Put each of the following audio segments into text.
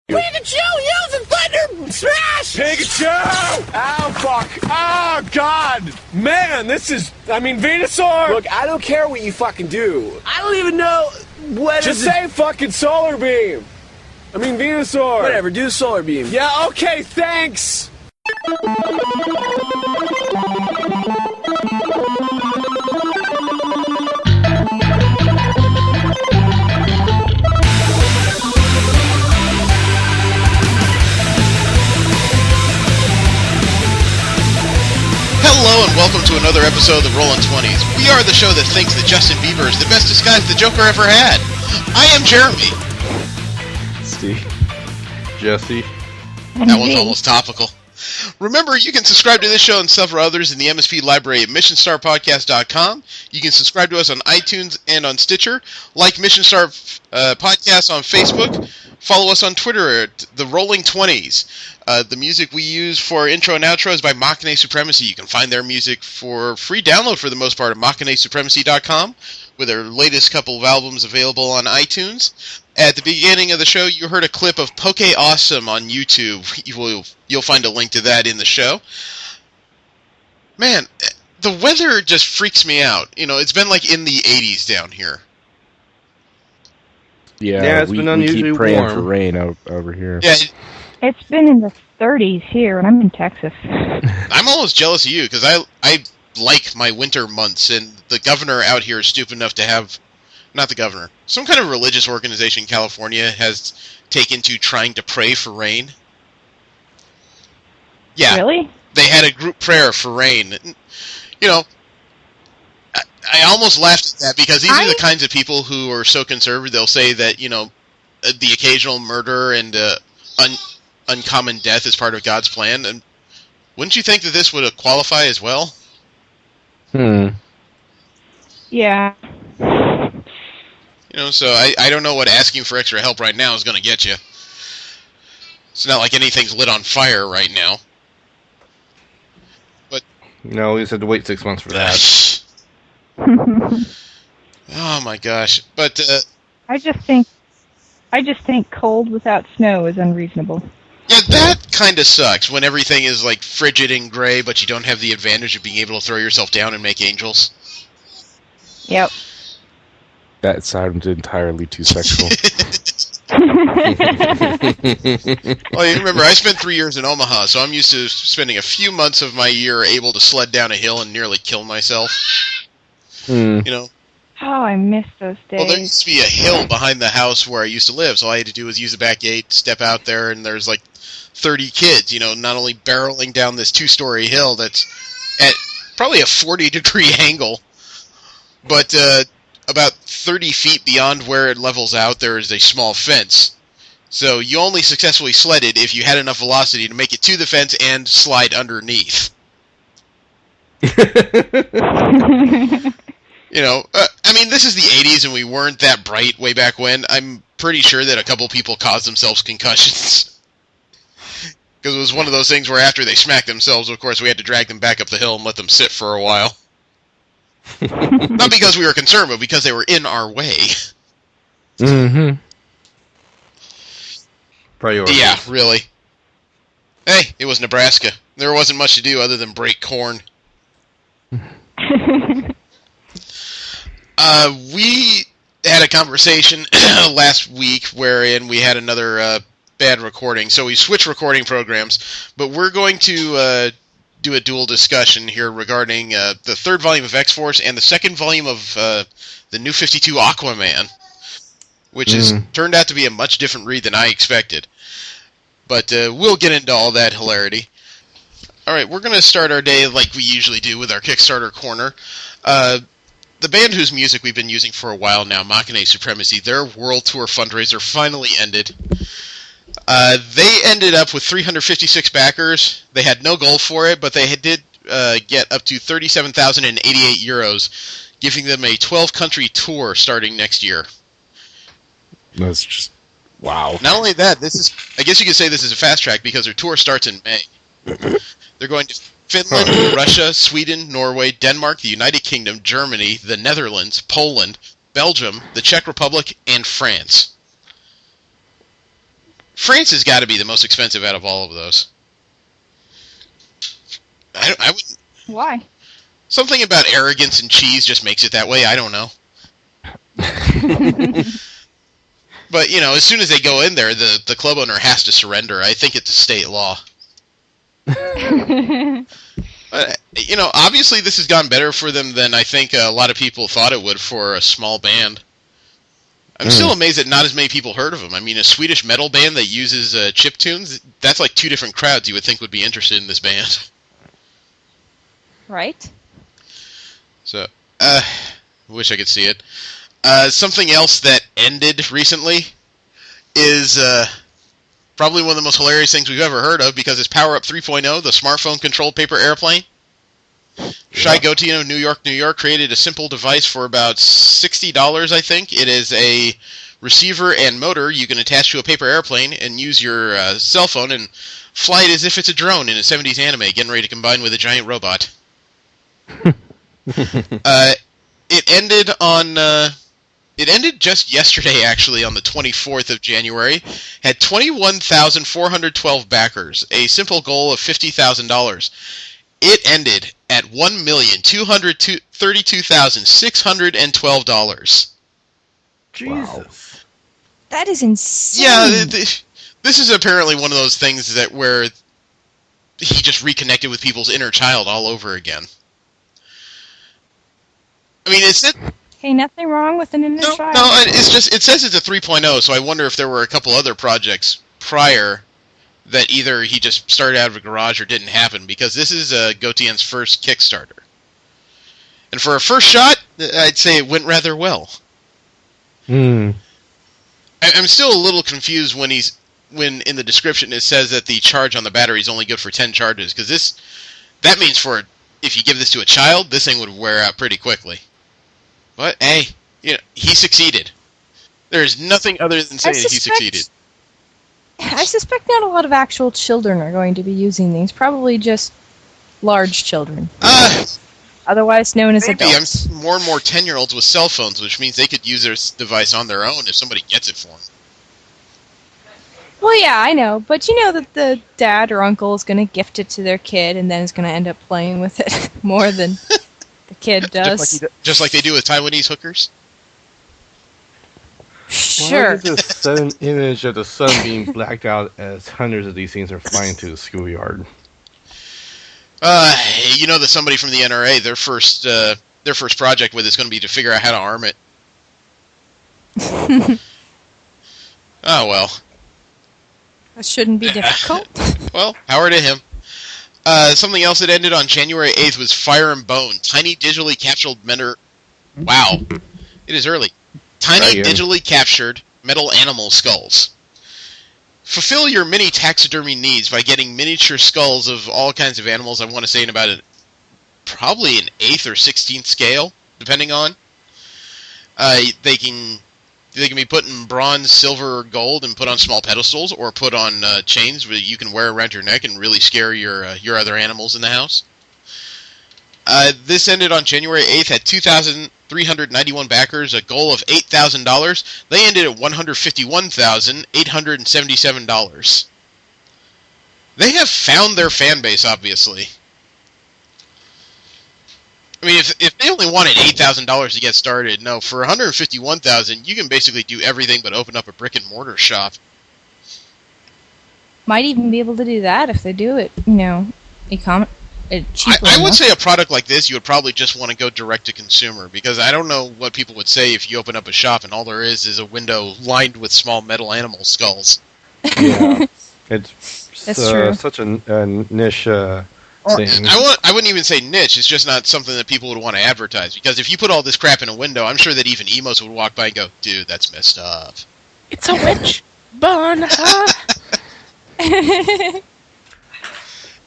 Pikachu yells and thunder smash! Pikachu! Ow, fuck. Oh, God. Man, Venusaur! Look, I don't care what you fucking do. I don't even know what Just say fucking Solar Beam. Venusaur. Whatever, do Solar Beam. Yeah, okay, thanks. Hello and welcome to another episode of the Rollin' 20s. We are the show that thinks that Justin Bieber is the best disguise the Joker ever had. I am Jeremy. Steve. Jesse. That one's almost topical. Remember, you can subscribe to this show and several others in the MSP library at missionstarpodcast.com. You can subscribe to us on iTunes and on Stitcher. Like Mission Star Podcast on Facebook. Follow us on Twitter at the Rolling 20s. The music we use for intro and outro is by Machine Supremacy. You can find their music for free download for the most part at machinesupremacy.com, with their latest couple of albums available on iTunes. At the beginning of the show, you heard a clip of Poke Awesome on YouTube. You'll find a link to that in the show. Man, the weather just freaks me out. You know, it's been like in the 80s down here. Yeah, it's been unusually keep praying warm for rain over here. Yeah, It's been in the 30s here, and I'm in Texas. I'm almost jealous of you, because I like my winter months, and the governor out here is stupid enough to have... Not the governor. Some kind of religious organization in California has taken to trying to pray for rain. Yeah. Really? They had a group prayer for rain. You know, I almost laughed at that, because these are the kinds of people who are so conservative, they'll say that, you know, the occasional murder and uncommon death is part of God's plan. And wouldn't you think that this would qualify as well? Yeah. You know, so I don't know what asking for extra help right now is going to get you. It's not like anything's lit on fire right now. But No, we just had to wait 6 months for that. Oh my gosh! But I just think cold without snow is unreasonable. yeah, that kind of sucks when everything is like frigid and gray, but you don't have the advantage of being able to throw yourself down and make angels. Yep. That sounds entirely too sexual. Well, you remember, I spent 3 years in Omaha, so I'm used to spending a few months of my year able to sled down a hill and nearly kill myself. You know? Oh, I miss those days. Well, there used to be a hill behind the house where I used to live, so all I had to do was use the back gate, step out there, and there's like 30 kids, you know, not only barreling down this 2-story hill that's at probably a 40-degree angle, but about 30 feet beyond where it levels out, there is a small fence. So you only successfully sledded if you had enough velocity to make it to the fence and slide underneath. You know, this is the 80s and we weren't that bright way back when. I'm pretty sure that a couple people caused themselves concussions. Because it was one of those things where after they smacked themselves, of course, we had to drag them back up the hill and let them sit for a while. Not because we were concerned, but because they were in our way. Mm-hmm. Priorities. Yeah, really. Hey, it was Nebraska. There wasn't much to do other than break corn. We had a conversation last week wherein we had another bad recording. So we switched recording programs, but we're going to do a dual discussion here regarding the third volume of X-Force and the second volume of the New 52 Aquaman, which has turned out to be a much different read than I expected. But we'll get into all that hilarity. Alright, we're going to start our day like we usually do with our Kickstarter corner. The band whose music we've been using for a while now, Machine Supremacy, their World Tour fundraiser finally ended. They ended up with 356 backers. They had no goal for it, but they did get up to 37,088 euros, giving them a 12-country tour starting next year. That's just... wow. Not only that, I guess you could say this is a fast track because their tour starts in May. They're going to Finland, Russia, Sweden, Norway, Denmark, the United Kingdom, Germany, the Netherlands, Poland, Belgium, the Czech Republic, and France. France has got to be the most expensive out of all of those. I would. Why? Something about arrogance and cheese just makes it that way. I don't know. But, you know, as soon as they go in there, the club owner has to surrender. I think it's a state law. You know, obviously this has gone better for them than I think a lot of people thought it would for a small band. I'm still amazed that not as many people heard of them. I mean, a Swedish metal band that uses chiptunes, that's like two different crowds you would think would be interested in this band. Right? So, wish I could see it. Something else that ended recently is probably one of the most hilarious things we've ever heard of, because it's Power Up 3.0, the smartphone-controlled paper airplane. Shai Gotian of New York, created a simple device for about $60, I think. It is a receiver and motor you can attach to a paper airplane and use your cell phone and fly it as if it's a drone in a 70s anime, getting ready to combine with a giant robot. It ended on... It ended just yesterday, actually, on the 24th of January. Had 21,412 backers, a simple goal of $50,000. It ended at $1,232,612. Jesus. Wow. That is insane. Yeah, this is apparently one of those things that where he just reconnected with people's inner child all over again. I mean, is it... Hey, nothing wrong with an inner child. No, it's just, it says it's a 3.0, so I wonder if there were a couple other projects prior that either he just started out of a garage or didn't happen, because this is Gotian's first Kickstarter. And for a first shot, I'd say it went rather well. I'm still a little confused when in the description it says that the charge on the battery is only good for 10 charges, because that means if you give this to a child, this thing would wear out pretty quickly. But, hey, you know, he succeeded. There's nothing other than saying that he succeeded. I suspect not a lot of actual children are going to be using these. Probably just large children. Otherwise known as adults. I'm more and more 10-year-olds with cell phones, which means they could use their device on their own if somebody gets it for them. Well, yeah, I know. But you know that the dad or uncle is going to gift it to their kid and then is going to end up playing with it more than... the kid does. Just like they do with Taiwanese hookers? Sure. Why is this sudden image of the sun being blacked out as hundreds of these things are flying to the schoolyard? You know that somebody from the NRA, their first project with it's going to be to figure out how to arm it. Oh, well. That shouldn't be difficult. Well, power to him. Something else that ended on January 8th was Fire and Bone. Tiny digitally captured Wow. It is early. Tiny digitally captured metal animal skulls. Fulfill your mini taxidermy needs by getting miniature skulls of all kinds of animals. I want to say in about probably an 8th or 16th scale, depending on. They can be put in bronze, silver, or gold and put on small pedestals, or put on chains that you can wear around your neck and really scare your other animals in the house. This ended on January 8th at 2,391 backers, a goal of $8,000. They ended at $151,877. They have found their fan base, obviously. I mean, if they only wanted $8,000 to get started, no, for $151,000, you can basically do everything but open up a brick and mortar shop. Might even be able to do that if they do it, cheaper. I would say a product like this, you would probably just want to go direct to consumer, because I don't know what people would say if you open up a shop and all there is a window lined with small metal animal skulls. Yeah, it's true. Such a niche. Thing. I wouldn't even say niche. It's just not something that people would want to advertise. Because if you put all this crap in a window, I'm sure that even emos would walk by and go, "Dude, that's messed up." It's a witch burn.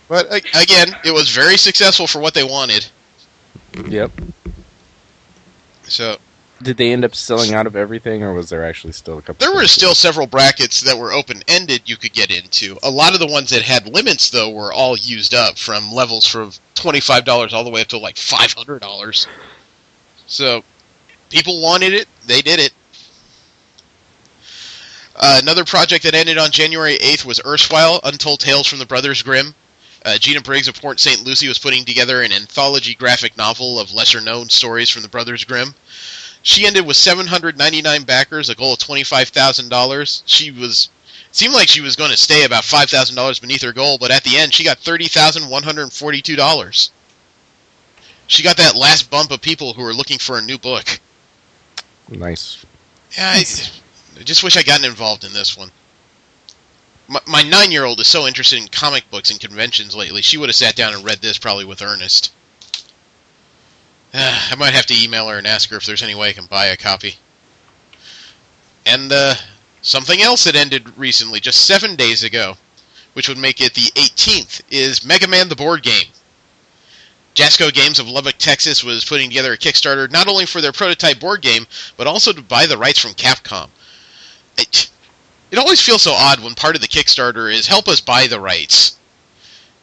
But again, it was very successful for what they wanted. Yep. So, did they end up selling out of everything, or was there actually still a couple? There were still several brackets that were open-ended you could get into. A lot of the ones that had limits, though, were all used up, from levels from $25 all the way up to like $500. So, people wanted it, they did it. Another project that ended on January 8th was Erstwhile, Untold Tales from the Brothers Grimm. Gina Briggs of Port St. Lucie was putting together an anthology graphic novel of lesser-known stories from the Brothers Grimm. She ended with 799 backers, a goal of $25,000. Seemed like she was going to stay about $5,000 beneath her goal, but at the end, she got $30,142. She got that last bump of people who were looking for a new book. Nice. Yeah, I just wish I'd gotten involved in this one. My 9-year-old is so interested in comic books and conventions lately, she would have sat down and read this probably with Ernest. I might have to email her and ask her if there's any way I can buy a copy. And something else that ended recently, just 7 days ago, which would make it the 18th, is Mega Man the board game. Jasco Games of Lubbock, Texas was putting together a Kickstarter not only for their prototype board game, but also to buy the rights from Capcom. It always feels so odd when part of the Kickstarter is help us buy the rights.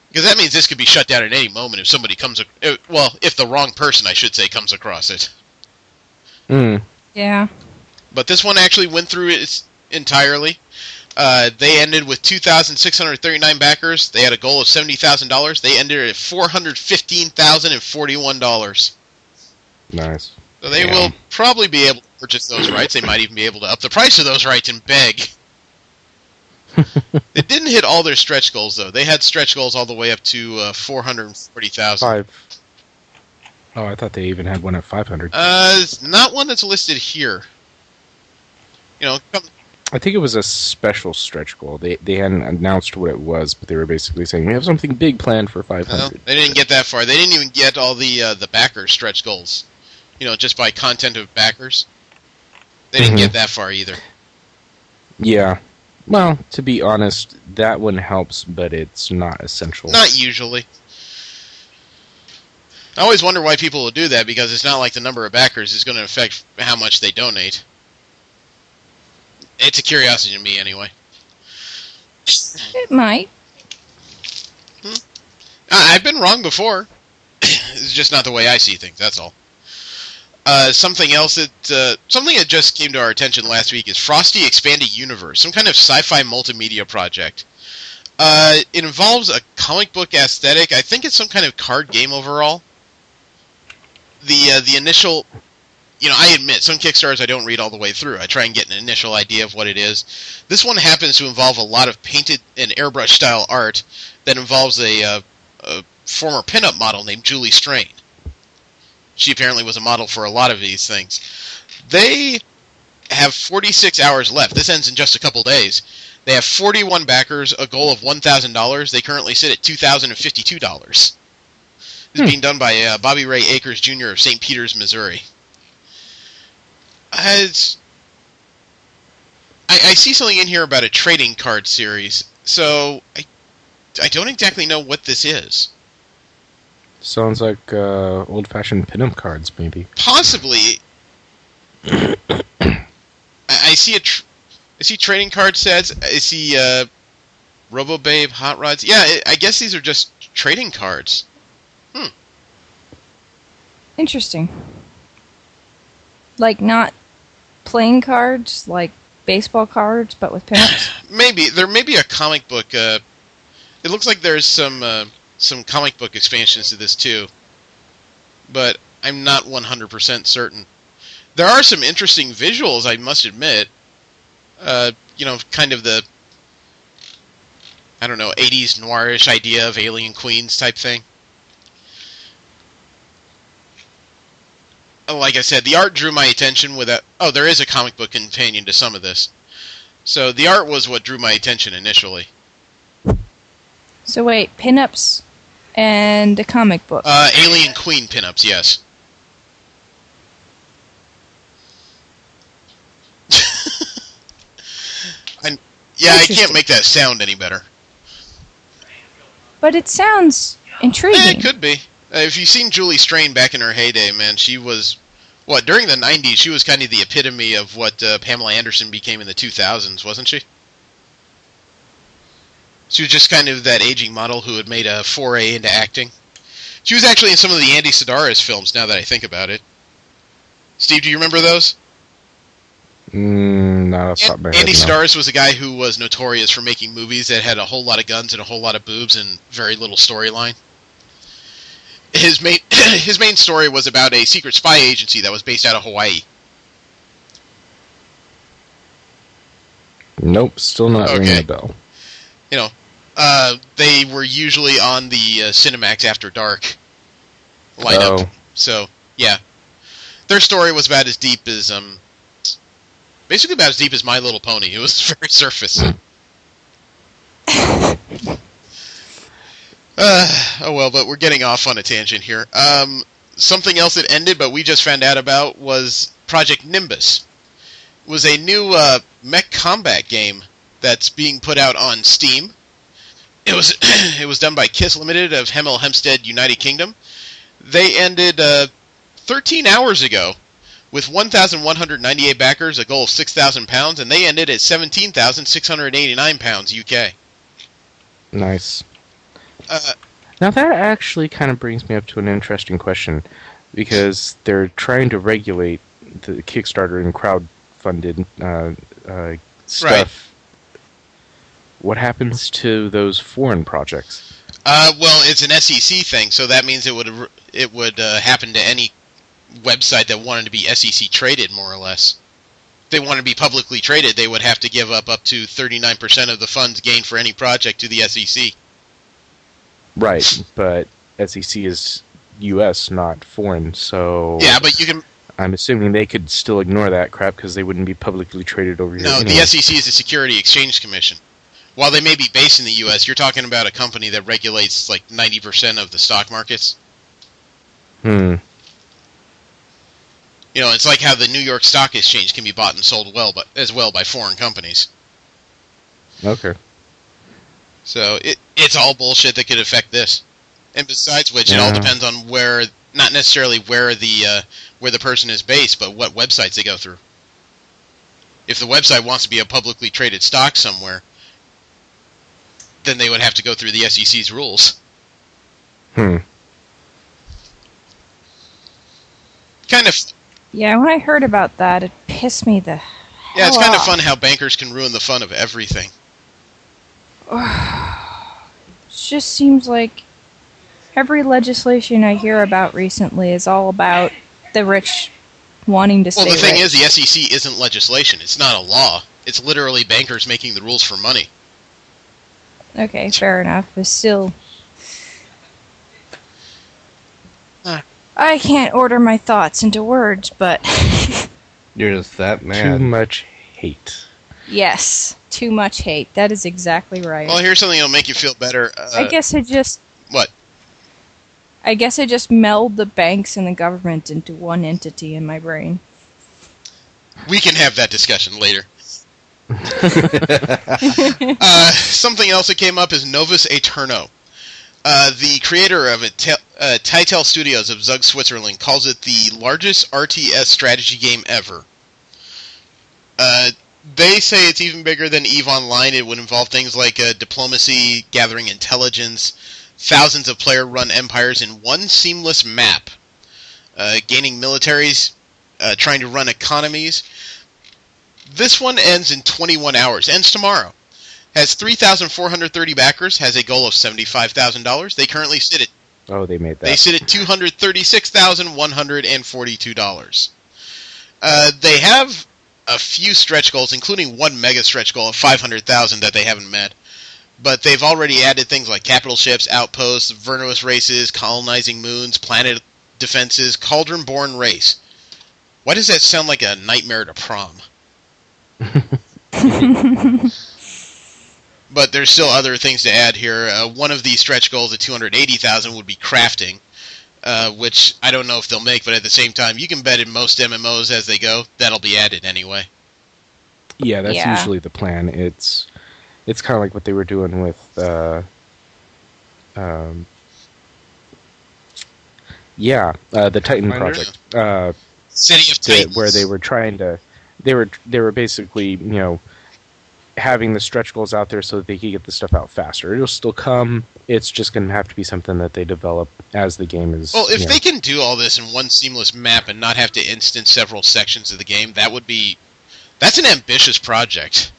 Because that means this could be shut down at any moment if somebody comes... Well, if the wrong person, I should say, comes across it. Yeah. But this one actually went through it entirely. They ended with 2,639 backers. They had a goal of $70,000. They ended at $415,041. Nice. So they will probably be able to purchase those rights. They might even be able to up the price of those rights and beg. They didn't hit all their stretch goals, though. They had stretch goals all the way up to $440,000. 5. Oh, I thought they even had one at 500. Not one that's listed here. You know, I think it was a special stretch goal. They hadn't announced what it was, but they were basically saying we have something big planned for 500. Well, they didn't get that far. They didn't even get all the backers stretch goals. You know, just by content of backers. They didn't get that far either. Yeah. Well, to be honest, that one helps, but it's not essential. Not usually. I always wonder why people will do that, because it's not like the number of backers is going to affect how much they donate. It's a curiosity to me, anyway. It might. I've been wrong before. It's just not the way I see things, that's all. Something that just came to our attention last week is Frosty Expanded Universe, some kind of sci-fi multimedia project. It involves a comic book aesthetic. I think it's some kind of card game overall. The initial, I admit, some Kickstarters I don't read all the way through. I try and get an initial idea of what it is. This one happens to involve a lot of painted and airbrush style art that involves a former pinup model named Julie Strain. She apparently was a model for a lot of these things. They have 46 hours left. This ends in just a couple days. They have 41 backers, a goal of $1,000. They currently sit at $2,052. This is being done by Bobby Ray Akers Jr. of St. Peters, Missouri. I see something in here about a trading card series, so I don't exactly know what this is. Sounds like old-fashioned pinup cards, maybe. Possibly. I see trading card sets. I see Robo-Babe, Hot Rods. Yeah, I guess these are just trading cards. Interesting. Like not playing cards, like baseball cards, but with pinups? Maybe. There may be a comic book. It looks like there's some comic book expansions to this, too. But I'm not 100% certain. There are some interesting visuals, I must admit. Kind of the, 80s noirish idea of alien queens type thing. Like I said, the art drew my attention with that. Oh, there is a comic book companion to some of this. So the art was what drew my attention initially. So wait, pinups and a comic book. Alien Queen pinups, yes. I can't make that sound any better. But it sounds intriguing. It could be. If you've seen Julie Strain back in her heyday, man, she was... during the 90s, she was kind of the epitome of what Pamela Anderson became in the 2000s, wasn't she? She was just kind of that aging model who had made a foray into acting. She was actually in some of the Andy Sidaris films, now that I think about it. Steve, do you remember those? Not off the top of my head, Andy no. Starrs was a guy who was notorious for making movies that had a whole lot of guns and a whole lot of boobs and very little storyline. His main story was about a secret spy agency that was based out of Hawaii. Nope, still not ringing a bell. You know, they were usually on the Cinemax After Dark lineup. Oh. So, yeah. Their story was about as deep as, basically about as deep as My Little Pony. It was very surface. Oh well, but we're getting off on a tangent here. Something else that ended, but we just found out about, was Project Nimbus. It was a new mech combat game that's being put out on Steam. It was done by Kiss Limited of Hemel Hempstead, United Kingdom. They ended 13 hours ago with 1,198 backers, a goal of £6,000, and they ended at £17,689 UK. Nice. Now that actually kind of brings me up to an interesting question, because they're trying to regulate the Kickstarter and crowdfunded stuff. Right. What happens to those foreign projects? Well, it's an SEC thing, so that means it would happen to any website that wanted to be SEC traded, more or less. If they wanted to be publicly traded, they would have to give up to 39% of the funds gained for any project to the SEC. Right, but SEC is U.S., not foreign, so... Yeah, but you can... I'm assuming they could still ignore that crap because they wouldn't be publicly traded over here. No, anyway. the SEC is the Security Exchange Commission. While they may be based in the U.S., you're talking about a company that regulates like 90% of the stock markets. You know, it's like how the New York Stock Exchange can be bought and sold as well by foreign companies. Okay. So it's all bullshit that could affect this. And besides which, it all depends on where, not necessarily where the person is based, but what websites they go through. If the website wants to be a publicly traded stock somewhere, then they would have to go through the SEC's rules. Kind of. Yeah, when I heard about that, it pissed me the hell Yeah, it's kind of off. fun how bankers can ruin the fun of everything. It just seems like every legislation I hear about recently is all about the rich wanting to stay Well, the thing rich. is, the SEC isn't legislation. It's not a law. It's literally bankers making the rules for money. Okay, fair enough, but still... I can't order my thoughts into words, but... You're just that Too mad. much hate. Yes, too much hate. That is exactly right. Well, here's something that'll make you feel better. I guess I just... What? I guess I just meld the banks and the government into one entity in my brain. We can have that discussion later. Something else that came up is Novus Aeterno. The creator of Titel Studios of Zug, Switzerland, calls it the largest RTS strategy game ever. They say it's even bigger than EVE Online. It would involve things like diplomacy, gathering intelligence, thousands of player-run empires in one seamless map, gaining militaries, trying to run economies. This one ends in 21 hours. Ends tomorrow. Has 3,430 backers. Has a goal of $75,000. They currently sit at... Oh, they made that. They sit at $236,142. They have a few stretch goals, including one mega stretch goal of $500,000 that they haven't met. But they've already added things like capital ships, outposts, Vernos races, colonizing moons, planet defenses, Cauldron-born race. Why does that sound like a nightmare to prom? But there's still other things to add here. One of these stretch goals at $280,000 would be crafting, which I don't know if they'll make, but at the same time, you can bet in most MMOs as they go, that'll be added anyway. Yeah, that's usually the plan. It's kind of like what they were doing with the Titan project. City of Titans. Where they were trying to... They were basically, having the stretch goals out there so that they could get the stuff out faster. It'll still come. It's just going to have to be something that they develop as the game is... Well, if they can do all this in one seamless map and not have to instance several sections of the game, that would be That's an ambitious project.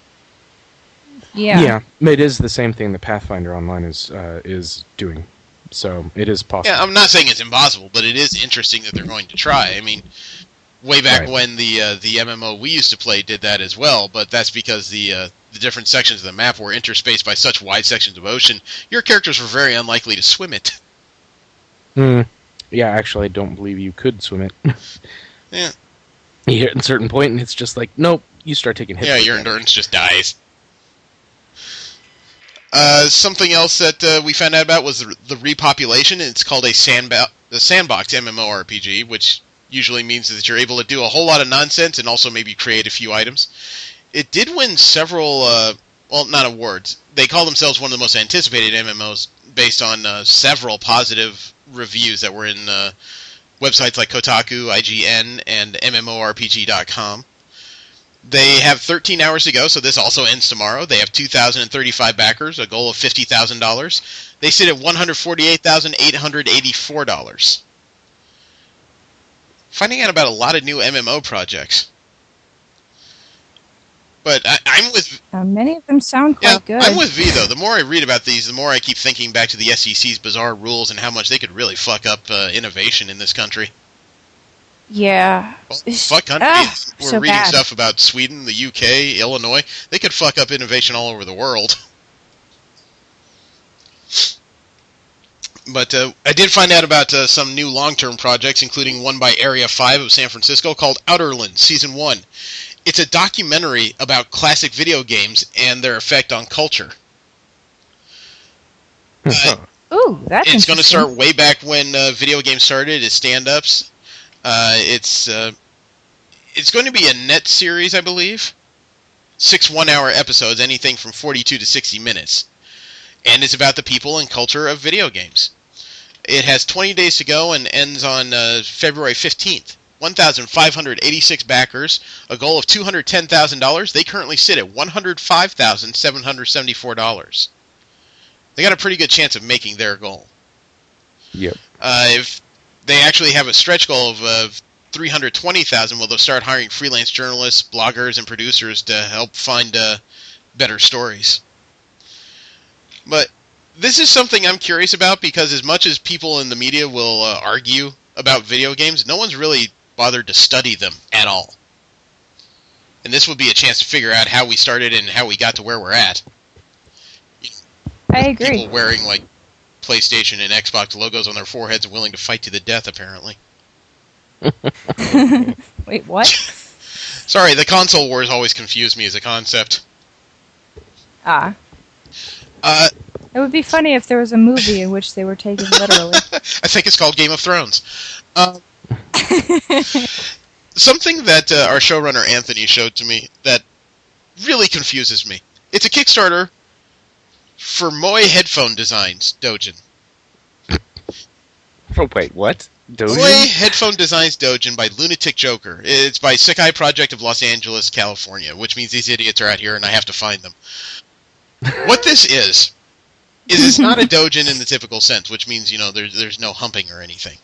Yeah. Yeah, it is the same thing that Pathfinder Online is doing. So it is possible. Yeah, I'm not saying it's impossible, but it is interesting that they're going to try. I mean, way back when the MMO we used to play did that as well, but that's because the different sections of the map were interspaced by such wide sections of ocean, your characters were very unlikely to swim it. Yeah, actually, I don't believe you could swim it. Yeah. You hit a certain point, and it's just like, nope, you start taking hits. Yeah, your endurance just dies. Something else that we found out about was the repopulation. It's called a sandbox MMORPG, which usually means that you're able to do a whole lot of nonsense and also maybe create a few items. It did win several, well, not awards. They call themselves one of the most anticipated MMOs based on several positive reviews that were in websites like Kotaku, IGN, and MMORPG.com. They have 13 hours to go, so this also ends tomorrow. They have 2,035 backers, a goal of $50,000. They sit at $148,884. Finding out about a lot of new MMO projects. But I'm with... many of them sound quite good. I'm with V, though. The more I read about these, the more I keep thinking back to the SEC's bizarre rules and how much they could really fuck up innovation in this country. Yeah. Well, fuck countries. We're reading stuff about Sweden, the UK, Illinois. They could fuck up innovation all over the world. But I did find out about some new long-term projects, including one by Area 5 of San Francisco called Outerland Season 1. It's a documentary about classic video games and their effect on culture. Ooh, that's It's going to start way back when video games started as stand-ups. It's going to be a net series, I believe. 6 one-hour episodes, anything from 42 to 60 minutes. And it's about the people and culture of video games. It has 20 days to go and ends on February 15th. 1,586 backers, a goal of $210,000. They currently sit at $105,774. They got a pretty good chance of making their goal. Yep. If they actually have a stretch goal of $320,000, well, they'll start hiring freelance journalists, bloggers, and producers to help find better stories. But this is something I'm curious about because as much as people in the media will argue about video games, no one's really bothered to study them at all. And this would be a chance to figure out how we started and how we got to where we're at. I agree. People wearing, like, PlayStation and Xbox logos on their foreheads and willing to fight to the death, apparently. Wait, what? Sorry, the console wars always confuse me as a concept. It would be funny if there was a movie in which they were taken literally. I think it's called Game of Thrones. Something that our showrunner Anthony showed to me that really confuses me. It's a Kickstarter for Moe Headphone Designs, Dojin. Oh, wait, what? Dojin? Moe Headphone Designs Dojin by Lunatic Joker. It's by Sekai Project of Los Angeles, California, which means these idiots are out here and I have to find them. What this is it's not a dojin in the typical sense, which means, you know, there's no humping or anything.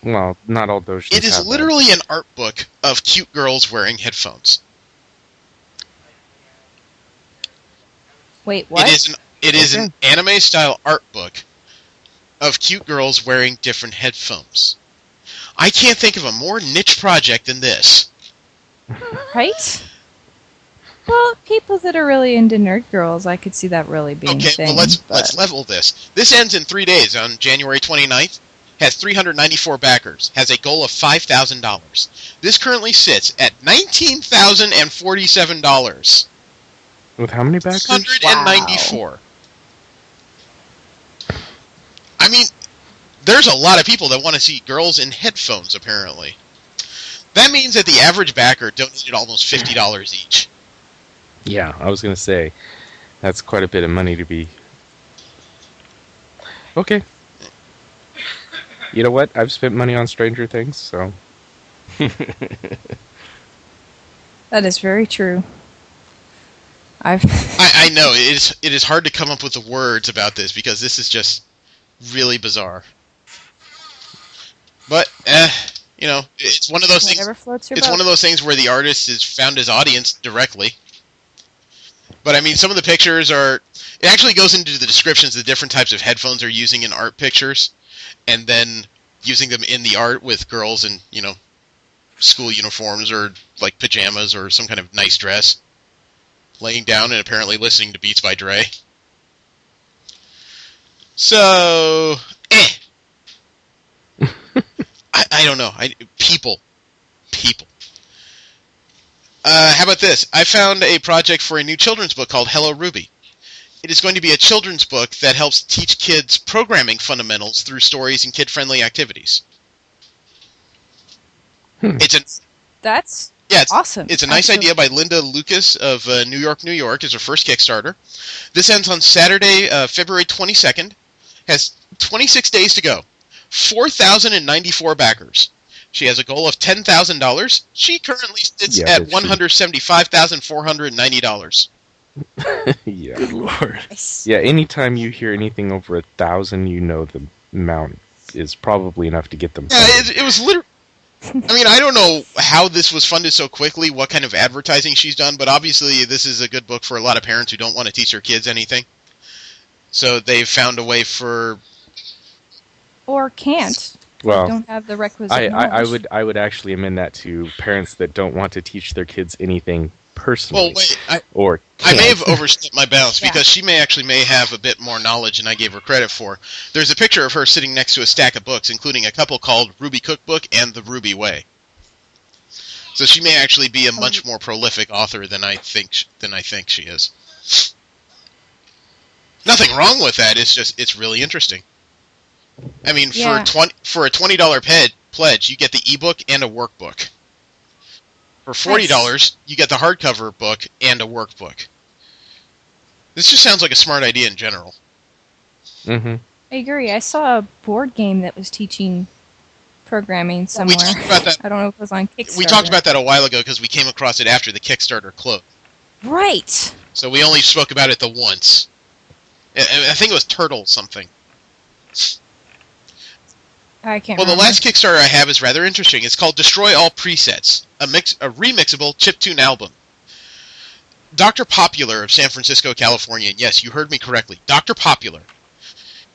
Well, not all dojins. It is literally an art book of cute girls wearing headphones. Wait, what? It is an anime-style art book of cute girls wearing different headphones. I can't think of a more niche project than this. Right? Well, people that are really into nerd girls, I could see that really being a thing. Well, let's level this. This ends in 3 days on January 29th. Has 394 backers. Has a goal of $5,000. This currently sits at $19,047. With how many backers? 194. Wow. I mean, there's a lot of people that want to see girls in headphones, apparently. That means that the average backer donated almost $50 each. Yeah, I was going to say, that's quite a bit of money to be... Okay. You know what? I've spent money on Stranger Things, so... That is very true. I know, it is hard to come up with the words about this, because this is just really bizarre. But, You know, it's one of those things. It's one of those things where the artist has found his audience directly. But I mean, some of the pictures are. It actually goes into the descriptions of the different types of headphones they're using in art pictures, and then using them in the art with girls in, you know, school uniforms or like pajamas or some kind of nice dress, laying down and apparently listening to Beats by Dre. So, I don't know. People. How about this? I found a project for a new children's book called Hello Ruby. It is going to be a children's book that helps teach kids programming fundamentals through stories and kid-friendly activities. That's awesome. It's a nice idea by Linda Lucas of New York, New York. It's her first Kickstarter. This ends on Saturday, February 22nd. Has 26 days to go. 4,094 backers. She has a goal of $10,000. She currently sits at $175,490. Yeah. Good Lord. Yeah, anytime you hear anything over 1,000, you know the amount is probably enough to get them. Yeah, it was literally. I mean, I don't know how this was funded so quickly, what kind of advertising she's done, but obviously this is a good book for a lot of parents who don't want to teach their kids anything. So they've found a way for... Or can't. Well, don't have the requisite knowledge. I would actually amend that to parents that don't want to teach their kids anything personally. Well, wait, I may have overstepped my bounds because she may have a bit more knowledge than I gave her credit for. There's a picture of her sitting next to a stack of books, including a couple called Ruby Cookbook and The Ruby Way. So she may actually be a much more prolific author than I think she is. Nothing wrong with that. It's just it's really interesting. I mean, for a $20 pledge, you get the ebook and a workbook. For $40, you get the hardcover book and a workbook. This just sounds like a smart idea in general. Mm-hmm. I agree. I saw a board game that was teaching programming somewhere. We talked about that. I don't know if it was on Kickstarter. We talked about that a while ago because we came across it after the Kickstarter closed. Right. So we only spoke about it the once. I think it was Turtle something. I can't remember. The last Kickstarter I have is rather interesting. It's called Destroy All Presets, a remixable chiptune album. Dr. Popular of San Francisco, California, and yes, you heard me correctly, Dr. Popular.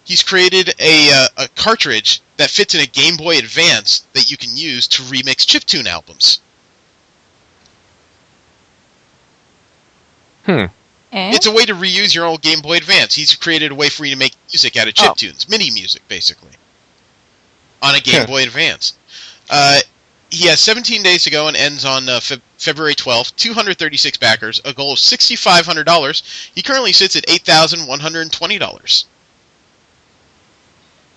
He's created a cartridge that fits in a Game Boy Advance that you can use to remix chiptune albums. It's a way to reuse your old Game Boy Advance. He's created a way for you to make music out of chiptunes, MIDI music, basically, on a Game Boy Advance. He has 17 days to go and ends on February 12th. 236 backers, a goal of $6,500. He currently sits at $8,120.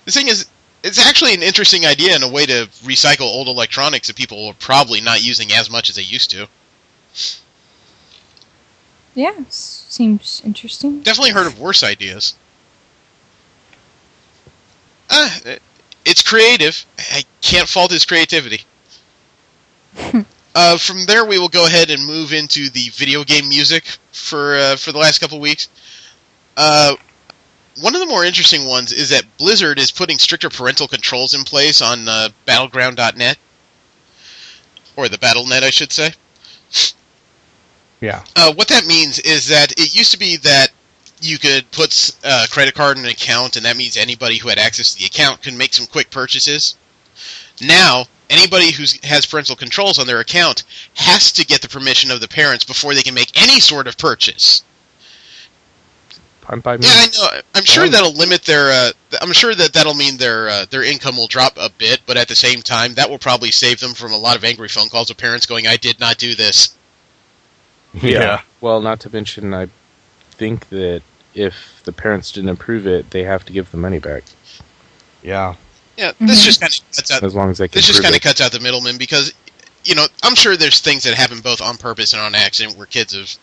The thing is, it's actually an interesting idea and a way to recycle old electronics that people are probably not using as much as they used to. Yeah, seems interesting. Definitely heard of worse ideas. It's creative. I can't fault his creativity. From there, we will go ahead and move into the video game music for the last couple weeks. One of the more interesting ones is that Blizzard is putting stricter parental controls in place on Battleground.net. Or the Battle.net, I should say. Yeah. What that means is that it used to be that you could put a credit card in an account, and that means anybody who had access to the account could make some quick purchases. Now, anybody who has parental controls on their account has to get the permission of the parents before they can make any sort of purchase. Yeah, I know. I'm sure that'll limit their. I'm sure that'll mean their income will drop a bit, but at the same time, that will probably save them from a lot of angry phone calls of parents going, "I did not do this." Yeah. Well, not to mention, I think that if the parents didn't approve it, they have to give the money back. Yeah. Yeah. This just kind of cuts out. As long as they can. This just kind of cuts out the middleman because, I'm sure there's things that happen both on purpose and on accident where kids have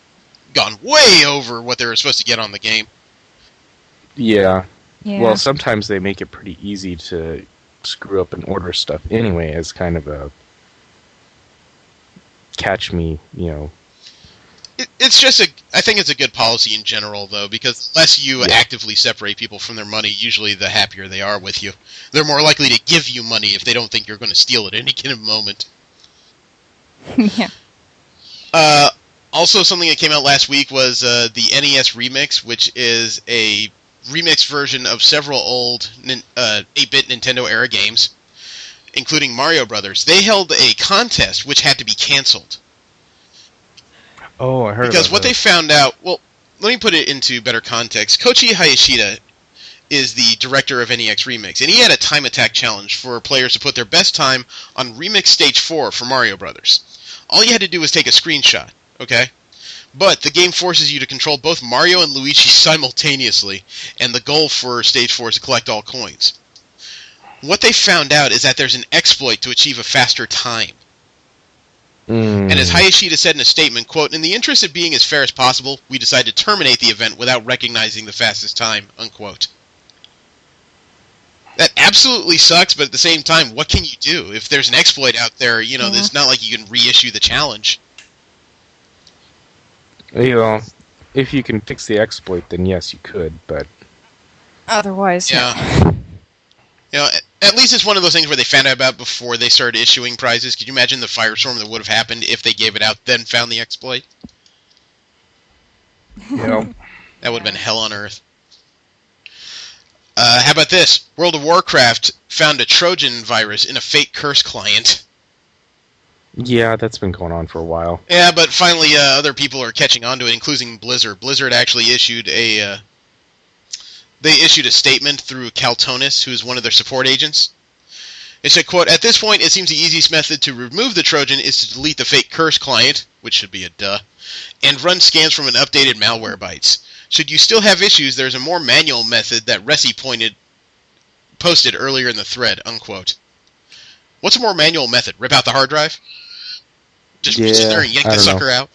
gone way over what they were supposed to get on the game. Yeah. Well, sometimes they make it pretty easy to screw up and order stuff anyway as kind of a catch me, It's just I think it's a good policy in general, though, because unless you actively separate people from their money, usually the happier they are with you. They're more likely to give you money if they don't think you're going to steal at any given moment. Yeah. Also, something that came out last week was the NES Remix, which is a remixed version of several old 8-bit Nintendo-era games, including Mario Brothers. They held a contest which had to be canceled. Oh, I heard because about what that. they found out. Well, let me put it into better context. Koichi Hayashida is the director of NEX Remix, and he had a time attack challenge for players to put their best time on Remix Stage 4 for Mario Brothers. All you had to do was take a screenshot, okay? But the game forces you to control both Mario and Luigi simultaneously, and the goal for Stage 4 is to collect all coins. What they found out is that there's an exploit to achieve a faster time. And as Hayashida said in a statement, quote, "In the interest of being as fair as possible, we decided to terminate the event without recognizing the fastest time," unquote. That absolutely sucks, but at the same time, what can you do? If there's an exploit out there, it's not like you can reissue the challenge. If you can fix the exploit, then yes, you could, but... Otherwise, yeah. At least it's one of those things where they found out about before they started issuing prizes. Could you imagine the firestorm that would have happened if they gave it out, then found the exploit? That would have been hell on earth. How about this? World of Warcraft found a Trojan virus in a fake curse client. Yeah, that's been going on for a while. Yeah, but finally other people are catching on to it, including Blizzard. Blizzard actually issued a statement through Caltonis, who is one of their support agents. It said, quote, "At this point, it seems the easiest method to remove the Trojan is to delete the fake curse client," which should be a duh, "and run scans from an updated malware bytes. Should you still have issues, there's a more manual method that Resi posted earlier in the thread," unquote. What's a more manual method? Rip out the hard drive? Just sit there and yank the sucker out?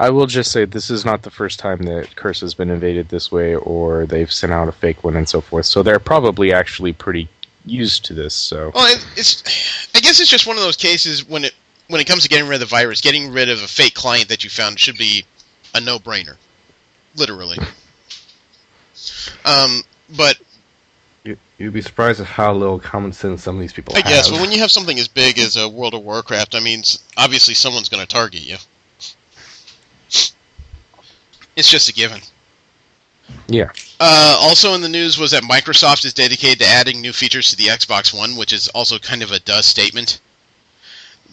I will just say this is not the first time that Curse has been invaded this way, or they've sent out a fake one and so forth. So they're probably actually pretty used to this. So, well, I guess it's just one of those cases when it comes to getting rid of the virus, getting rid of a fake client that you found should be a no-brainer, literally. But you'd be surprised at how little common sense some of these people have. I guess, but when you have something as big as World of Warcraft, I mean, obviously someone's going to target you. It's just a given. Yeah. Also in the news was that Microsoft is dedicated to adding new features to the Xbox One, which is also kind of a duh statement.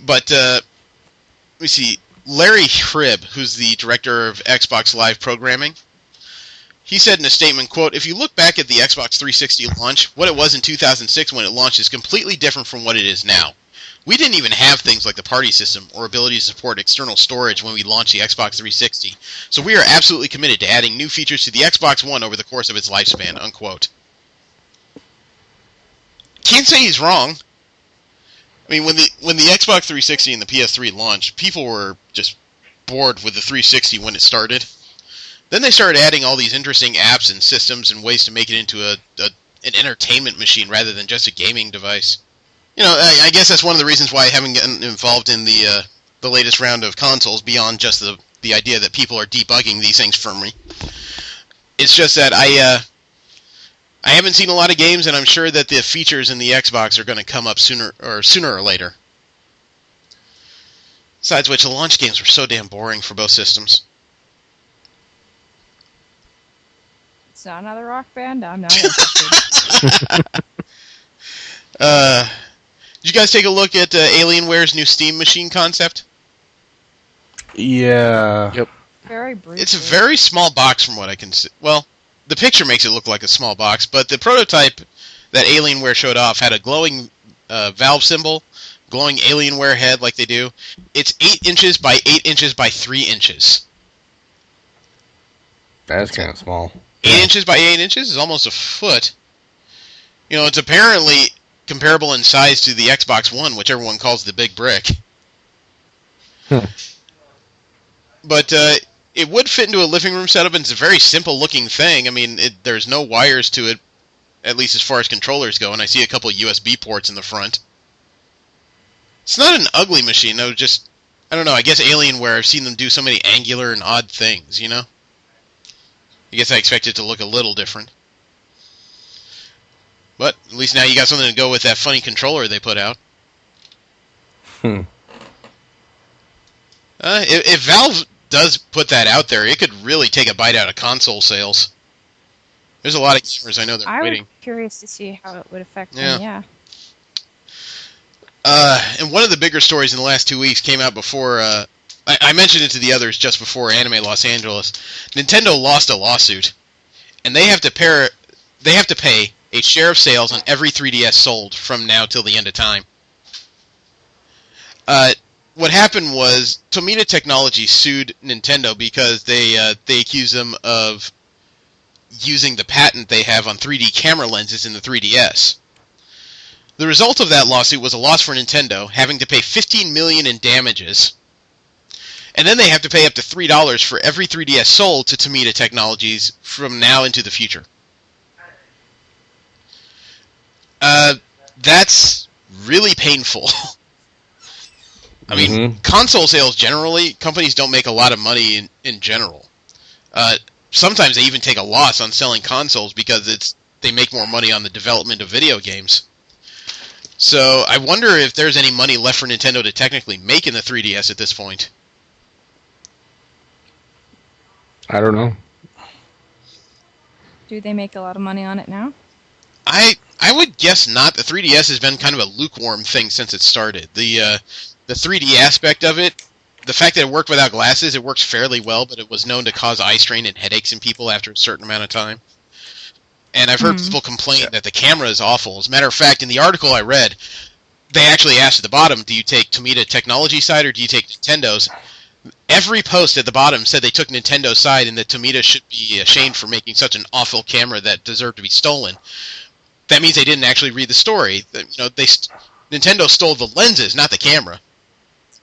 But, let me see. Larry Hribb, who's the director of Xbox Live Programming, he said in a statement, quote, "If you look back at the Xbox 360 launch, what it was in 2006 when it launched is completely different from what it is now. We didn't even have things like the party system or ability to support external storage when we launched the Xbox 360. So we are absolutely committed to adding new features to the Xbox One over the course of its lifespan," unquote. Can't say he's wrong. I mean, when the Xbox 360 and the PS3 launched, people were just bored with the 360 when it started. Then they started adding all these interesting apps and systems and ways to make it into an entertainment machine rather than just a gaming device. I guess that's one of the reasons why I haven't gotten involved in the latest round of consoles beyond just the idea that people are debugging these things for me. It's just that I haven't seen a lot of games, and I'm sure that the features in the Xbox are going to come up sooner or later. Besides which, the launch games were so damn boring for both systems. It's not another rock band. I'm not interested. Did you guys take a look at Alienware's new Steam machine concept? Yeah. Yep. Very brief. It's a very small box from what I can see. Well, the picture makes it look like a small box, but the prototype that Alienware showed off had a glowing valve symbol, glowing Alienware head like they do. It's 8 inches by 8 inches by 3 inches. That's kind of small. 8 inches by 8 inches is almost a foot. It's apparently comparable in size to the Xbox One, which everyone calls the big brick. But it would fit into a living room setup, and it's a very simple-looking thing. I mean, there's no wires to it, at least as far as controllers go, and I see a couple of USB ports in the front. It's not an ugly machine, though. Just I don't know, I guess Alienware, I've seen them do so many angular and odd things, you know? I guess I expect it to look a little different. But at least now you got something to go with that funny controller they put out. If Valve does put that out there, it could really take a bite out of console sales. There's a lot of gamers I know that are waiting. I'm curious to see how it would affect them, yeah. And one of the bigger stories in the last 2 weeks came out before... I mentioned it to the others just before Anime Los Angeles. Nintendo lost a lawsuit, and they have to pay a share of sales on every 3DS sold from now till the end of time. What happened was Tomita Technologies sued Nintendo because they accused them of using the patent they have on 3D camera lenses in the 3DS. The result of that lawsuit was a loss for Nintendo, having to pay $15 million in damages. And then they have to pay up to $3 for every 3DS sold to Tomita Technologies from now into the future. That's really painful. I mean, console sales generally, companies don't make a lot of money in general. Sometimes they even take a loss on selling consoles because they make more money on the development of video games. So I wonder if there's any money left for Nintendo to technically make in the 3DS at this point. I don't know. Do they make a lot of money on it now? I would guess not. The 3DS has been kind of a lukewarm thing since it started. The 3D aspect of it, the fact that it worked without glasses, it works fairly well, but it was known to cause eye strain and headaches in people after a certain amount of time. And I've heard people complain that the camera is awful. As a matter of fact, in the article I read, they actually asked at the bottom, do you take Tomita Technology side or do you take Nintendo's? Every post at the bottom said they took Nintendo's side and that Tomita should be ashamed for making such an awful camera that deserved to be stolen. That means they didn't actually read the story. Nintendo stole the lenses, not the camera.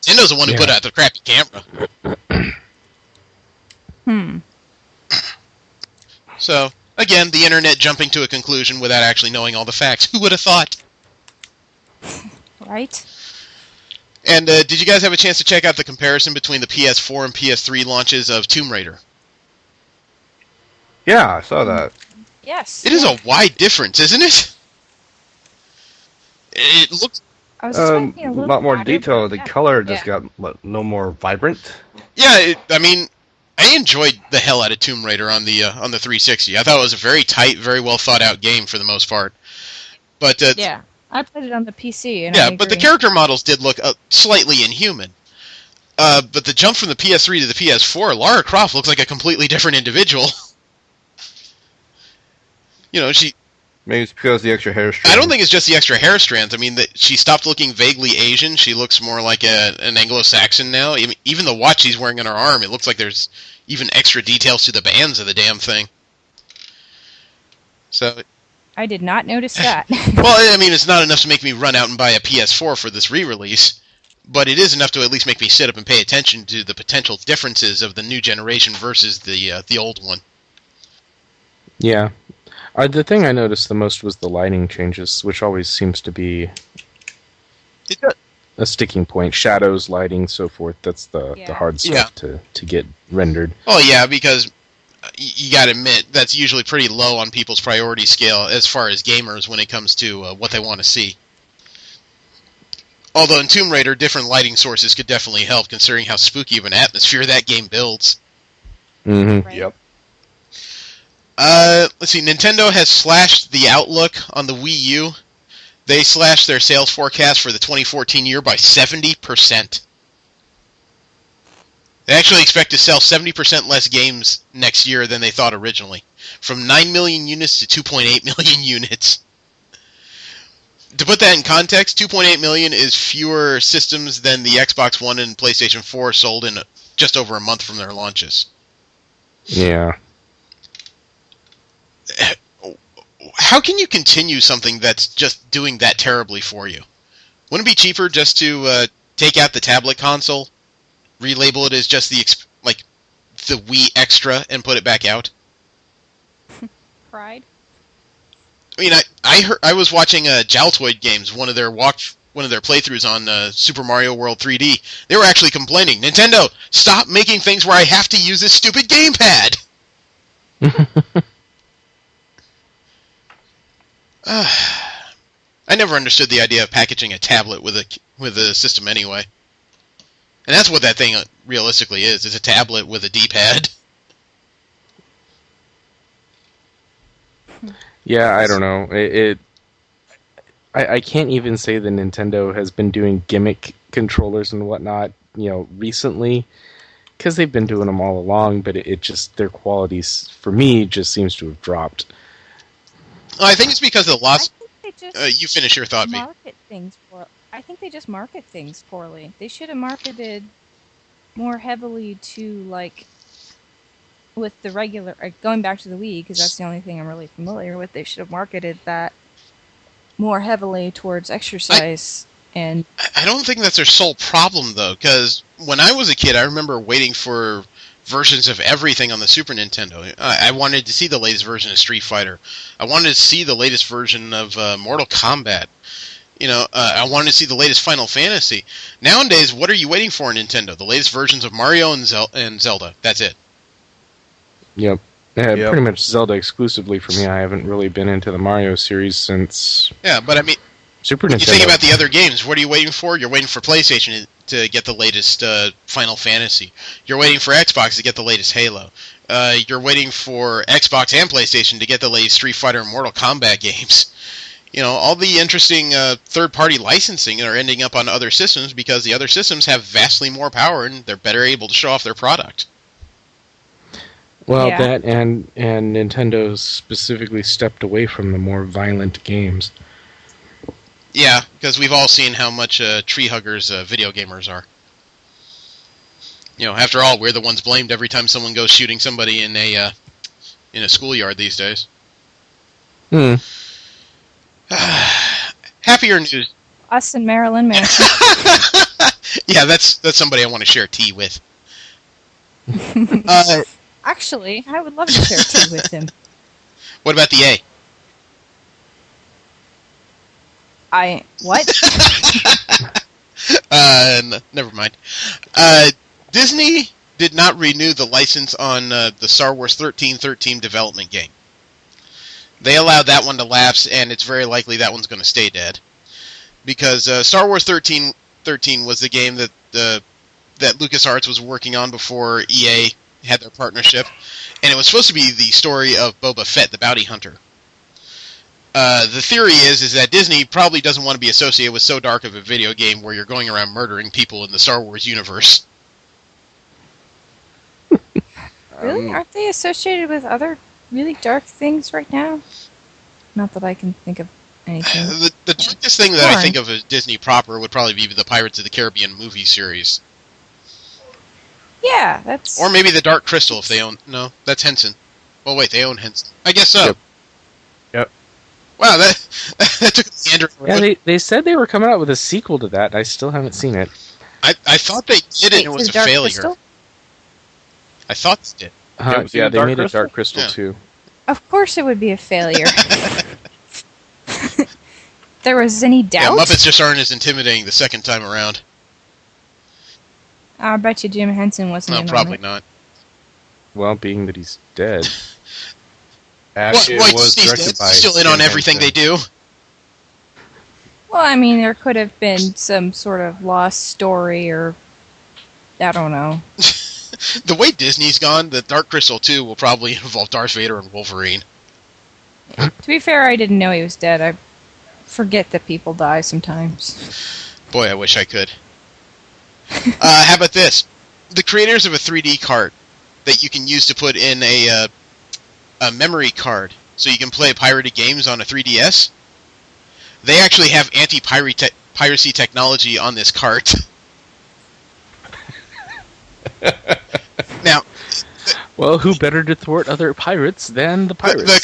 Nintendo's the one who put out the crappy camera. So, again, the internet jumping to a conclusion without actually knowing all the facts. Who would have thought? Right. And did you guys have a chance to check out the comparison between the PS4 and PS3 launches of Tomb Raider? Yeah, I saw that. Yes. It is a wide difference, isn't it? It looks... I was a lot more detail. The color just got no more vibrant. Yeah, I enjoyed the hell out of Tomb Raider on the 360. I thought it was a very tight, very well thought out game for the most part. But yeah, I played it on the PC. And but the character models did look slightly inhuman. But the jump from the PS3 to the PS4, Lara Croft looks like a completely different individual. She... Maybe it's because of the extra hair strands. I don't think it's just the extra hair strands. I mean, she stopped looking vaguely Asian. She looks more like an Anglo-Saxon now. Even the watch she's wearing on her arm, it looks like there's even extra details to the bands of the damn thing. So... I did not notice that. Well, it's not enough to make me run out and buy a PS4 for this re-release, but it is enough to at least make me sit up and pay attention to the potential differences of the new generation versus the old one. Yeah. The thing I noticed the most was the lighting changes, which always seems to be a sticking point. Shadows, lighting, so forth. That's the hard stuff to get rendered. Oh, yeah, because you gotta admit, that's usually pretty low on people's priority scale as far as gamers when it comes to what they want to see. Although in Tomb Raider, different lighting sources could definitely help, considering how spooky of an atmosphere that game builds. Mm-hmm. Right. Yep. Let's see, Nintendo has slashed the outlook on the Wii U. They slashed their sales forecast for the 2014 year by 70%. They actually expect to sell 70% less games next year than they thought originally. From 9 million units to 2.8 million units. To put that in context, 2.8 million is fewer systems than the Xbox One and PlayStation 4 sold in just over a month from their launches. Yeah. How can you continue something that's just doing that terribly for you? Wouldn't it be cheaper just to take out the tablet console, relabel it as just the Wii Extra, and put it back out? Pride. I was watching Jaltoid Games, one of their one of their playthroughs on Super Mario World 3D, they were actually complaining, Nintendo, stop making things where I have to use this stupid gamepad! I never understood the idea of packaging a tablet with a system anyway. And that's what that thing realistically is. It's a tablet with a D-pad. Yeah, I don't know. I can't even say that Nintendo has been doing gimmick controllers and whatnot, recently, because they've been doing them all along, but it just, their quality, for me, just seems to have dropped. I think it's because of the loss... you finish your thought, V. I think they just market things poorly. They should have marketed more heavily to, like, with the regular... going back to the Wii, because that's the only thing I'm really familiar with, they should have marketed that more heavily towards exercise. I don't think that's their sole problem, though, because when I was a kid, I remember waiting for versions of everything on the Super Nintendo. I wanted to see the latest version of Street Fighter. I wanted to see the latest version of Mortal Kombat. I wanted to see the latest Final Fantasy. Nowadays, what are you waiting for in Nintendo? The latest versions of Mario and Zelda. That's it. Yep. Pretty much Zelda exclusively for me. I haven't really been into the Mario series since... Yeah, but I mean... Super Nintendo. You think about the other games. What are you waiting for? You're waiting for PlayStation to get the latest Final Fantasy. You're waiting for Xbox to get the latest Halo. You're waiting for Xbox and PlayStation to get the latest Street Fighter and Mortal Kombat games. All the interesting third-party licensing are ending up on other systems because the other systems have vastly more power and they're better able to show off their product. Well, that and Nintendo specifically stepped away from the more violent games. Yeah, because we've all seen how much tree huggers video gamers are. After all, we're the ones blamed every time someone goes shooting somebody in a schoolyard these days. Happier news. Us and Marilyn Manson. Yeah, that's somebody I want to share tea with. Actually, I would love to share tea with him. What about the A? What? Never mind. Disney did not renew the license on the Star Wars 1313 development game. They allowed that one to lapse, and it's very likely that one's going to stay dead. Because Star Wars 1313 was the game that LucasArts was working on before EA had their partnership, and it was supposed to be the story of Boba Fett, the bounty hunter. The theory is that Disney probably doesn't want to be associated with so dark of a video game where you're going around murdering people in the Star Wars universe. Really? Aren't they associated with other really dark things right now? Not that I can think of anything. The darkest thing that I think of as Disney proper would probably be the Pirates of the Caribbean movie series. Yeah, that's... Or maybe the Dark Crystal if they own... No, that's Henson. Well, wait, they own Henson. I guess so. Yep. Wow, that took Andrew. Yeah, they said they were coming out with a sequel to that. I still haven't seen it. I thought they did it and it was a failure. Crystal? I thought they did. Yeah, they made a Dark Crystal too. Of course it would be a failure. There was any doubt? Yeah, Muppets just aren't as intimidating the second time around. I bet you Jim Henson wasn't in probably on it. not. Well, being that he's dead. Actually, it was directed by still in on everything they do. Well, I mean, there could have been some sort of lost story or... I don't know. The way Disney's gone, the Dark Crystal 2 will probably involve Darth Vader and Wolverine. To be fair, I didn't know he was dead. I forget that people die sometimes. Boy, I wish I could. How about this? The creators of a 3D cart that you can use to put in a memory card so you can play pirated games on a 3DS, they actually have anti-piracy technology on this cart. Now, well, who better to thwart other pirates than the pirates? The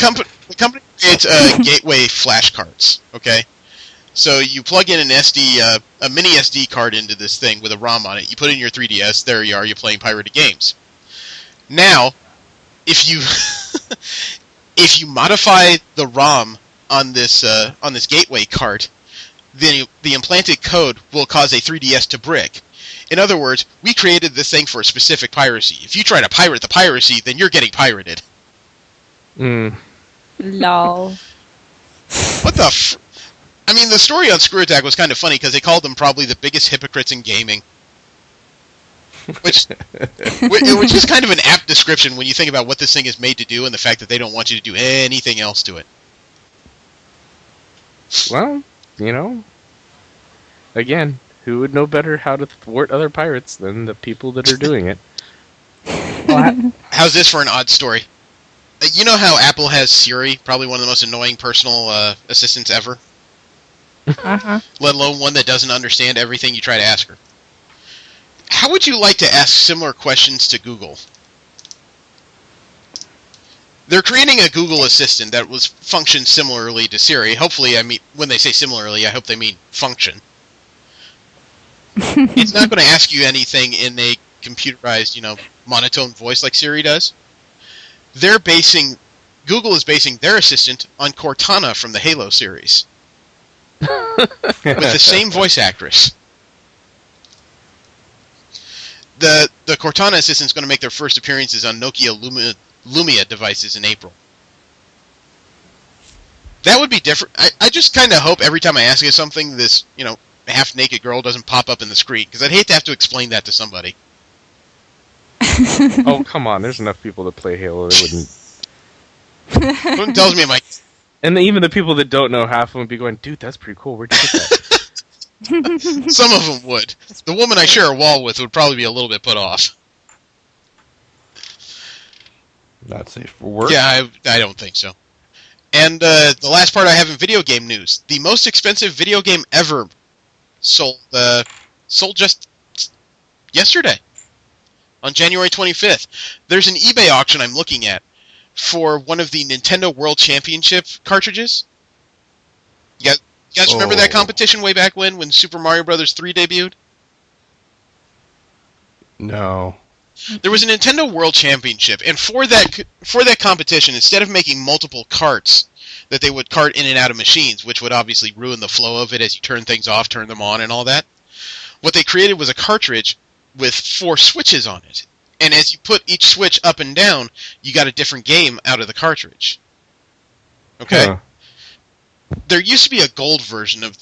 company creates gateway flash cards. Okay, so you plug in a mini SD card into this thing with a ROM on it. You put it in your 3DS. There you are. You're playing pirated games. Now, if you if you modify the ROM on this gateway card, the implanted code will cause a 3DS to brick. In other words, we created this thing for a specific piracy. If you try to pirate the piracy, then you're getting pirated. Lol. What the I mean, the story on Screw Attack was kind of funny because they called them probably the biggest hypocrites in gaming. Which is kind of an apt description when you think about what this thing is made to do and the fact that they don't want you to do anything else to it. Well, again, who would know better how to thwart other pirates than the people that are doing it? How's this for an odd story? You know how Apple has Siri, probably one of the most annoying personal assistants ever? Uh-huh. Let alone one that doesn't understand everything you try to ask her. How would you like to ask similar questions to Google? They're creating a Google Assistant that was functioned similarly to Siri. Hopefully, when they say similarly, I hope they mean function. It's not going to ask you anything in a computerized, monotone voice like Siri does. Google is basing their assistant on Cortana from the Halo series. With the same voice actress. The Cortana assistant is going to make their first appearances on Nokia Lumia devices in April. That would be different. I just kind of hope every time I ask you something, this, half-naked girl doesn't pop up in the screen, because I'd hate to have to explain that to somebody. Oh, come on. There's enough people that play Halo that wouldn't... Someone tells me And even the people that don't know, half of them would be going, dude, that's pretty cool. Where'd you get that? Some of them would. The woman I share a wall with would probably be a little bit put off. Not safe for work? Yeah, I don't think so. And the last part I have in video game news. The most expensive video game ever sold just yesterday, on January 25th. There's an eBay auction I'm looking at for one of the Nintendo World Championship cartridges. You guys remember that competition way back when Super Mario Bros. 3 debuted? No. There was a Nintendo World Championship, and for that competition, instead of making multiple carts that they would cart in and out of machines, which would obviously ruin the flow of it as you turn things off, turn them on, and all that, what they created was a cartridge with 4 switches on it. And as you put each switch up and down, you got a different game out of the cartridge. Okay? Huh. There used to be a gold version of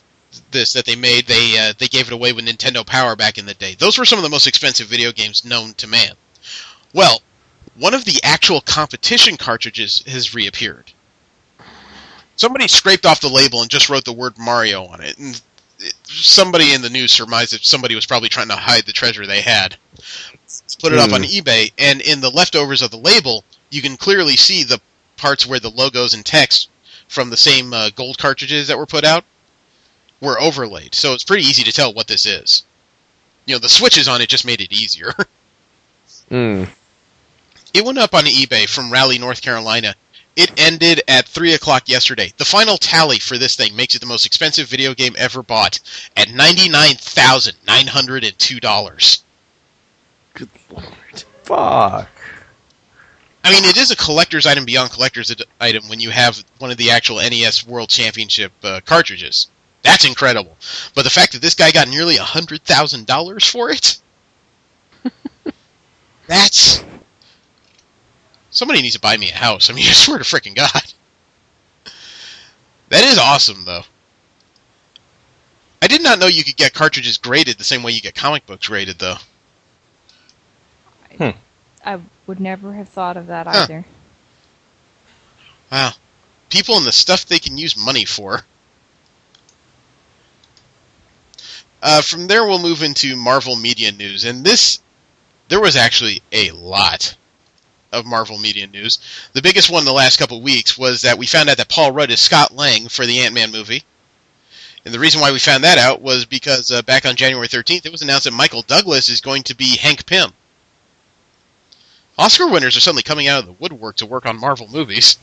this that they made. They gave it away with Nintendo Power back in the day. Those were some of the most expensive video games known to man. Well, one of the actual competition cartridges has reappeared. Somebody scraped off the label and just wrote the word Mario on it. And somebody in the news surmised that somebody was probably trying to hide the treasure they had. Put it up on eBay, and in the leftovers of the label, you can clearly see the parts where the logos and text from the same gold cartridges that were put out were overlaid. So it's pretty easy to tell what this is. The switches on it just made it easier. It went up on eBay from Raleigh, North Carolina. It ended at 3 o'clock yesterday. The final tally for this thing makes it the most expensive video game ever bought at $99,902. Good lord. Fuck. I mean, it is a collector's item beyond collector's item when you have one of the actual NES World Championship cartridges. That's incredible. But the fact that this guy got nearly $100,000 for it? That's... Somebody needs to buy me a house. I mean, I swear to frickin' God. That is awesome, though. I did not know you could get cartridges graded the same way you get comic books graded, though. I would never have thought of that either. Wow. People and the stuff they can use money for. From there, we'll move into Marvel Media News. And there was actually a lot of Marvel Media News. The biggest one in the last couple of weeks was that we found out that Paul Rudd is Scott Lang for the Ant-Man movie. And the reason why we found that out was because back on January 13th, it was announced that Michael Douglas is going to be Hank Pym. Oscar winners are suddenly coming out of the woodwork to work on Marvel movies.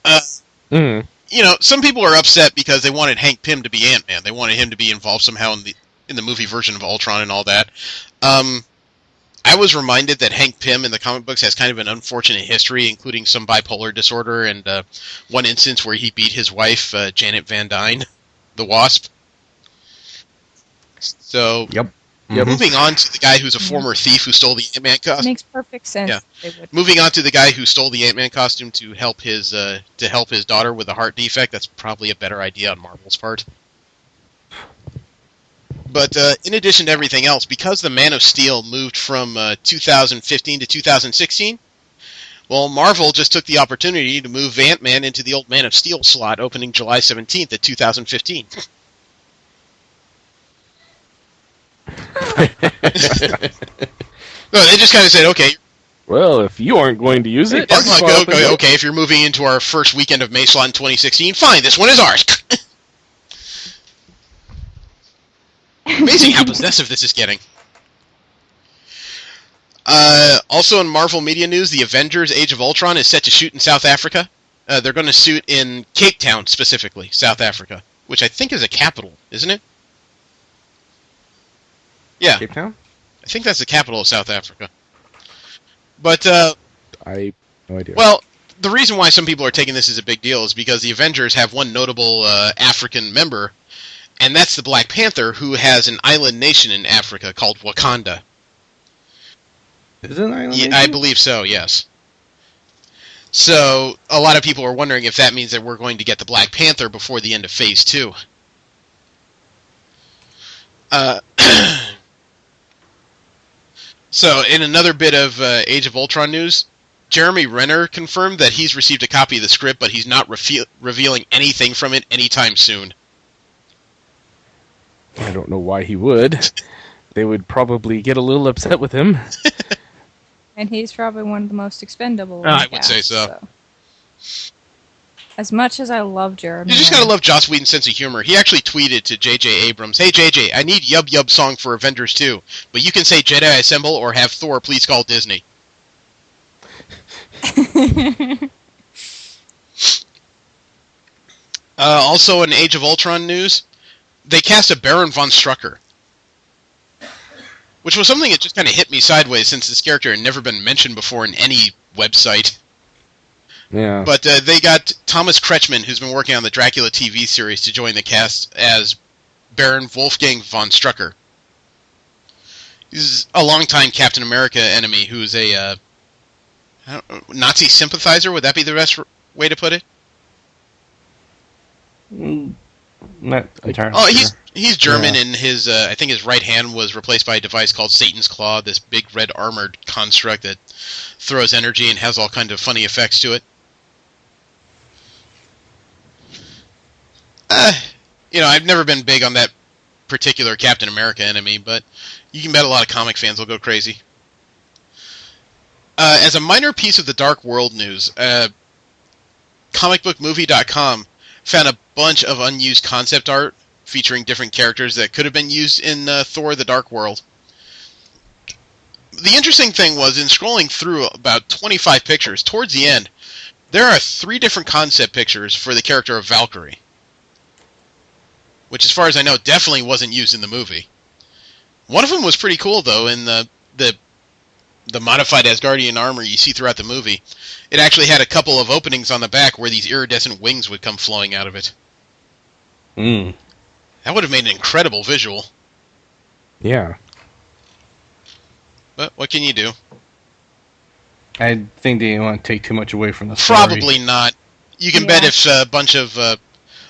Some people are upset because they wanted Hank Pym to be Ant-Man. They wanted him to be involved somehow in the movie version of Ultron and all that. I I was reminded that Hank Pym in the comic books has kind of an unfortunate history, including some bipolar disorder and one instance where he beat his wife, Janet Van Dyne, the Wasp. So, Yep. Moving on to the guy who's a former thief who stole the Ant-Man costume. Makes perfect sense. Yeah. They would. Moving on to the guy who stole the Ant-Man costume to help his daughter with a heart defect. That's probably a better idea on Marvel's part. But in addition to everything else, because the Man of Steel moved from 2015 to 2016, well, Marvel just took the opportunity to move Ant-Man into the old Man of Steel slot, opening July 17th of 2015. No, they just kind of said, okay. Well, if you aren't going to use it... Okay, if you're moving into our first weekend of May slot in 2016, fine, this one is ours. Amazing how possessive this is getting. Also in Marvel Media News, the Avengers Age of Ultron is set to shoot in South Africa. They're going to shoot in Cape Town, specifically, South Africa, which I think is a capital, isn't it? Yeah. Cape Town? I think that's the capital of South Africa. But, I have no idea. Well, the reason why some people are taking this as a big deal is because the Avengers have one notable African member, and that's the Black Panther, who has an island nation in Africa called Wakanda. Is it an island nation? I believe so, yes. So, a lot of people are wondering if that means that we're going to get the Black Panther before the end of Phase 2. So, in another bit of Age of Ultron news, Jeremy Renner confirmed that he's received a copy of the script, but he's not revealing anything from it anytime soon. I don't know why he would. They would probably get a little upset with him. And he's probably one of the most expendable. I would say so. As much as I love Jeremy, you just gotta love Joss Whedon's sense of humor. He actually tweeted to J.J. Abrams, "Hey JJ, I need Yub Yub song for Avengers 2, but you can say Jedi Assemble or have Thor please call Disney." Also in Age of Ultron news, they cast a Baron von Strucker, which was something that just kind of hit me sideways since this character had never been mentioned before in any website. Yeah. But they got Thomas Kretschmann, who's been working on the Dracula TV series, to join the cast as Baron Wolfgang von Strucker. He's a longtime Captain America enemy who's a Nazi sympathizer. Would that be the best way to put it? Not entirely. Oh, he's German, and his I think his right hand was replaced by a device called Satan's Claw, this big red armored construct that throws energy and has all kinds of funny effects to it. I've never been big on that particular Captain America enemy, but you can bet a lot of comic fans will go crazy. As a minor piece of the Dark World news, comicbookmovie.com found a bunch of unused concept art featuring different characters that could have been used in Thor: The Dark World. The interesting thing was, in scrolling through about 25 pictures, towards the end, there are 3 different concept pictures for the character of Valkyrie, which, as far as I know, definitely wasn't used in the movie. One of them was pretty cool, though, in the modified Asgardian armor you see throughout the movie. It actually had a couple of openings on the back where these iridescent wings would come flowing out of it. That would have made an incredible visual. Yeah. But what can you do? I think they didn't want to take too much away from the story. Probably not. You can bet if a bunch of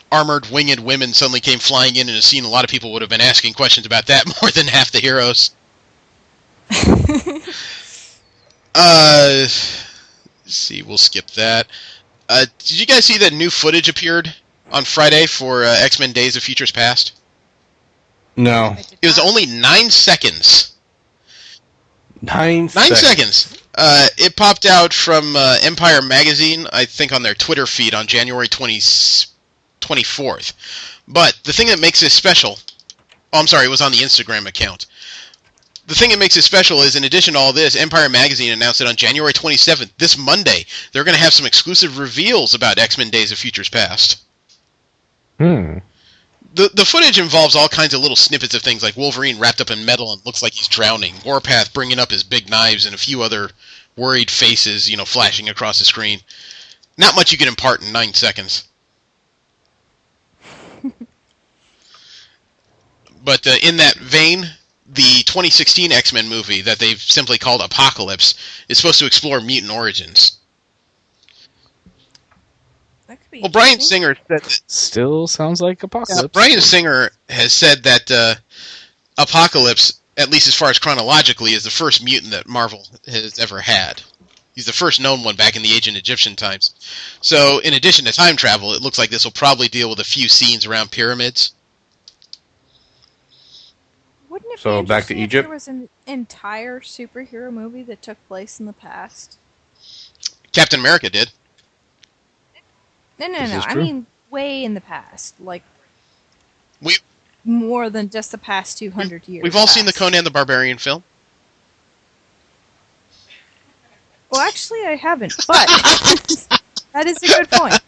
armored winged women suddenly came flying in a scene, a lot of people would have been asking questions about that more than half the heroes. Let's see, we'll skip that. Did you guys see that new footage appeared on Friday for X-Men Days of Futures Past? No. It was only 9 seconds. 9 seconds. It popped out from Empire Magazine, I think on their Twitter feed on January 24th. But the thing that makes this special... Oh, I'm sorry, it was on the Instagram account. The thing that makes it special is, in addition to all this, Empire Magazine announced that on January 27th, this Monday, they're going to have some exclusive reveals about X-Men Days of Futures Past. The footage involves all kinds of little snippets of things, like Wolverine wrapped up in metal and looks like he's drowning, Warpath bringing up his big knives, and a few other worried faces, flashing across the screen. Not much you can impart in 9 seconds. But in that vein, the 2016 X-Men movie that they've simply called Apocalypse is supposed to explore mutant origins. That could be Bryan Singer said Still sounds like Apocalypse. Yeah, Bryan Singer has said that Apocalypse, at least as far as chronologically, is the first mutant that Marvel has ever had. He's the first known one back in the ancient Egyptian times. So, in addition to time travel, it looks like this will probably deal with a few scenes around pyramids. Wouldn't it So, be back to interesting if Egypt? there was an entire superhero movie that took place in the past? Captain America did. No. this I true? mean, way in the past. Like, We- more than just the past 200 years. We've all seen the past. Conan the Barbarian film. Well, actually, I haven't, but that is a good point.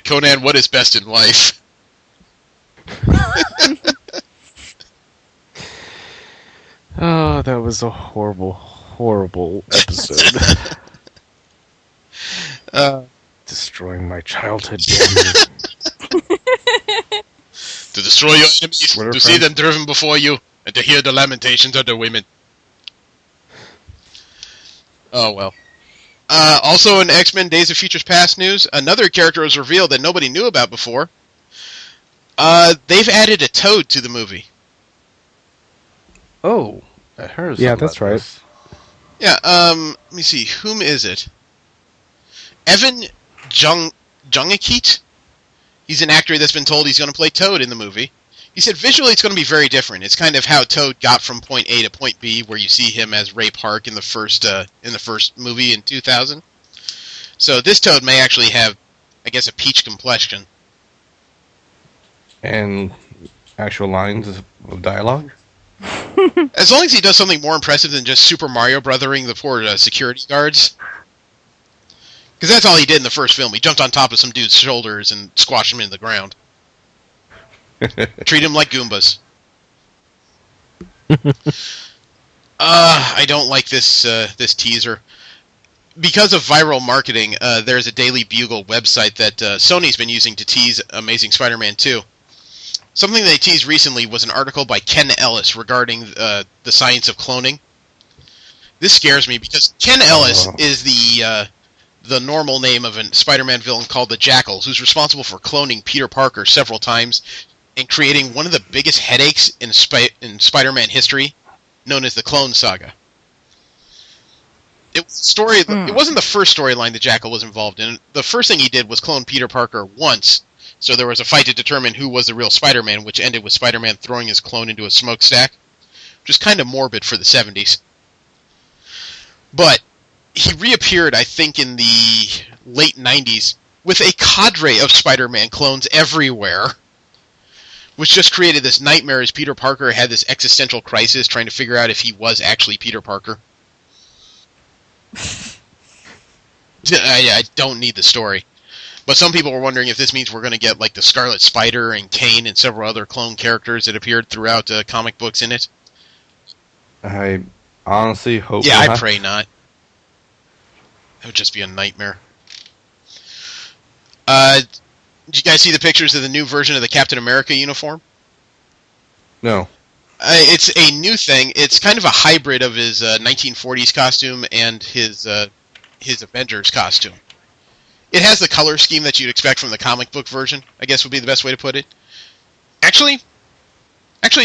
Conan, what is best in life? Oh, that was a horrible, horrible episode. Destroying my childhood, damn you. To destroy your enemies, What are to see friends? them driven before you, and to hear the lamentations of the women. Oh, well. Also in X-Men Days of Futures Past news, another character was revealed that nobody knew about before. They've added a Toad to the movie. Oh, I heard Yeah, something that's about right. this. Yeah, let me see. Whom is it? Evan Jungakit? He's an actor that's been told he's going to play Toad in the movie. He said visually it's going to be very different. It's kind of how Toad got from point A to point B, where you see him as Ray Park in the first movie in 2000. So this Toad may actually have, I guess, a peach complexion. And actual lines of dialogue? As long as he does something more impressive than just Super Mario Brothering the poor security guards. Because that's all he did in the first film. He jumped on top of some dude's shoulders and squashed him into the ground. Treat him like Goombas. I don't like this teaser. Because of viral marketing, there's a Daily Bugle website that Sony's been using to tease Amazing Spider-Man 2. Something they teased recently was an article by Ken Ellis regarding the science of cloning. This scares me because Ken Ellis is the normal name of a Spider-Man villain called the Jackal, who's responsible for cloning Peter Parker several times and creating one of the biggest headaches in Spider-Man history, known as the Clone Saga. It wasn't the first storyline the Jackal was involved in. The first thing he did was clone Peter Parker once, so there was a fight to determine who was the real Spider-Man, which ended with Spider-Man throwing his clone into a smokestack, which is kind of morbid for the 70s. But he reappeared, I think, in the late 90s with a cadre of Spider-Man clones everywhere, which just created this nightmare as Peter Parker had this existential crisis trying to figure out if he was actually Peter Parker. I don't need the story. But some people were wondering if this means we're going to get like the Scarlet Spider and Kane and several other clone characters that appeared throughout comic books in it. I honestly hope Yeah, not. I pray not. That would just be a nightmare. Did you guys see the pictures of the new version of the Captain America uniform? No. It's a new thing. It's kind of a hybrid of his 1940s costume and his Avengers costume. It has the color scheme that you'd expect from the comic book version, I guess would be the best way to put it. Actually,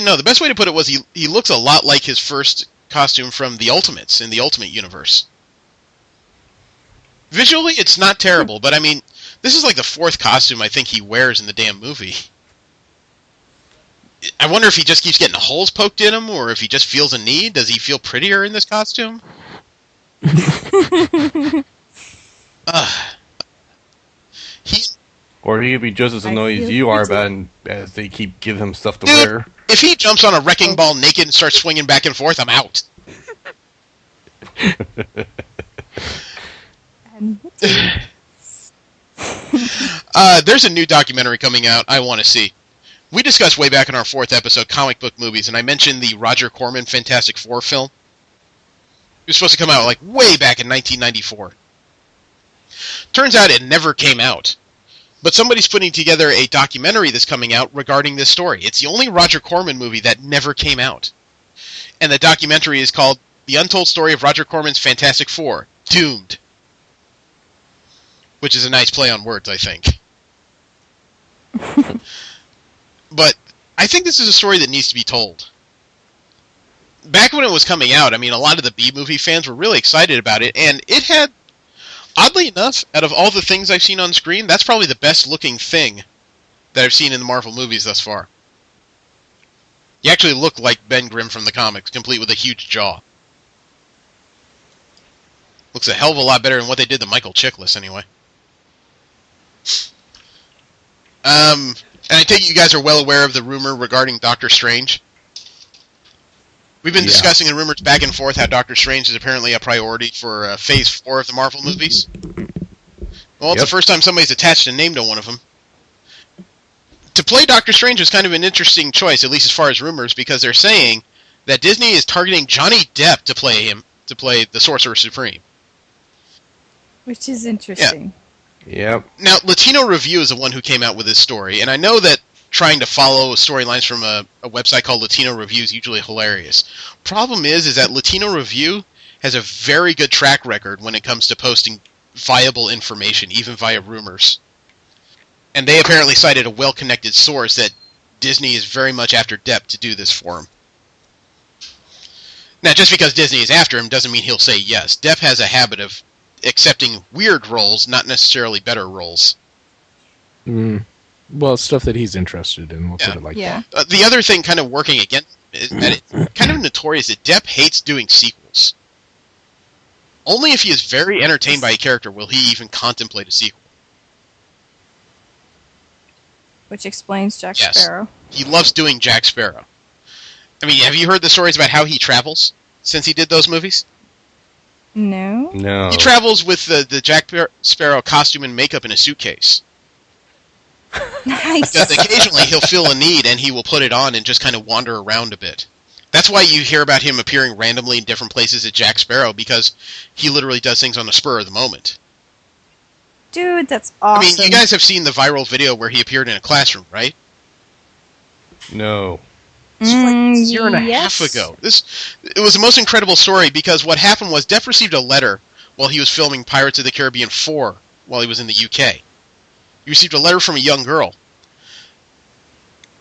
no. The best way to put it was he looks a lot like his first costume from the Ultimates in the Ultimate Universe. Visually, it's not terrible, but I mean, this is like the fourth costume I think he wears in the damn movie. I wonder if he just keeps getting holes poked in him, or if he just feels a need. Does he feel prettier in this costume? Or he could be just as annoyed as you are about as they keep giving him stuff to Dude, wear. if he jumps on a wrecking ball naked and starts swinging back and forth, I'm out. There's a new documentary coming out I want to see. We discussed way back in our 4th episode comic book movies, and I mentioned the Roger Corman Fantastic Four film. It was supposed to come out like way back in 1994. Turns out it never came out. But somebody's putting together a documentary that's coming out regarding this story. It's the only Roger Corman movie that never came out. And the documentary is called The Untold Story of Roger Corman's Fantastic Four, Doomed. Which is a nice play on words, I think. But I think this is a story that needs to be told. Back when it was coming out, I mean, a lot of the B-movie fans were really excited about it, and it had, oddly enough, out of all the things I've seen on screen, that's probably the best-looking thing that I've seen in the Marvel movies thus far. He actually looked like Ben Grimm from the comics, complete with a huge jaw. Looks a hell of a lot better than what they did to Michael Chiklis, anyway. And I take it you guys are well aware of the rumor regarding Doctor Strange. We've been discussing the rumors back and forth how Doctor Strange is apparently a priority for Phase 4 of the Marvel movies. Well, it's the first time somebody's attached a name to one of them. To play Doctor Strange is kind of an interesting choice, at least as far as rumors, because they're saying that Disney is targeting Johnny Depp to play the Sorcerer Supreme. Which is interesting. Yep. Now, Latino Review is the one who came out with this story, and I know that trying to follow storylines from a website called Latino Review is usually hilarious. Problem is that Latino Review has a very good track record when it comes to posting viable information, even via rumors. And they apparently cited a well-connected source that Disney is very much after Depp to do this for him. Now, just because Disney is after him doesn't mean he'll say yes. Depp has a habit of accepting weird roles, not necessarily better roles. Well, stuff that he's interested in, we'll put it like that. The other thing kind of working against is that it's kind of notorious that Depp hates doing sequels. Only if he is very entertained by a character will he even contemplate a sequel. Which explains Jack Sparrow. He loves doing Jack Sparrow. I mean, have you heard the stories about how he travels since he did those movies? No. He travels with the Jack Sparrow costume and makeup in a suitcase. Nice. Because occasionally he'll feel a need and he will put it on and just kind of wander around a bit. That's why you hear about him appearing randomly in different places as Jack Sparrow, because he literally does things on the spur of the moment. Dude, that's awesome. I mean, you guys have seen the viral video where he appeared in a classroom, right? No. It's like a year and a half ago. It was the most incredible story because what happened was Depp received a letter while he was filming Pirates of the Caribbean 4 while he was in the UK. He received a letter from a young girl.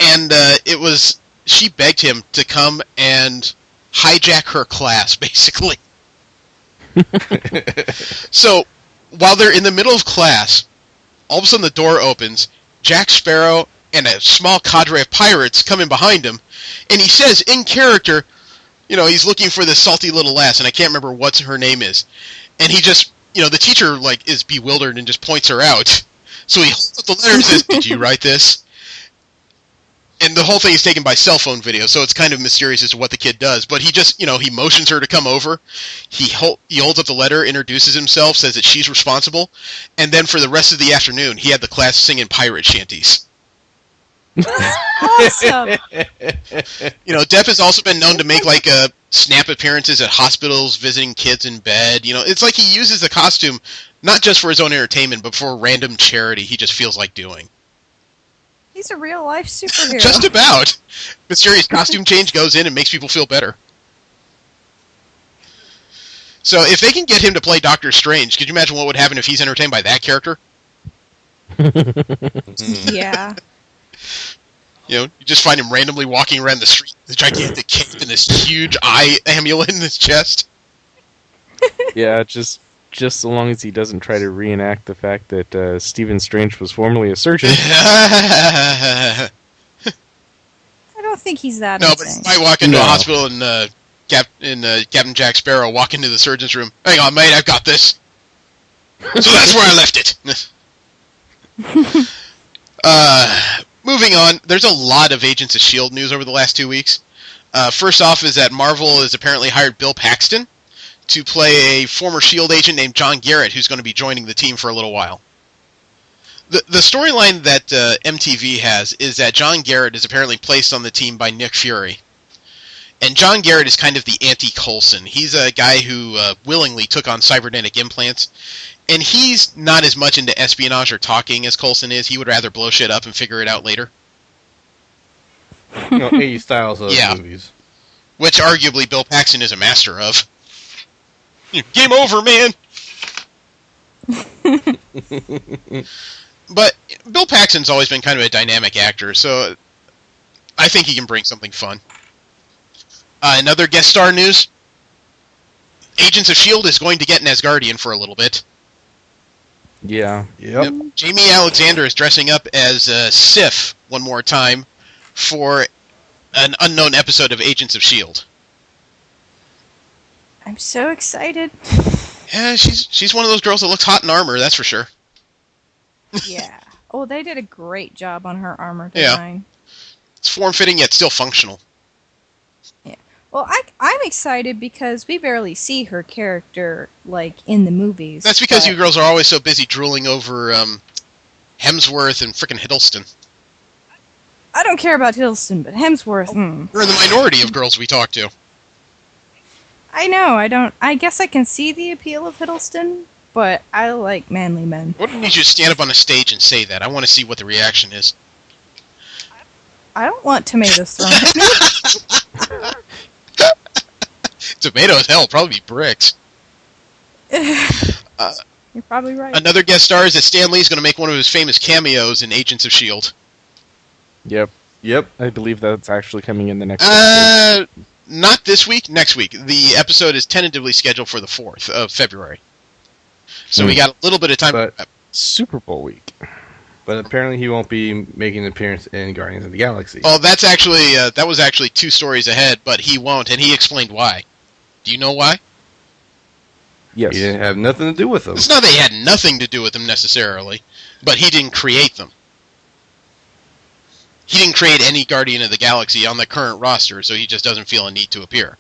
And she begged him to come and hijack her class, basically. So, while they're in the middle of class, all of a sudden the door opens, Jack Sparrow and a small cadre of pirates come in behind him, and he says, in character, he's looking for this salty little lass, and I can't remember what her name is. And he just, the teacher, is bewildered and just points her out. So he holds up the letter and says, "Did you write this?" And the whole thing is taken by cell phone video, so it's kind of mysterious as to what the kid does. But he just, he motions her to come over. He holds up the letter, introduces himself, says that she's responsible, and then for the rest of the afternoon, he had the class singing pirate shanties. Awesome. Depp has also been known to make snap appearances at hospitals, visiting kids in bed. It's like he uses the costume not just for his own entertainment, but for random charity he just feels like doing. He's a real life superhero. Just about. Mysterious costume change goes in and makes people feel better. So if they can get him to play Doctor Strange, could you imagine what would happen if he's entertained by that character? Yeah. You just find him randomly walking around the street with a gigantic cape and this huge eye amulet in his chest. Yeah, just so long as he doesn't try to reenact the fact that Stephen Strange was formerly a surgeon. I don't think he's that No, but he might walk into a hospital and Captain Jack Sparrow walk into the surgeon's room. Hang on, mate, I've got this. So that's where I left it. Moving on, there's a lot of Agents of S.H.I.E.L.D. news over the last 2 weeks. First off is that Marvel has apparently hired Bill Paxton to play a former S.H.I.E.L.D. agent named John Garrett, who's going to be joining the team for a little while. The storyline that MTV has is that John Garrett is apparently placed on the team by Nick Fury. And John Garrett is kind of the anti-Coulson. He's a guy who willingly took on cybernetic implants. And he's not as much into espionage or talking as Coulson is. He would rather blow shit up and figure it out later. 80 styles of movies. Which arguably Bill Paxton is a master of. Game over, man! But Bill Paxton's always been kind of a dynamic actor, so I think he can bring something fun. Another guest star news. Agents of S.H.I.E.L.D. is going to get an Asgardian for a little bit. Yeah. Yep. Jamie Alexander is dressing up as Sif one more time for an unknown episode of Agents of S.H.I.E.L.D. I'm so excited. Yeah, she's one of those girls that looks hot in armor, that's for sure. Yeah. Oh, they did a great job on her armor design. Yeah. It's form-fitting yet still functional. Yeah. Well, I'm excited because we barely see her character, like, in the movies. That's because you girls are always so busy drooling over Hemsworth and frickin' Hiddleston. I don't care about Hiddleston, but Hemsworth, We're in the minority of girls we talk to. I know, I guess I can see the appeal of Hiddleston, but I like manly men. Why don't you just stand up on a stage and say that? I want to see what the reaction is. I don't want tomatoes thrown at me. Tomatoes, hell, probably be bricks. You're probably right. Another guest star is that Stan Lee is going to make one of his famous cameos in Agents of S.H.I.E.L.D. Yep. I believe that's actually coming in the next episode. Not this week, next week. The episode is tentatively scheduled for the 4th of February. So we got a little bit of time. But Super Bowl week. But apparently he won't be making an appearance in Guardians of the Galaxy. Oh, that's actually that was actually 2 stories ahead, but he won't, and he explained why. Do you know why? Yes. He didn't have nothing to do with them. It's not that he had nothing to do with them necessarily, but he didn't create them. He didn't create any Guardian of the Galaxy on the current roster, so he just doesn't feel a need to appear.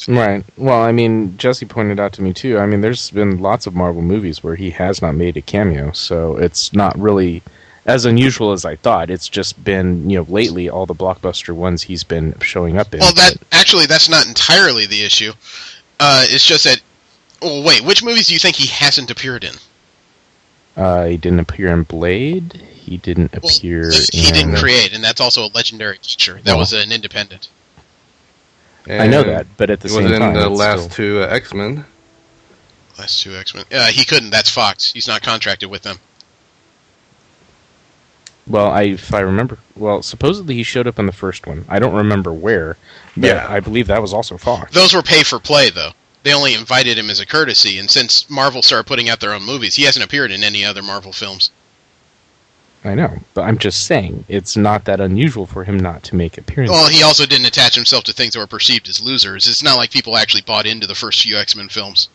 Right. Well, I mean, Jesse pointed out to me, too. I mean, there's been lots of Marvel movies where he has not made a cameo, so it's not really as unusual as I thought. It's just been, lately, all the blockbuster ones he's been showing up in. Well, that's not entirely the issue. It's just that... Oh, wait, which movies do you think he hasn't appeared in? He didn't appear in Blade. He didn't appear in... He didn't create, and that's also a legendary feature. That was an independent. And I know that, but at the same time... He was in the last 2 X-Men. Last 2 X-Men? He couldn't. That's Fox. He's not contracted with them. Well, if I remember... Well, supposedly he showed up in the first one. I don't remember where, but I believe that was also Fox. Those were pay-for-play, though. They only invited him as a courtesy, and since Marvel started putting out their own movies, he hasn't appeared in any other Marvel films. I know, but I'm just saying, it's not that unusual for him not to make appearances. Well, he also didn't attach himself to things that were perceived as losers. It's not like people actually bought into the first few X-Men films.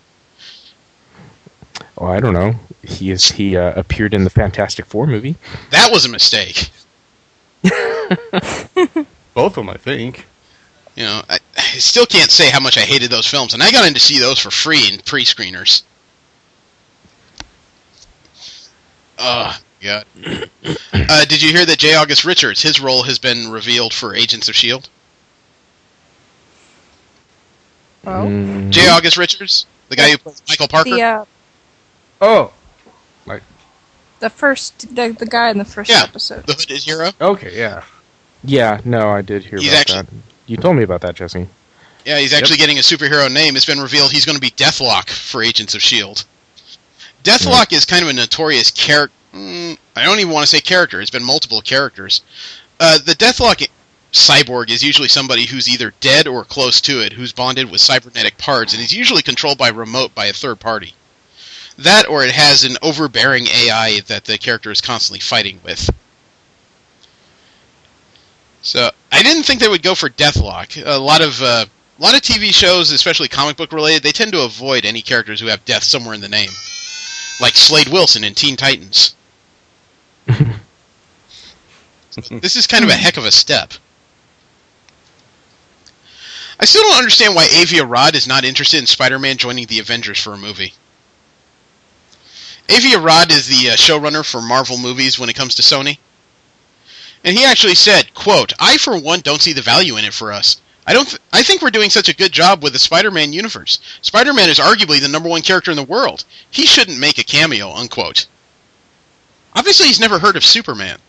Oh, I don't know. He appeared in the Fantastic Four movie. That was a mistake. Both of them, I think. I still can't say how much I hated those films, and I got in to see those for free in pre-screeners. God. Did you hear that J. August Richards, his role has been revealed for Agents of S.H.I.E.L.D.? Oh? J. August Richards? The guy who plays Michael Parker? The guy in the first episode. The Hooded Hero? Okay, yeah. Yeah, no, I did hear about that. You told me about that, Jesse. Yeah, he's actually getting a superhero name. It's been revealed he's going to be Deathlock for Agents of S.H.I.E.L.D. Deathlock is kind of a notorious character. I don't even want to say character. It's been multiple characters. The Deathlock cyborg is usually somebody who's either dead or close to it, who's bonded with cybernetic parts, and is usually controlled by remote by a third party. That, or it has an overbearing AI that the character is constantly fighting with. So I didn't think they would go for Deathlock. A lot of TV shows, especially comic book related, they tend to avoid any characters who have death somewhere in the name, like Slade Wilson in Teen Titans. This is kind of a heck of a step. I still don't understand why Avi Arad is not interested in Spider-Man joining the Avengers for a movie. Avi Arad is the showrunner for Marvel movies when it comes to Sony. And he actually said, quote, "I, for one, don't see the value in it for us. I think we're doing such a good job with the Spider-Man universe. Spider-Man is arguably the number one character in the world. He shouldn't make a cameo," unquote. Obviously, he's never heard of Superman.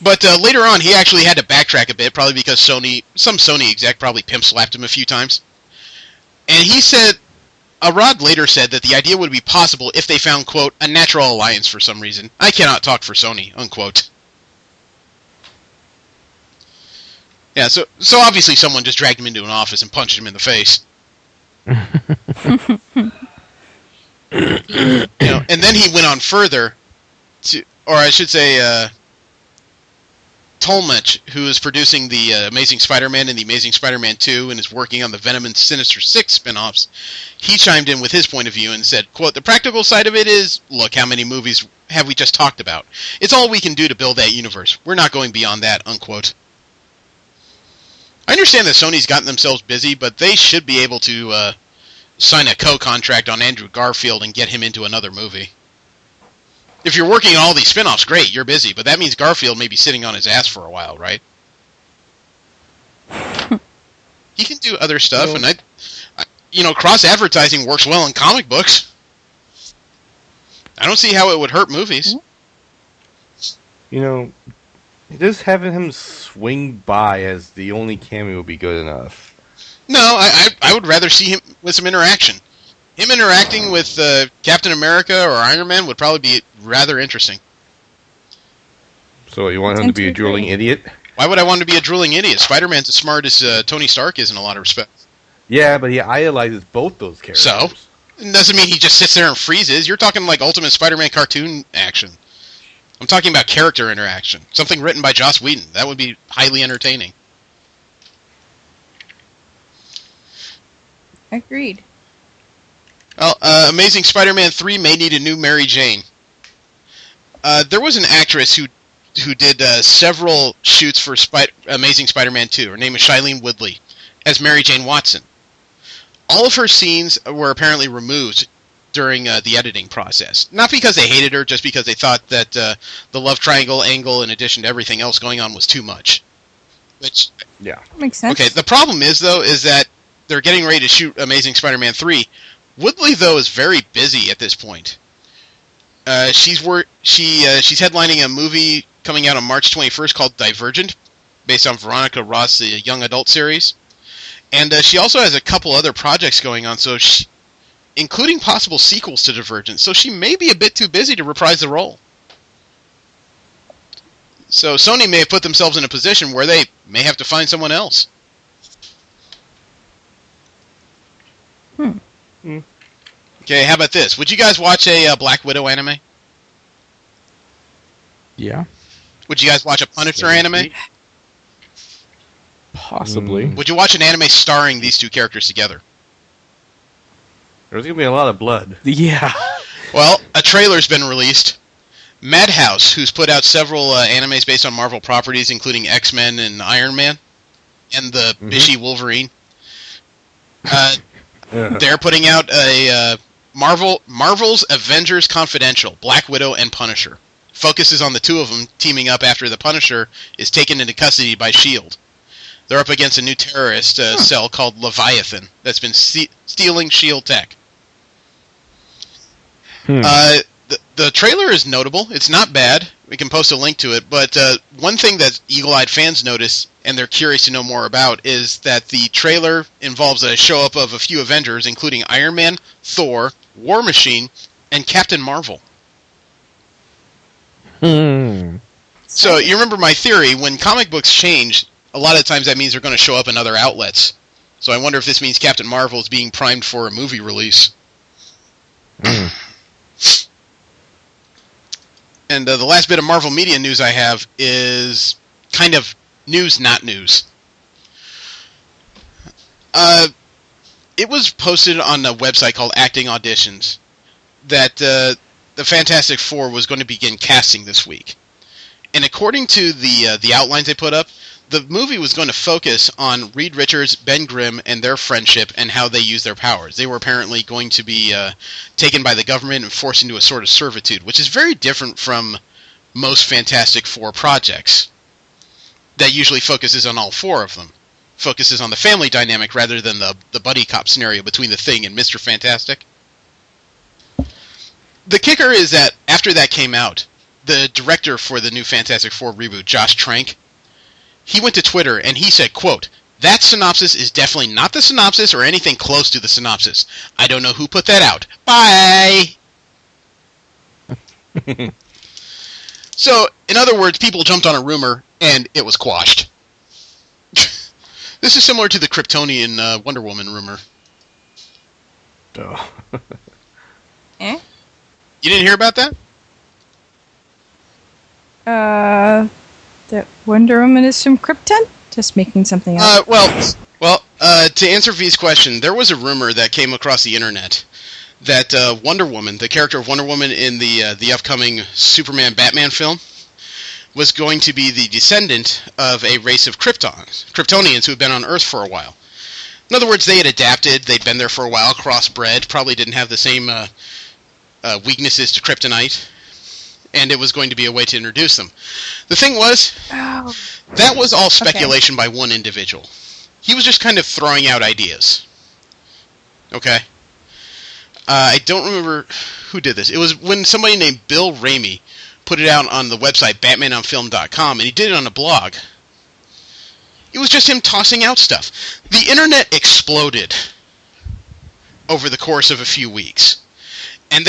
But later on, he actually had to backtrack a bit, probably because some Sony exec probably pimp-slapped him a few times. And he said, Arad later said that the idea would be possible if they found, quote, "a natural alliance for some reason. I cannot talk for Sony," unquote. Yeah, so obviously someone just dragged him into an office and punched him in the face. And then he went on further to, or I should say, Tolmach, who is producing the Amazing Spider-Man and the Amazing Spider-Man 2 and is working on the Venom and Sinister Six spin-offs, he chimed in with his point of view and said, quote, "The practical side of it is, look, how many movies have we just talked about? It's all we can do to build that universe. We're not going beyond that," unquote. I understand that Sony's gotten themselves busy, but they should be able to sign a co-contract on Andrew Garfield and get him into another movie. If you're working on all these spin-offs, great, you're busy, but that means Garfield may be sitting on his ass for a while, right? He can do other stuff, and cross-advertising works well in comic books. I don't see how it would hurt movies. Just having him swing by as the only cameo would be good enough. No, I would rather see him with some interaction. Him interacting with Captain America or Iron Man would probably be rather interesting. So you want him to be a drooling idiot? Why would I want him to be a drooling idiot? Spider-Man's as smart as Tony Stark is in a lot of respects. Yeah, but he idolizes both those characters. So? It doesn't mean he just sits there and freezes. You're talking like Ultimate Spider-Man cartoon action. I'm talking about character interaction. Something written by Joss Whedon. That would be highly entertaining. Agreed. Well, Amazing Spider-Man 3 may need a new Mary Jane. There was an actress who did several shoots for Amazing Spider-Man 2. Her name is Shailene Woodley, as Mary Jane Watson. All of her scenes were apparently removed during the editing process. Not because they hated her, just because they thought that the love triangle angle, in addition to everything else going on, was too much. Which, yeah, makes sense. Okay, the problem is, though, is that they're getting ready to shoot Amazing Spider-Man 3. Woodley, though, is very busy at this point. She's headlining a movie coming out on March 21st called Divergent, based on Veronica Ross' young adult series. And she also has a couple other projects going on, including possible sequels to Divergent, so she may be a bit too busy to reprise the role. So Sony may have put themselves in a position where they may have to find someone else. Okay, how about this? Would you guys watch a Black Widow anime? Yeah. Would you guys watch a Punisher anime? Possibly. Would you watch an anime starring these two characters together? There's going to be a lot of blood. Yeah. Well, a trailer's been released. Madhouse, who's put out several animes based on Marvel properties, including X-Men and Iron Man, and the Bishy Wolverine, they're putting out a Marvel's Avengers Confidential, Black Widow and Punisher. Focuses on the two of them teaming up after the Punisher is taken into custody by S.H.I.E.L.D. They're up against a new terrorist cell called Leviathan that's been stealing S.H.I.E.L.D. tech. The trailer is notable. It's not bad. We can post a link to it. But one thing that eagle-eyed fans notice, and they're curious to know more about, is that the trailer involves a show-up of a few Avengers, including Iron Man, Thor, War Machine, and Captain Marvel. So you remember my theory, when comic books change, a lot of times that means they're going to show up in other outlets. So I wonder if this means Captain Marvel is being primed for a movie release. And the last bit of Marvel media news I have is kind of news, not news. It was posted on a website called Acting Auditions that the Fantastic Four was going to begin casting this week. And according to the outlines they put up, the movie was going to focus on Reed Richards, Ben Grimm, and their friendship and how they use their powers. They were apparently going to be taken by the government and forced into a sort of servitude, which is very different from most Fantastic Four projects. That usually focuses on all four of them. Focuses on the family dynamic rather than the buddy cop scenario between the Thing and Mr. Fantastic. The kicker is that after that came out, the director for the new Fantastic Four reboot, Josh Trank, he went to Twitter and he said, quote, "That synopsis is definitely not the synopsis or anything close to the synopsis. I don't know who put that out. Bye!" So, in other words, people jumped on a rumor and it was quashed. This is similar to the Kryptonian Wonder Woman rumor. Oh. Eh? You didn't hear about that? That Wonder Woman is from Krypton? Just making something up. To answer V's question, there was a rumor that came across the internet that Wonder Woman, the character of Wonder Woman in the upcoming Superman-Batman film, was going to be the descendant of a race of Kryptonians who had been on Earth for a while. In other words, they had adapted, they'd been there for a while, crossbred, probably didn't have the same weaknesses to kryptonite, and it was going to be a way to introduce them. The thing was, that was all speculation by one individual. He was just kind of throwing out ideas. Okay? I don't remember who did this. It was when somebody named Bill Ramey put it out on the website BatmanOnFilm.com, and he did it on a blog. It was just him tossing out stuff. The internet exploded over the course of a few weeks. And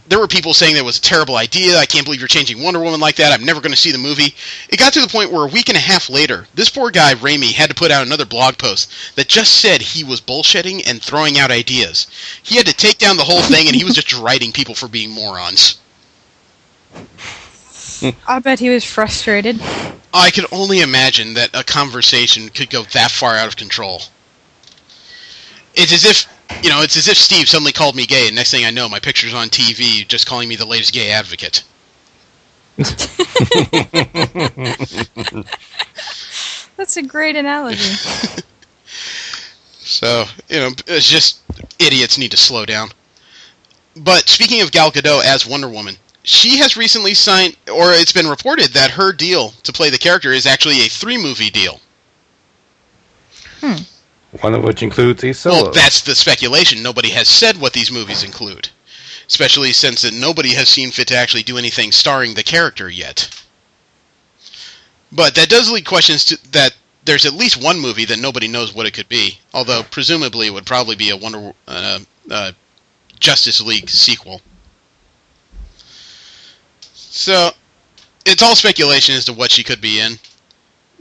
there were people saying that it was a terrible idea. I can't believe you're changing Wonder Woman like that. I'm never going to see the movie. It got to the point where a week and a half later, this poor guy, Ramey, had to put out another blog post that just said he was bullshitting and throwing out ideas. He had to take down the whole thing, and he was just deriding people for being morons. I bet he was frustrated. I could only imagine that a conversation could go that far out of control. It's as if Steve suddenly called me gay, and next thing I know, my picture's on TV just calling me the latest gay advocate. That's a great analogy. So, it's just idiots need to slow down. But speaking of Gal Gadot as Wonder Woman, she has recently signed, or it's been reported that her deal to play the character is actually a 3-movie deal. One of which includes a solo. Well, that's the speculation. Nobody has said what these movies include. Especially since that nobody has seen fit to actually do anything starring the character yet. But that does lead questions to that there's at least one movie that nobody knows what it could be. Although, presumably, it would probably be a Justice League sequel. So, it's all speculation as to what she could be in.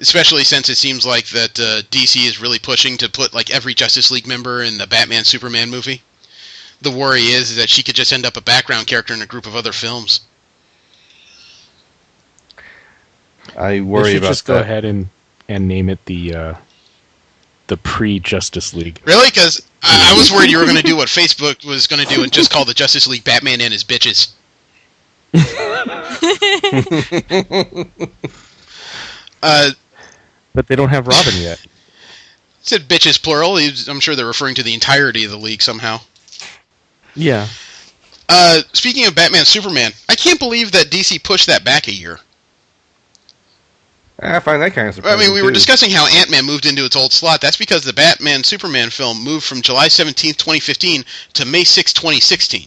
Especially since it seems like that DC is really pushing to put like every Justice League member in the Batman-Superman movie. The worry is that she could just end up a background character in a group of other films. I worry about just go ahead and name it the pre-Justice League. Really? Because I was worried you were going to do what Facebook was going to do and just call the Justice League Batman and his bitches. But they don't have Robin yet. Said bitches plural. I'm sure they're referring to the entirety of the league somehow. Yeah. Speaking of Batman Superman, I can't believe that DC pushed that back a year. I find that kind of surprising. I mean, we were discussing how Ant-Man moved into its old slot. That's because the Batman Superman film moved from July 17th, 2015 to May 6th, 2016.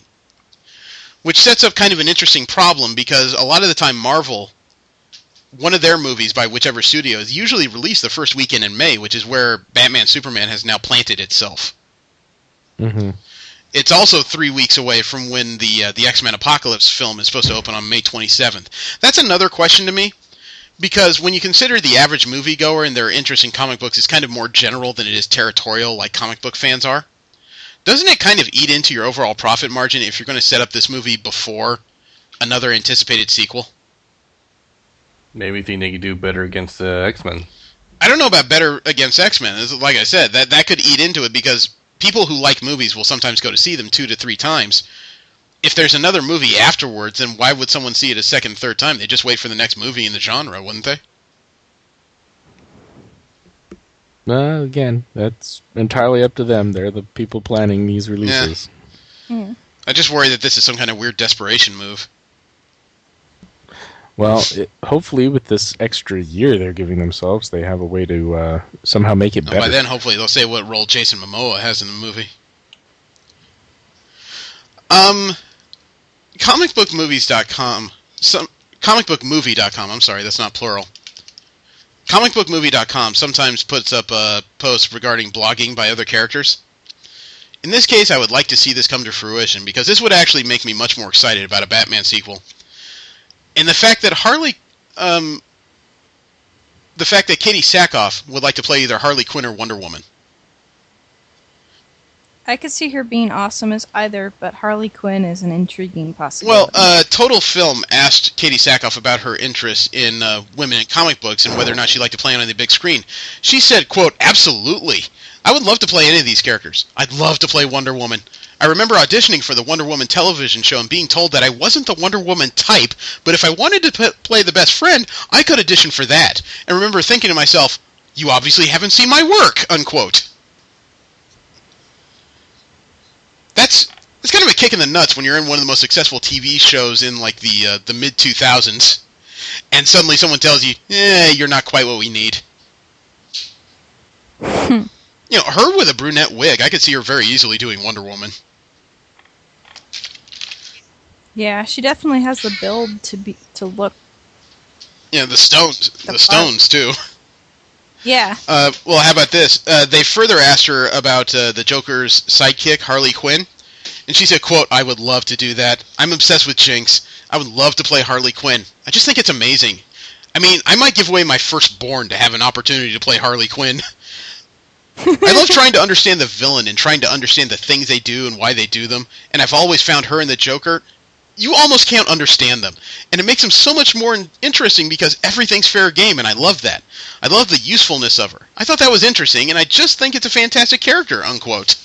Which sets up kind of an interesting problem because a lot of the time Marvel, one of their movies by whichever studio, is usually released the first weekend in May, which is where Batman Superman has now planted itself. Mm-hmm. It's also 3 weeks away from when the X-Men Apocalypse film is supposed to open on May 27th. That's another question to me, because when you consider the average moviegoer and their interest in comic books is kind of more general than it is territorial like comic book fans are, doesn't it kind of eat into your overall profit margin if you're going to set up this movie before another anticipated sequel? Maybe think they could do better against X-Men. I don't know about better against X-Men. Like I said, that could eat into it because people who like movies will sometimes go to see them 2 to 3 times. If there's another movie afterwards, then why would someone see it a second, third time? They'd just wait for the next movie in the genre, wouldn't they? Again, that's entirely up to them. They're the people planning these releases. Yeah. I just worry that this is some kind of weird desperation move. Well, hopefully with this extra year they're giving themselves, they have a way to somehow make it better. By then, hopefully, they'll say what role Jason Momoa has in the movie. Comicbookmovies.com. Comicbookmovie.com. I'm sorry, that's not plural. Comicbookmovie.com sometimes puts up posts regarding blogging by other characters. In this case, I would like to see this come to fruition, because this would actually make me much more excited about a Batman sequel. And the fact that Katie Sackhoff would like to play either Harley Quinn or Wonder Woman. I could see her being awesome as either, but Harley Quinn is an intriguing possibility. Well, Total Film asked Katie Sackhoff about her interest in women in comic books and whether or not she'd like to play on the big screen. She said, quote, "Absolutely. I would love to play any of these characters. I'd love to play Wonder Woman. I remember auditioning for the Wonder Woman television show and being told that I wasn't the Wonder Woman type, but if I wanted to play the best friend, I could audition for that. And remember thinking to myself, you obviously haven't seen my work," unquote. That's kind of a kick in the nuts when you're in one of the most successful TV shows in like the mid-2000s, and suddenly someone tells you, you're not quite what we need. You know, her with a brunette wig, I could see her very easily doing Wonder Woman. Yeah, she definitely has the build to look. Yeah, the stones too. Yeah. Well, how about this? They further asked her about the Joker's sidekick, Harley Quinn, and she said, quote, "I would love to do that. I'm obsessed with Jinx. I would love to play Harley Quinn. I just think it's amazing. I mean, I might give away my firstborn to have an opportunity to play Harley Quinn." I love trying to understand the villain and trying to understand the things they do and why they do them, and I've always found her and the Joker, you almost can't understand them. And it makes them so much more interesting because everything's fair game, and I love that. I love the usefulness of her. I thought that was interesting, and I just think it's a fantastic character, unquote.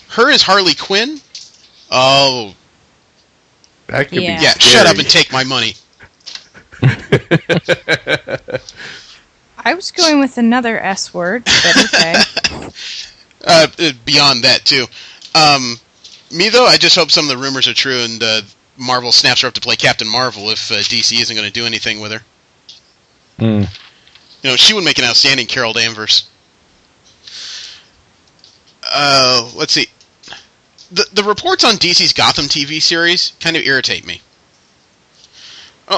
Her as Harley Quinn? Oh. That could be Yeah, scary. shut up and take my money. I was going with another S word, but okay. Beyond that, too. Me, though, I just hope some of the rumors are true and Marvel snaps her up to play Captain Marvel if DC isn't going to do anything with her. You know, she would make an outstanding Carol Danvers. Let's see. The reports on DC's Gotham TV series kind of irritate me.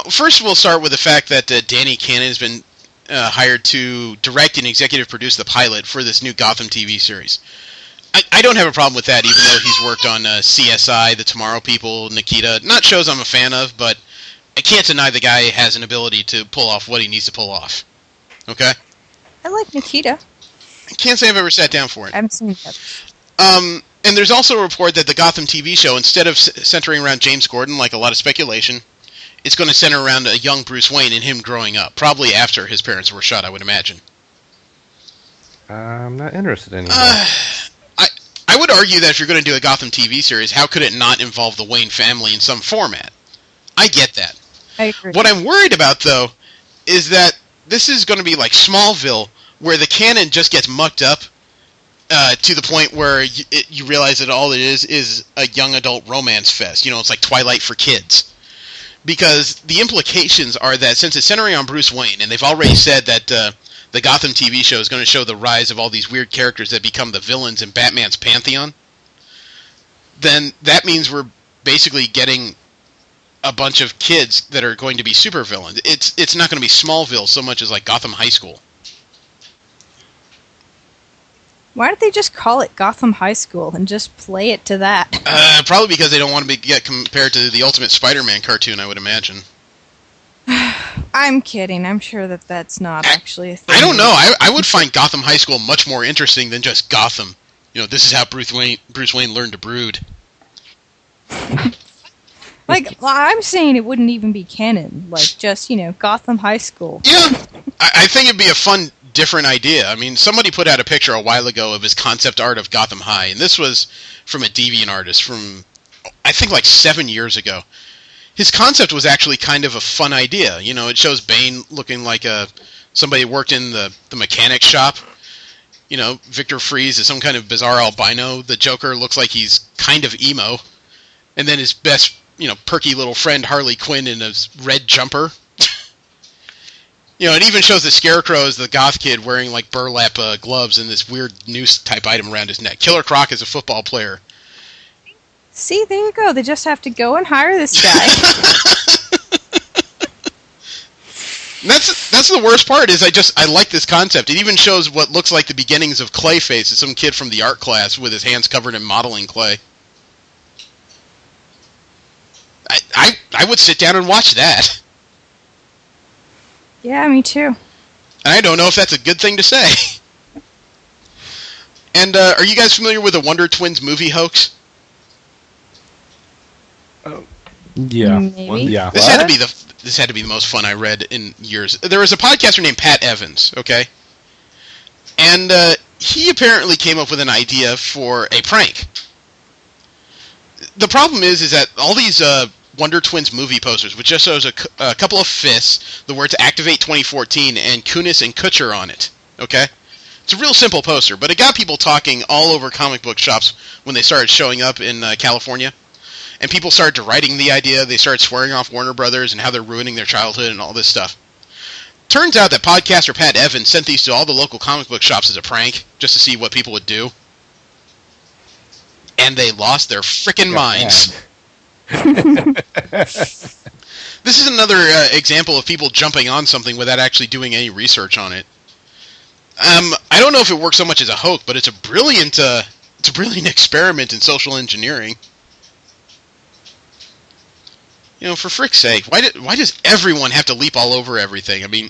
First, we'll start with the fact that Danny Cannon has been hired to direct and executive produce the pilot for this new Gotham TV series. I don't have a problem with that, even though he's worked on CSI, The Tomorrow People, Nikita. Not shows I'm a fan of, but I can't deny the guy has an ability to pull off what he needs to pull off. Okay? I like Nikita. I can't say I've ever sat down for it. I haven't seen it. And there's also a report that the Gotham TV show, instead of centering around James Gordon, like a lot of speculation, it's going to center around a young Bruce Wayne and him growing up, probably after his parents were shot, I would imagine. I'm not interested anymore. I would argue that if you're going to do a Gotham TV series, how could it not involve the Wayne family in some format? I get that. I agree. What I'm worried about, though, is that this is going to be like Smallville, where the canon just gets mucked up to the point where you realize that all it is a young adult romance fest. You know, it's like Twilight for kids. Because the implications are that since it's centering on Bruce Wayne, and they've already said that the Gotham TV show is going to show the rise of all these weird characters that become the villains in Batman's pantheon, then that means we're basically getting a bunch of kids that are going to be supervillains. It's not going to be Smallville so much as like Gotham High School. Why don't they just call it Gotham High School and just play it to that? Probably because they don't want to get compared to the Ultimate Spider-Man cartoon, I would imagine. I'm kidding. I'm sure that's not actually a thing. I don't know. I would find Gotham High School much more interesting than just Gotham. You know, this is how Bruce Wayne learned to brood. Like, well, I'm saying it wouldn't even be canon. Like, just, Gotham High School. Yeah, I think it'd be a fun, different idea. I mean, somebody put out a picture a while ago of his concept art of Gotham High, and this was from a deviant artist from, I think, like 7 years ago. His concept was actually kind of a fun idea. You know, it shows Bane looking like a somebody worked in the mechanic shop. You know, Victor Fries is some kind of bizarre albino. The Joker looks like he's kind of emo. And then his best, perky little friend Harley Quinn in a red jumper. It even shows the Scarecrow as the goth kid wearing, like, burlap gloves and this weird noose-type item around his neck. Killer Croc is a football player. See, there you go. They just have to go and hire this guy. That's the worst part, is I like this concept. It even shows what looks like the beginnings of Clayface. It's some kid from the art class with his hands covered in modeling clay. I would sit down and watch that. Yeah, me too. And I don't know if that's a good thing to say. And are you guys familiar with the Wonder Twins movie hoax? Yeah. Maybe. Yeah. This had to be the most fun I read in years. There was a podcaster named Pat Evans, okay? And he apparently came up with an idea for a prank. The problem is that all these Wonder Twins movie posters, which just shows a couple of fists, the words Activate 2014, and Kunis and Kutcher on it, okay? It's a real simple poster, but it got people talking all over comic book shops when they started showing up in California. And people started deriding the idea. They started swearing off Warner Brothers and how they're ruining their childhood and all this stuff. Turns out that podcaster Pat Evans sent these to all the local comic book shops as a prank, just to see what people would do. And they lost their frickin' minds. This is another example of people jumping on something without actually doing any research on it. I don't know if it works so much as a hoax, but it's a brilliant experiment in social engineering. For frick's sake, why does everyone have to leap all over everything? I mean,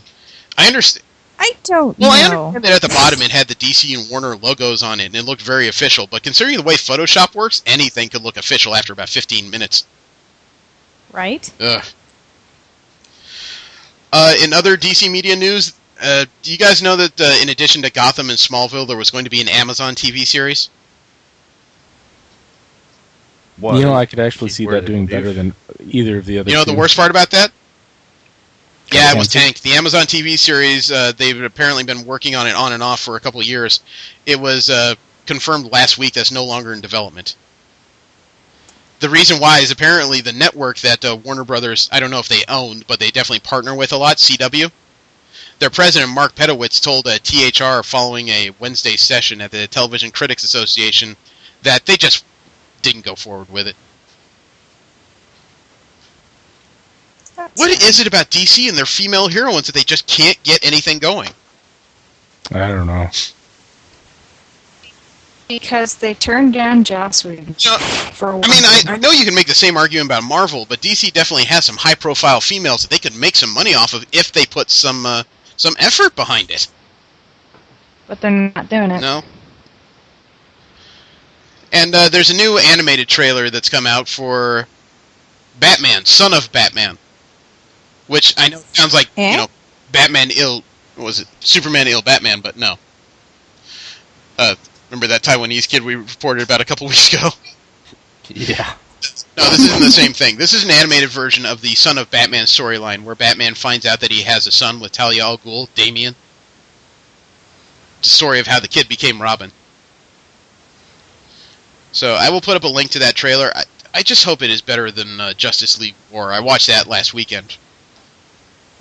I understand. I don't know. Well, I understand that at the bottom it had the DC and Warner logos on it, and it looked very official. But considering the way Photoshop works, anything could look official after about 15 minutes. Right? Ugh. In other DC media news, do you guys know that in addition to Gotham and Smallville, there was going to be an Amazon TV series? I could actually see that doing better than either of the other. The worst part about that? Yeah, it was tanked. The Amazon TV series, they've apparently been working on it on and off for a couple of years. It was confirmed last week that's no longer in development. The reason why is apparently the network that Warner Brothers, I don't know if they owned, but they definitely partner with a lot, CW. Their president, Mark Pedowitz, told THR following a Wednesday session at the Television Critics Association that they just didn't go forward with it. What is it about DC and their female heroines that they just can't get anything going? I don't know. Because they turned down Joss Whedon. I know you can make the same argument about Marvel, but DC definitely has some high-profile females that they could make some money off of if they put some effort behind it. But they're not doing it. No. And there's a new animated trailer that's come out for Batman, Son of Batman. Which I know sounds like, Batman ill... Was it Superman ill Batman, but no. Remember that Taiwanese kid we reported about a couple weeks ago? Yeah. No, this isn't the same thing. This is an animated version of the Son of Batman storyline, where Batman finds out that he has a son with Talia al Ghul, Damian. It's the story of how the kid became Robin. So I will put up a link to that trailer. I just hope it is better than Justice League War. I watched that last weekend.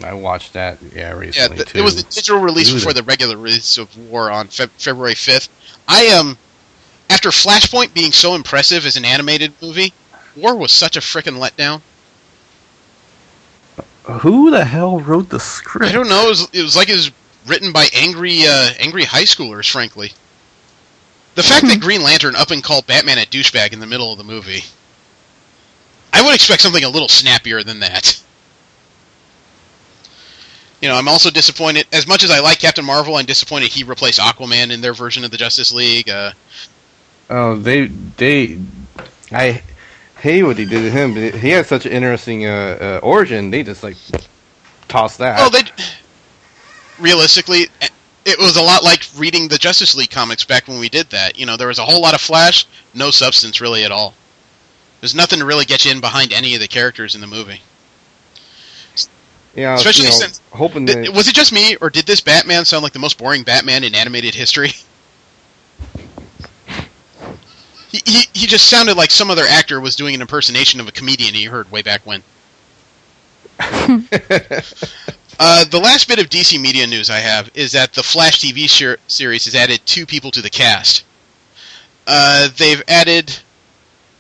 I watched that, recently, too. It was the digital release before the regular release of War on February 5th. After Flashpoint being so impressive as an animated movie, War was such a frickin' letdown. Who the hell wrote the script? I don't know. It was like it was written by angry high schoolers, frankly. The fact that Green Lantern up and called Batman a douchebag in the middle of the movie. I would expect something a little snappier than that. I'm also disappointed. As much as I like Captain Marvel, I'm disappointed he replaced Aquaman in their version of the Justice League. I hate what they did to him. But he had such an interesting origin. They just tossed that. Well, realistically, it was a lot like reading the Justice League comics back when we did that. There was a whole lot of flash, no substance really at all. There's nothing to really get you in behind any of the characters in the movie. Yeah, especially since hoping that was it just me, or did this Batman sound like the most boring Batman in animated history? He just sounded like some other actor was doing an impersonation of a comedian you heard way back when. The last bit of DC media news I have is that the Flash TV series has added 2 people to the cast. They've added,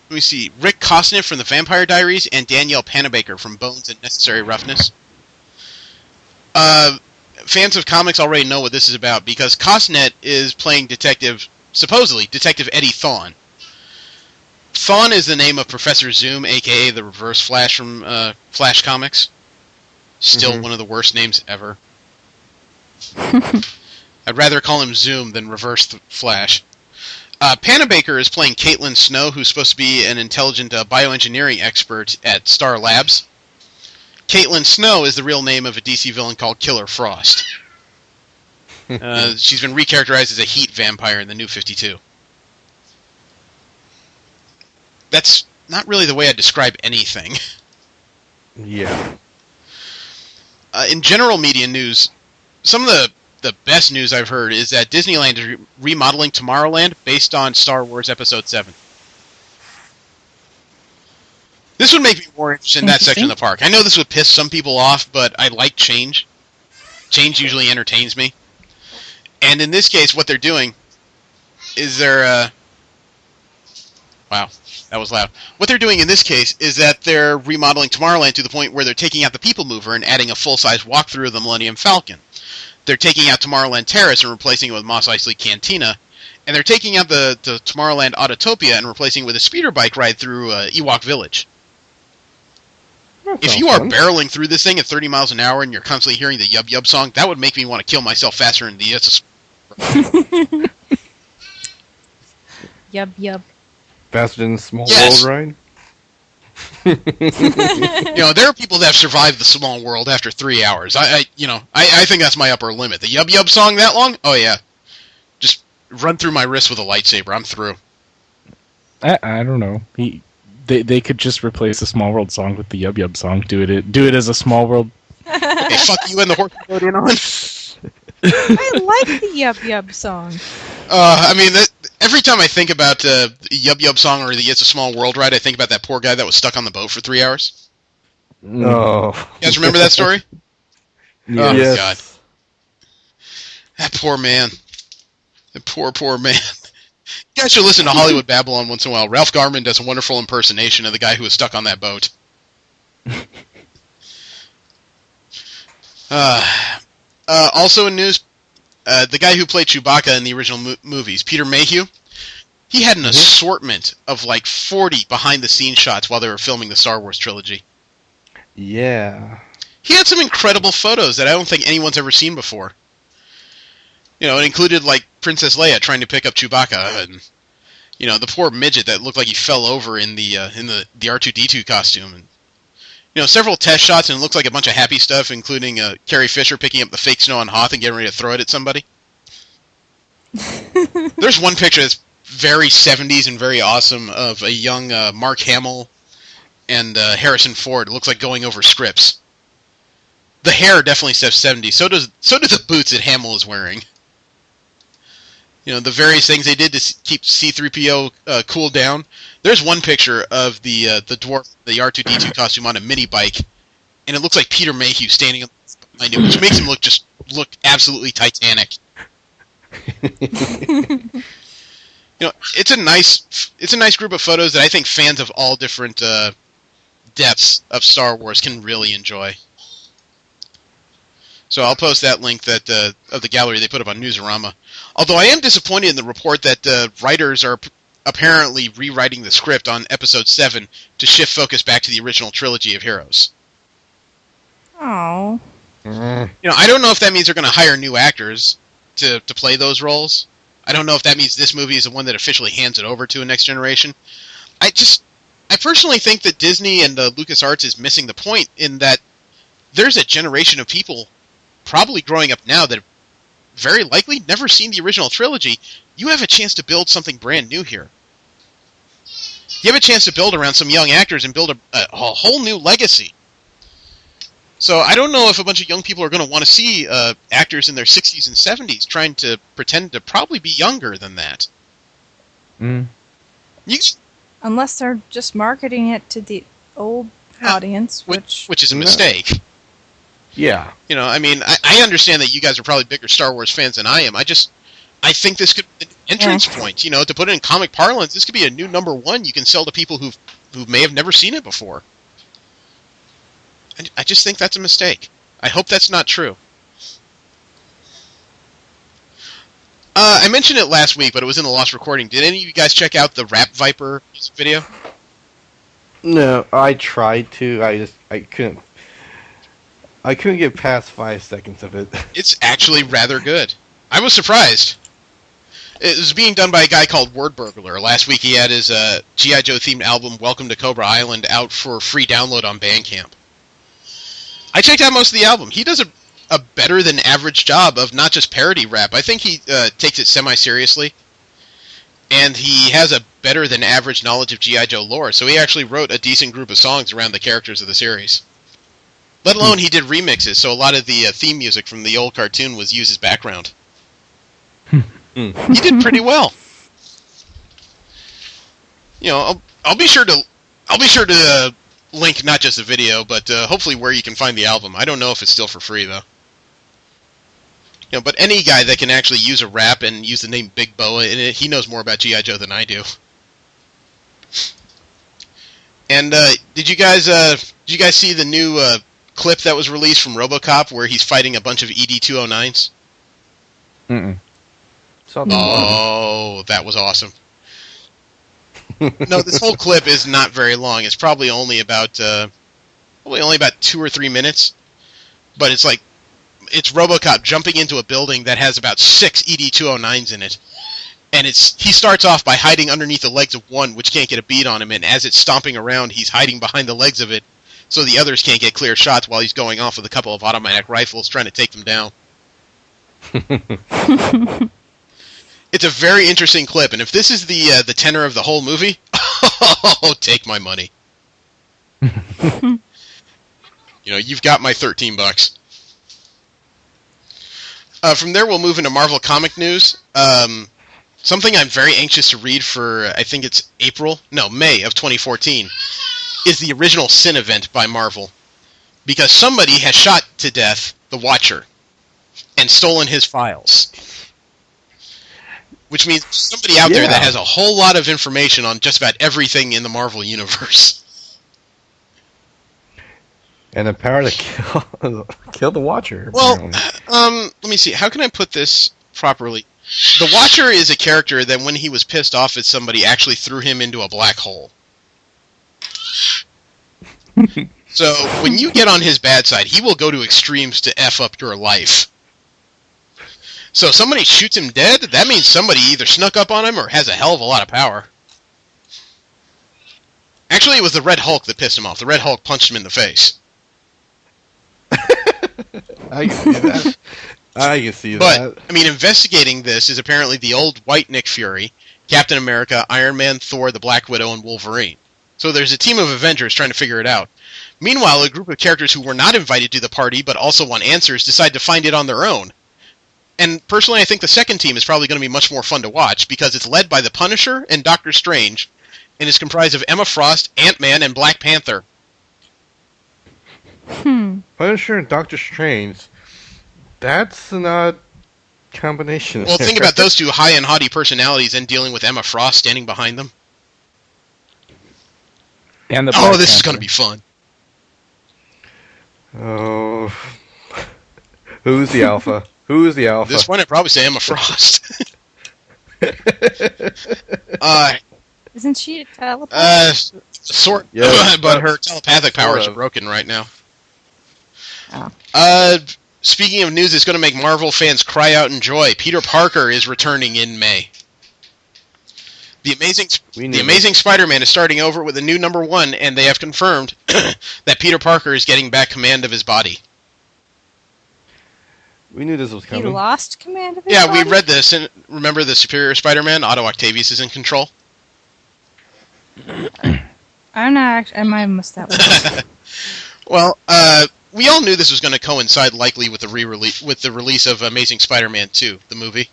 let me see, Rick Costner from The Vampire Diaries and Danielle Panabaker from Bones and Necessary Roughness. Fans of comics already know what this is about because Costner is playing supposedly Detective Eddie Thawne. Thawne is the name of Professor Zoom, a.k.a. the Reverse Flash from Flash Comics. Still one of the worst names ever. I'd rather call him Zoom than Reverse Flash. Panabaker is playing Caitlin Snow, who's supposed to be an intelligent bioengineering expert at Star Labs. Caitlin Snow is the real name of a DC villain called Killer Frost. She's been recharacterized as a heat vampire in the New 52. That's not really the way I describe anything. Yeah. In general media news, some of the best news I've heard is that Disneyland is remodeling Tomorrowland based on Star Wars Episode 7. This would make me more interested in that section of the park. I know this would piss some people off, but I like change. Change usually entertains me. And in this case, what they're doing is wow, that was loud. What they're doing in this case is that they're remodeling Tomorrowland to the point where they're taking out the People Mover and adding a full-size walkthrough of the Millennium Falcon. They're taking out Tomorrowland Terrace and replacing it with Mos Eisley Cantina. And they're taking out the Tomorrowland Autotopia and replacing it with a speeder bike ride through Ewok Village. If you are barreling through this thing at 30 miles an hour and you're constantly hearing the Yub Yub song, that would make me want to kill myself faster than the Yub Yub. Faster than Small World ride? There are people that have survived the Small World after 3 hours. I think that's my upper limit. The Yub Yub song that long? Oh yeah. Just run through my wrist with a lightsaber. I'm through. I don't know. They could just replace the Small World song with the Yub Yub song. Do it as a Small World. Okay, fuck you and the horse you rode in on. I like the Yub Yub song. Every time I think about the Yub Yub song or the It's a Small World ride, I think about that poor guy that was stuck on the boat for 3 hours. No. You guys remember that story? Yes. Oh, my God. That poor man. That poor man. You guys should listen to Hollywood Babylon once in a while. Ralph Garman does a wonderful impersonation of the guy who was stuck on that boat. Also in news, the guy who played Chewbacca in the original movies, Peter Mayhew, he had an assortment of like 40 behind-the-scenes shots while they were filming the Star Wars trilogy. Yeah. He had some incredible photos that I don't think anyone's ever seen before. It included like Princess Leia trying to pick up Chewbacca, and the poor midget that looked like he fell over in the R2-D2 costume, and several test shots, and it looks like a bunch of happy stuff, including Carrie Fisher picking up the fake snow on Hoth and getting ready to throw it at somebody. There's one picture that's very 70s and very awesome of a young Mark Hamill and Harrison Ford. It looks like going over scripts. The hair definitely says 70s. So do the boots that Hamill is wearing. The various things they did to keep C-3PO cooled down. There's one picture of the dwarf, the R2-D2 costume on a mini bike, and it looks like Peter Mayhew standing behind it, which makes him look absolutely Titanic. It's a nice group of photos that I think fans of all different depths of Star Wars can really enjoy. So I'll post that link of the gallery they put up on Newsarama. Although I am disappointed in the report that writers are apparently rewriting the script on Episode 7 to shift focus back to the original trilogy of heroes. Oh. I don't know if that means they're going to hire new actors to play those roles. I don't know if that means this movie is the one that officially hands it over to a next generation. I personally think that Disney and LucasArts is missing the point in that there's a generation of people probably growing up now that have very likely never seen the original trilogy. You have a chance to build something brand new here. You have a chance to build around some young actors and build a whole new legacy. So I don't know if a bunch of young people are going to want to see actors in their 60s and 70s trying to pretend to probably be younger than that. Unless they're just marketing it to the old audience, which is a mistake. Yeah. You know, I mean, I understand that you guys are probably bigger Star Wars fans than I am. I think this could be an entrance point. You know, to put it in comic parlance, this could be a new number one you can sell to people who may have never seen it before. I just think that's a mistake. I hope that's not true. I mentioned it last week, but it was in the lost recording. Did any of you guys check out the Rap Viper video? No, I tried to. I couldn't. I couldn't get past 5 seconds of it. It's actually rather good. I was surprised. It was being done by a guy called Word Burglar. Last week he had his G.I. Joe themed album Welcome to Cobra Island out for free download on Bandcamp. I checked out most of the album. He does a better than average job of not just parody rap. I think he takes it semi-seriously. And he has a better than average knowledge of G.I. Joe lore. So he actually wrote a decent group of songs around the characters of the series. Let alone he did remixes, so a lot of the theme music from the old cartoon was used as background. He did pretty well. You know, I'll be sure to link not just the video, but hopefully where you can find the album. I don't know if it's still for free though. You know, but any guy that can actually use a rap and use the name Big Boa in it, he knows more about G.I. Joe than I do. And did you guys see the new clip that was released from RoboCop where he's fighting a bunch of ED-209s? Oh, that was awesome. No, this whole clip is not very long. It's probably only about 2 or 3 minutes. But it's like it's RoboCop jumping into a building that has about 6 ED-209s in it. And he starts off by hiding underneath the legs of one, which can't get a bead on him, and as it's stomping around, he's hiding behind the legs of it, so the others can't get clear shots while he's going off with a couple of automatic rifles trying to take them down. It's a very interesting clip, and if this is the tenor of the whole movie, oh, take my money. You know, you've got my $13. From there, we'll move into Marvel comic news. Something I'm very anxious to read for, I think it's May of 2014, is the original Sin event by Marvel. Because somebody has shot to death the Watcher and stolen his files. Which means somebody out there that has a whole lot of information on just about everything in the Marvel Universe. And the power to kill the Watcher. Well, let me see. How can I put this properly? The Watcher is a character that when he was pissed off at somebody actually threw him into a black hole. So when you get on his bad side, he will go to extremes to F up your life. So if somebody shoots him dead, that means somebody either snuck up on him or has a hell of a lot of power. Actually, it was the Red Hulk that pissed him off. The Red Hulk punched him in the face. I can see that. But, I mean, investigating this is apparently the old white Nick Fury, Captain America, Iron Man, Thor, the Black Widow, and Wolverine. So there's a team of Avengers trying to figure it out. Meanwhile, a group of characters who were not invited to the party but also want answers decide to find it on their own. And personally, I think the second team is probably going to be much more fun to watch because it's led by the Punisher and Doctor Strange and is comprised of Emma Frost, Ant-Man, and Black Panther. Punisher and Doctor Strange. That's an odd combination. Well, think about those two high and haughty personalities and dealing with Emma Frost standing behind them. And this is going to be fun. Oh. Who's the alpha? Who's the alpha? At this point, I'd probably say Emma Frost. Isn't she a telepath? Sort, yeah, but her telepathic powers are broken right now. Oh. Speaking of news that's going to make Marvel fans cry out in joy, Peter Parker is returning in May. The Amazing Spider-Man is starting over with a new #1, and they have confirmed that Peter Parker is getting back command of his body. We knew this was coming. He lost command of his body? Yeah, we read this, and remember the Superior Spider-Man? Otto Octavius is in control. I'm not actually... I might have missed that one. Well, we all knew this was going to coincide likely with the release of Amazing Spider-Man 2, the movie.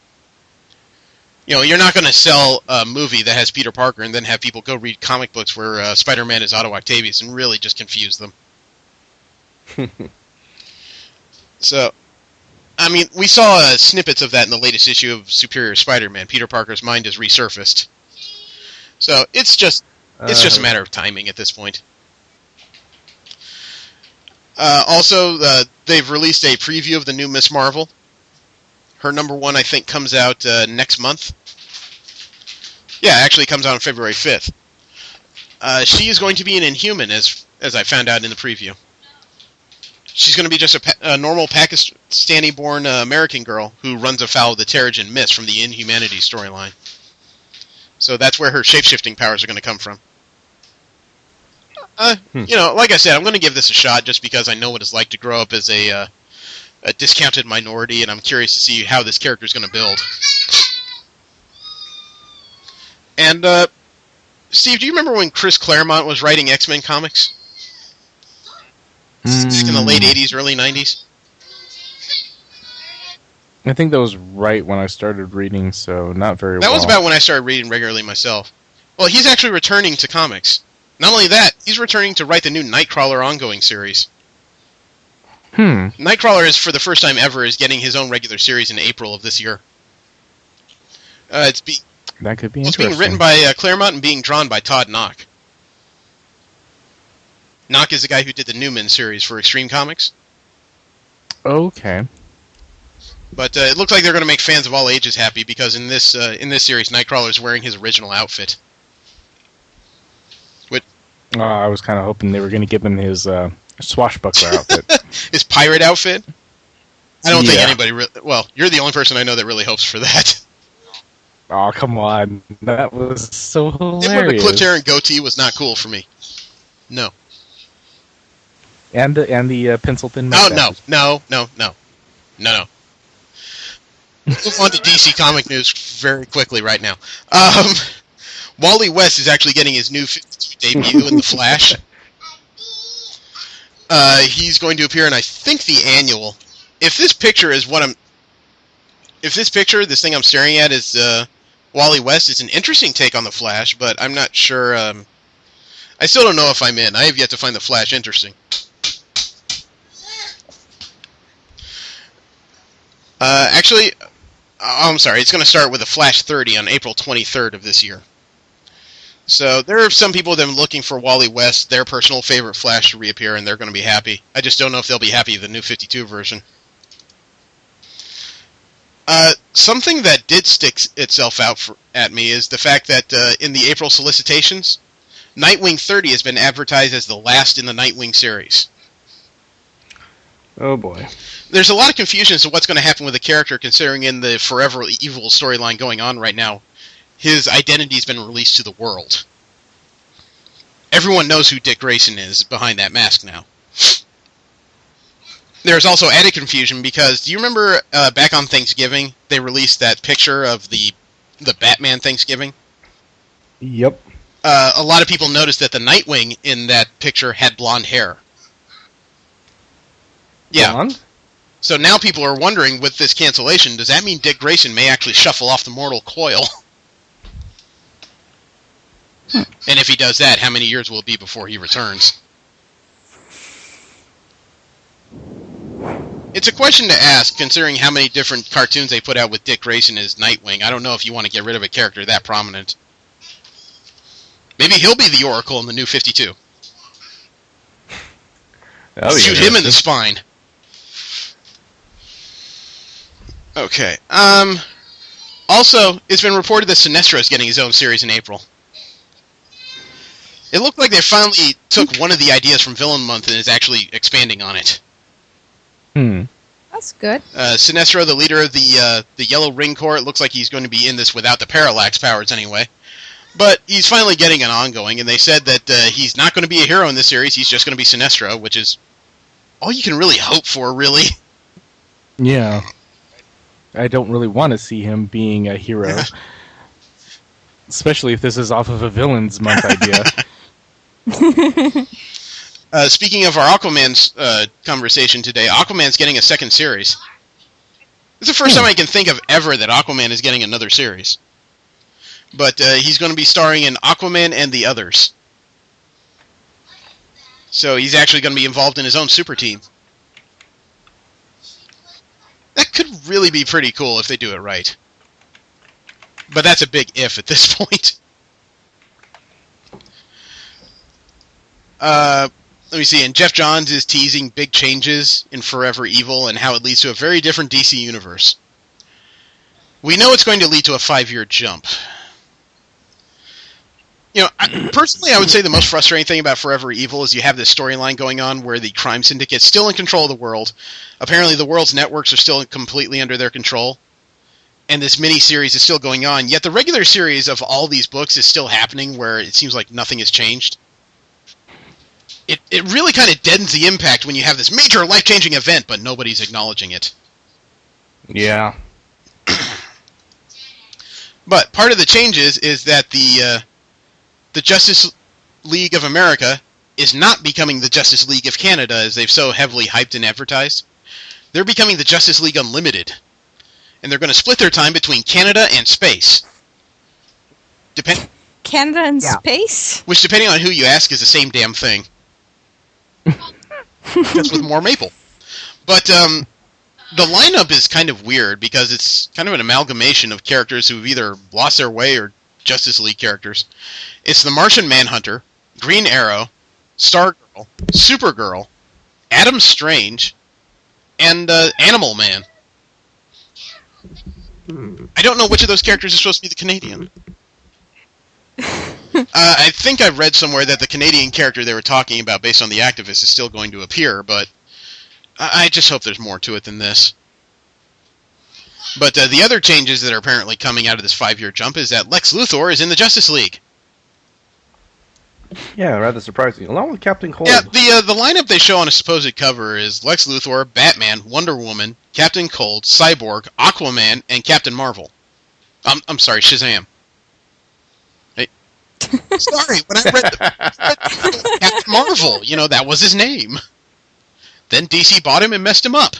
You know, you're not going to sell a movie that has Peter Parker and then have people go read comic books where Spider-Man is Otto Octavius and really just confuse them. So, I mean, we saw snippets of that in the latest issue of Superior Spider-Man. Peter Parker's mind is resurfaced. So, it's just a matter of timing at this point. Also, they've released a preview of the new Miss Marvel. Her #1, I think, comes out next month. Yeah, actually comes out on February 5th. She is going to be an Inhuman, as I found out in the preview. She's going to be just a normal Pakistani-born American girl who runs afoul of the Terrigen Mist from the Inhumanity storyline. So that's where her shape-shifting powers are going to come from. You know, like I said, I'm going to give this a shot just because I know what it's like to grow up as a discounted minority, and I'm curious to see how this character is going to build. And, Steve, do you remember when Chris Claremont was writing X-Men comics? In the late 80s, early 90s? I think that was right when I started reading, so not very well. That was about when I started reading regularly myself. Well, he's actually returning to comics. Not only that, he's returning to write the new Nightcrawler ongoing series. Nightcrawler is, for the first time ever, is getting his own regular series in April of this year. That could be interesting. It's being written by Claremont and being drawn by Todd Knock. Knock is the guy who did the Newman series for Extreme Comics. Okay. But it looks like they're going to make fans of all ages happy because in this series, Nightcrawler is wearing his original outfit. I was kind of hoping they were going to give him his swashbuckler outfit. His pirate outfit? I don't think anybody really... Well, you're the only person I know that really hopes for that. Oh, come on. That was so hilarious. The clipped hair and goatee was not cool for me. No. And the pencil thin mustache. No. Move on to DC comic news very quickly right now. Wally West is actually getting his new 52 debut in The Flash. He's going to appear in, I think, the annual. If this picture, this thing I'm staring at is Wally West, it's an interesting take on The Flash, but I'm not sure. I still don't know if I'm in. I have yet to find The Flash interesting. Actually, I'm sorry, it's going to start with The Flash 30 on April 23rd of this year. So there are some people that have been looking for Wally West, their personal favorite Flash, to reappear, and they're going to be happy. I just don't know if they'll be happy with the new 52 version. Something that did stick itself out at me is the fact that in the April solicitations, Nightwing 30 has been advertised as the last in the Nightwing series. Oh boy. There's a lot of confusion as to what's going to happen with the character, considering in the Forever Evil storyline going on right now, his identity's been released to the world. Everyone knows who Dick Grayson is behind that mask now. There's also added confusion because, do you remember back on Thanksgiving, they released that picture of the Batman Thanksgiving? Yep. A lot of people noticed that the Nightwing in that picture had blonde hair. Yeah. Blonde? So now people are wondering, with this cancellation, does that mean Dick Grayson may actually shuffle off the mortal coil? And if he does that, how many years will it be before he returns? It's a question to ask, considering how many different cartoons they put out with Dick Grayson as Nightwing. I don't know if you want to get rid of a character that prominent. Maybe he'll be the Oracle in the new 52. Shoot him in the spine. Okay. Also, it's been reported that Sinestro is getting his own series in April. It looked like they finally took one of the ideas from Villain Month and is actually expanding on it. That's good. Sinestro, the leader of the Yellow Ring Corps, it looks like he's going to be in this without the Parallax powers anyway. But he's finally getting an ongoing, and they said that he's not going to be a hero in this series, he's just going to be Sinestro, which is all you can really hope for, really. Yeah. I don't really want to see him being a hero. Especially if this is off of a Villains Month idea. Speaking of our Aquaman's conversation today, Aquaman's getting a second series. It's the first time I can think of ever that Aquaman is getting another series. But he's going to be starring in Aquaman and the Others. So he's actually going to be involved in his own super team. That could really be pretty cool if they do it right. But that's a big if at this point. Let me see, and Jeff Johns is teasing big changes in Forever Evil and how it leads to a very different DC universe. We know it's going to lead to a 5-year jump. You know, personally, I would say the most frustrating thing about Forever Evil is you have this storyline going on where the crime syndicate's still in control of the world. Apparently the world's networks are still completely under their control. And this mini-series is still going on, yet the regular series of all these books is still happening where it seems like nothing has changed. It really kind of deadens the impact when you have this major life-changing event, but nobody's acknowledging it. Yeah. But part of the changes is that the Justice League of America is not becoming the Justice League of Canada, as they've so heavily hyped and advertised. They're becoming the Justice League Unlimited. And they're going to split their time between Canada and space. Canada and space? Which, depending on who you ask, is the same damn thing. Just with more maple. But the lineup is kind of weird because it's kind of an amalgamation of characters who've either lost their way or Justice League characters. It's the Martian Manhunter, Green Arrow, Stargirl, Supergirl, Adam Strange, and Animal Man. I don't know which of those characters is supposed to be the Canadian. I think I read somewhere that the Canadian character they were talking about based on the activist is still going to appear, but I just hope there's more to it than this. But the other changes that are apparently coming out of this 5-year jump is that Lex Luthor is in the Justice League. Yeah, rather surprising. Along with Captain Cold. Yeah, the lineup they show on a supposed cover is Lex Luthor, Batman, Wonder Woman, Captain Cold, Cyborg, Aquaman, and Captain Marvel. I'm sorry, Shazam. Hey. Sorry, when I read Captain Marvel, you know, that was his name. Then DC bought him and messed him up.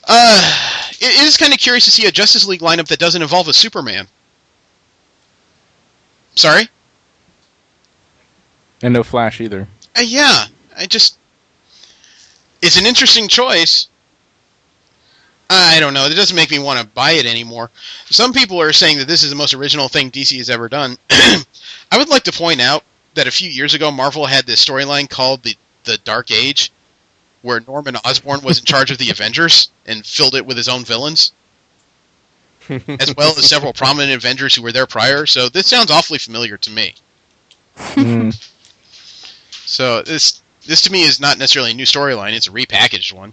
It is kind of curious to see a Justice League lineup that doesn't involve a Superman. Sorry? And no Flash either. Yeah, it's an interesting choice. I don't know, it doesn't make me want to buy it anymore. Some people are saying that this is the most original thing DC has ever done. I would like to point out that a few years ago, Marvel had this storyline called the Dark Age, where Norman Osborn was in charge of the Avengers and filled it with his own villains, as well as several prominent Avengers who were there prior. So this sounds awfully familiar to me. So this to me is not necessarily a new storyline; it's a repackaged one.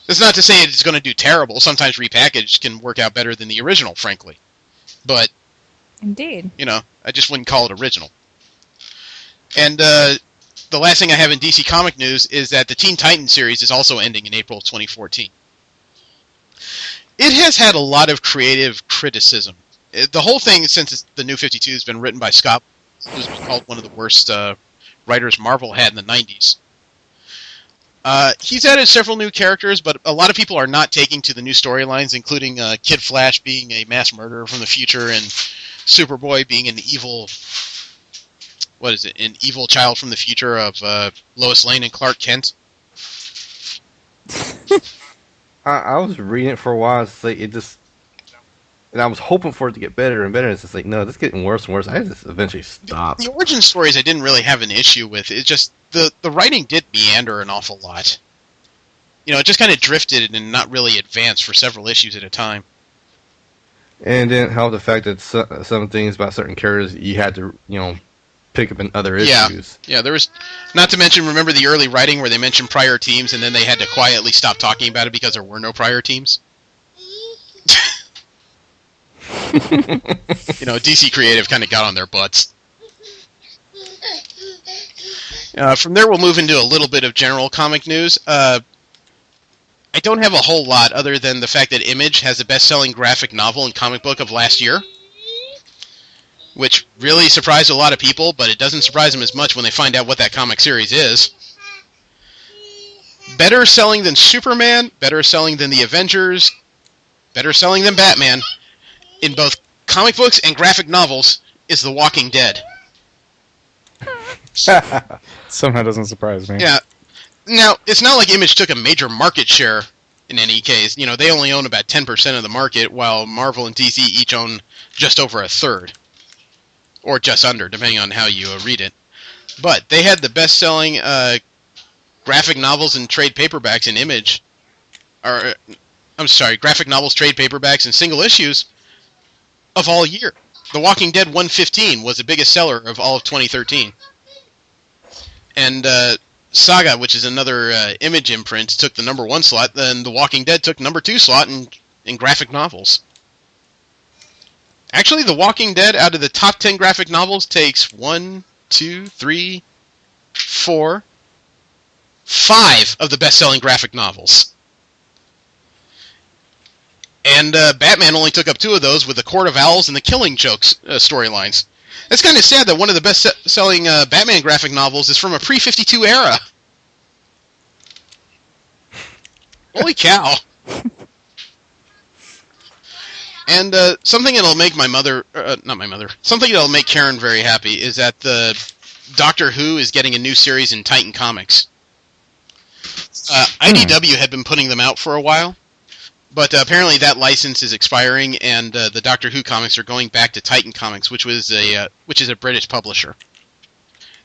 That's not to say it's going to do terrible. Sometimes repackaged can work out better than the original, frankly. But indeed, you know, I just wouldn't call it original. And the last thing I have in DC comic news is that the Teen Titans series is also ending in April 2014. It has had a lot of creative criticism. The whole thing, since the New 52, has been written by Scott, who's been called one of the worst writers Marvel had in the 90s. He's added several new characters, but a lot of people are not taking to the new storylines, including Kid Flash being a mass murderer from the future and Superboy being an evil... What is it? An evil child from the future of Lois Lane and Clark Kent? I was reading it for a while. It's like and I was hoping for it to get better and better. It's just like, no, this is getting worse and worse. I just eventually stopped. The origin stories I didn't really have an issue with. It's just the writing did meander an awful lot. You know, it just kind of drifted and not really advanced for several issues at a time. And then how the fact that some things about certain characters you had to, you know, pick up in other issues. Yeah, there was, not to mention, remember the early writing where they mentioned prior teams and then they had to quietly stop talking about it because there were no prior teams? You know, DC Creative kind of got on their butts. From there, we'll move into a little bit of general comic news. I don't have a whole lot other than the fact that Image has the best-selling graphic novel and comic book of last year. which really surprised a lot of people, but it doesn't surprise them as much when they find out what that comic series is. Better selling than Superman, better selling than the Avengers, better selling than Batman, in both comic books and graphic novels, is The Walking Dead. Somehow doesn't surprise me. Yeah. Now, it's not like Image took a major market share in any case. You know, they only own about 10% of the market, while Marvel and DC each own just over a third. Or just under, depending on how you read it. But they had the best-selling graphic novels and trade paperbacks in Image. Graphic novels, trade paperbacks, and single issues of all year. The Walking Dead 115 was the biggest seller of all of 2013. And Saga, which is another Image imprint, took the number 1 slot, then The Walking Dead took number 2 slot in graphic novels. Actually, The Walking Dead, out of the top 10 graphic novels, takes 1, 2, 3, 4, 5 of the best-selling graphic novels. And Batman only took up 2 of those with the Court of Owls and the Killing Jokes storylines. It's kind of sad that one of the best-selling Batman graphic novels is from a pre-52 era. Holy cow. And something that'll make something that'll make Karen very happy is that the Doctor Who is getting a new series in Titan Comics. IDW had been putting them out for a while, but apparently that license is expiring, and the Doctor Who comics are going back to Titan Comics, which is a British publisher.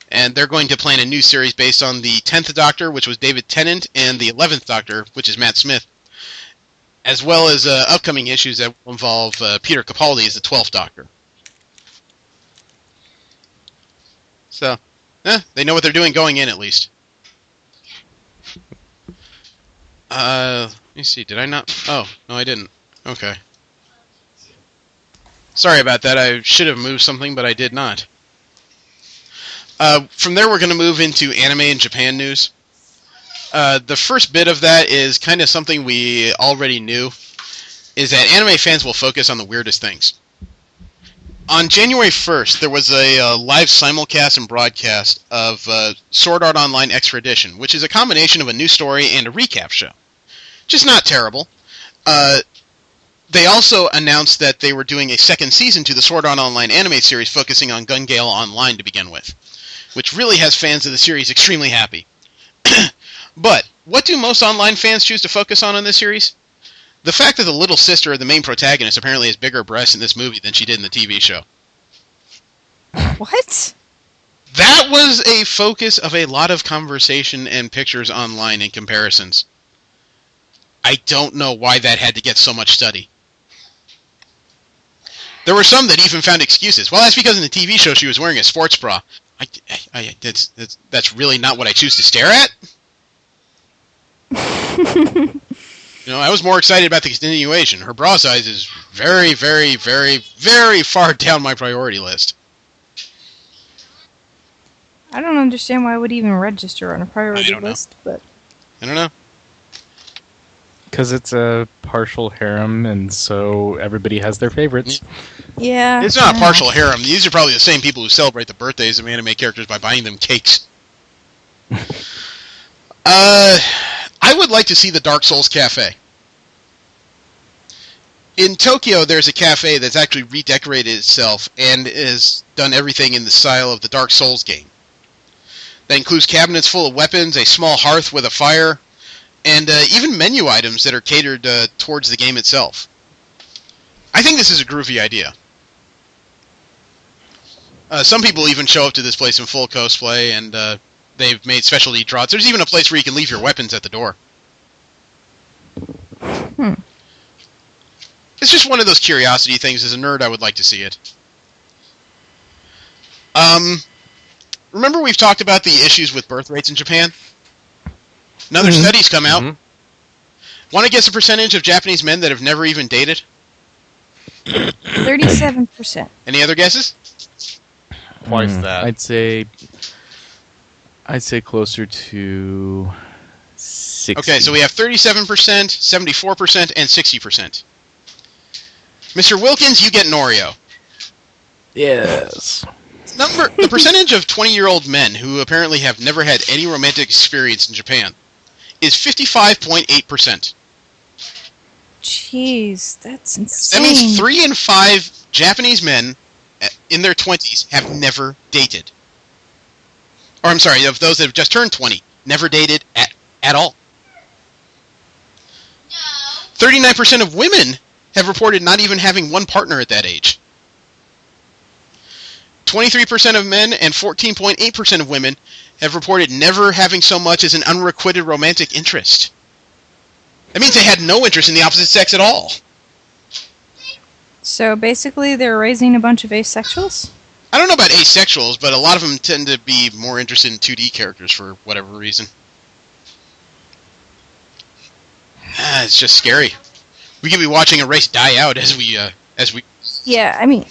And they're going to plan a new series based on the 10th Doctor, which was David Tennant, and the 11th Doctor, which is Matt Smith, as well as upcoming issues that will involve Peter Capaldi as the 12th Doctor. So, they know what they're doing going in, at least. Let me see, did I not? Oh, no, I didn't. Okay. Sorry about that, I should have moved something, but I did not. From there, we're going to move into anime and Japan news. The first bit of that is kind of something we already knew, is that anime fans will focus on the weirdest things. On January 1st, there was a live simulcast and broadcast of Sword Art Online Extra Edition, which is a combination of a new story and a recap show. Just not terrible. They also announced that they were doing a second season to the Sword Art Online anime series focusing on Gun Gale Online to begin with, which really has fans of the series extremely happy. But what do most online fans choose to focus on in this series? The fact that the little sister of the main protagonist apparently has bigger breasts in this movie than she did in the TV show. What? That was a focus of a lot of conversation and pictures online and comparisons. I don't know why that had to get so much study. There were some that even found excuses. Well, that's because in the TV show she was wearing a sports bra. That's really not what I choose to stare at. I was more excited about the continuation. Her bra size is very, very, very, very far down my priority list. I don't understand why I would even register on a priority list, but I don't know. Because it's a partial harem, and so everybody has their favorites. Yeah. It's not a partial harem. These are probably the same people who celebrate the birthdays of anime characters by buying them cakes. I would like to see the Dark Souls Cafe. In Tokyo, there's a cafe that's actually redecorated itself and has done everything in the style of the Dark Souls game. That includes cabinets full of weapons, a small hearth with a fire, and even menu items that are catered towards the game itself. I think this is a groovy idea. Some people even show up to this place in full cosplay, and they've made specialty drops. There's even a place where you can leave your weapons at the door. It's just one of those curiosity things. As a nerd, I would like to see it. Remember we've talked about the issues with birth rates in Japan? Another study's come out. Want to guess the percentage of Japanese men that have never even dated? 37%. Any other guesses? Twice that. I'd say closer to 60. Okay, so we have 37%, 74%, and 60%. Mr. Wilkins, you get an Oreo. Yes. The percentage of 20-year-old men who apparently have never had any romantic experience in Japan is 55.8%. Jeez, that's insane. That means 3 in 5 Japanese men in their 20s have never dated. Or I'm sorry, of those that have just turned 20, never dated at all. 39% of women have reported not even having one partner at that age. 23% of men and 14.8% of women have reported never having so much as an unrequited romantic interest. That means they had no interest in the opposite sex at all. So basically they're raising a bunch of asexuals? I don't know about asexuals, but a lot of them tend to be more interested in 2D characters for whatever reason. It's just scary. We could be watching a race die out as we. Yeah, I mean,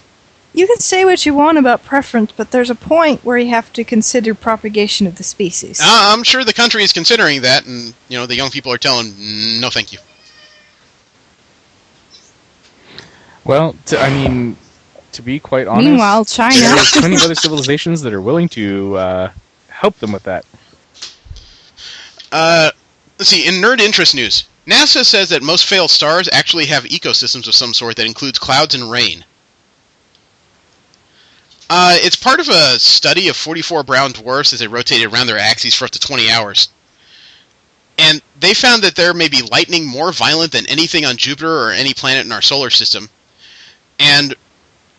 you can say what you want about preference, but there's a point where you have to consider propagation of the species. I'm sure the country is considering that, and the young people are telling, no, thank you. Well, to be quite honest, meanwhile, China. There's plenty of other civilizations that are willing to help them with that. Let's see. In nerd interest news, NASA says that most failed stars actually have ecosystems of some sort that includes clouds and rain. It's part of a study of 44 brown dwarfs as they rotated around their axes for up to 20 hours. And they found that there may be lightning more violent than anything on Jupiter or any planet in our solar system. And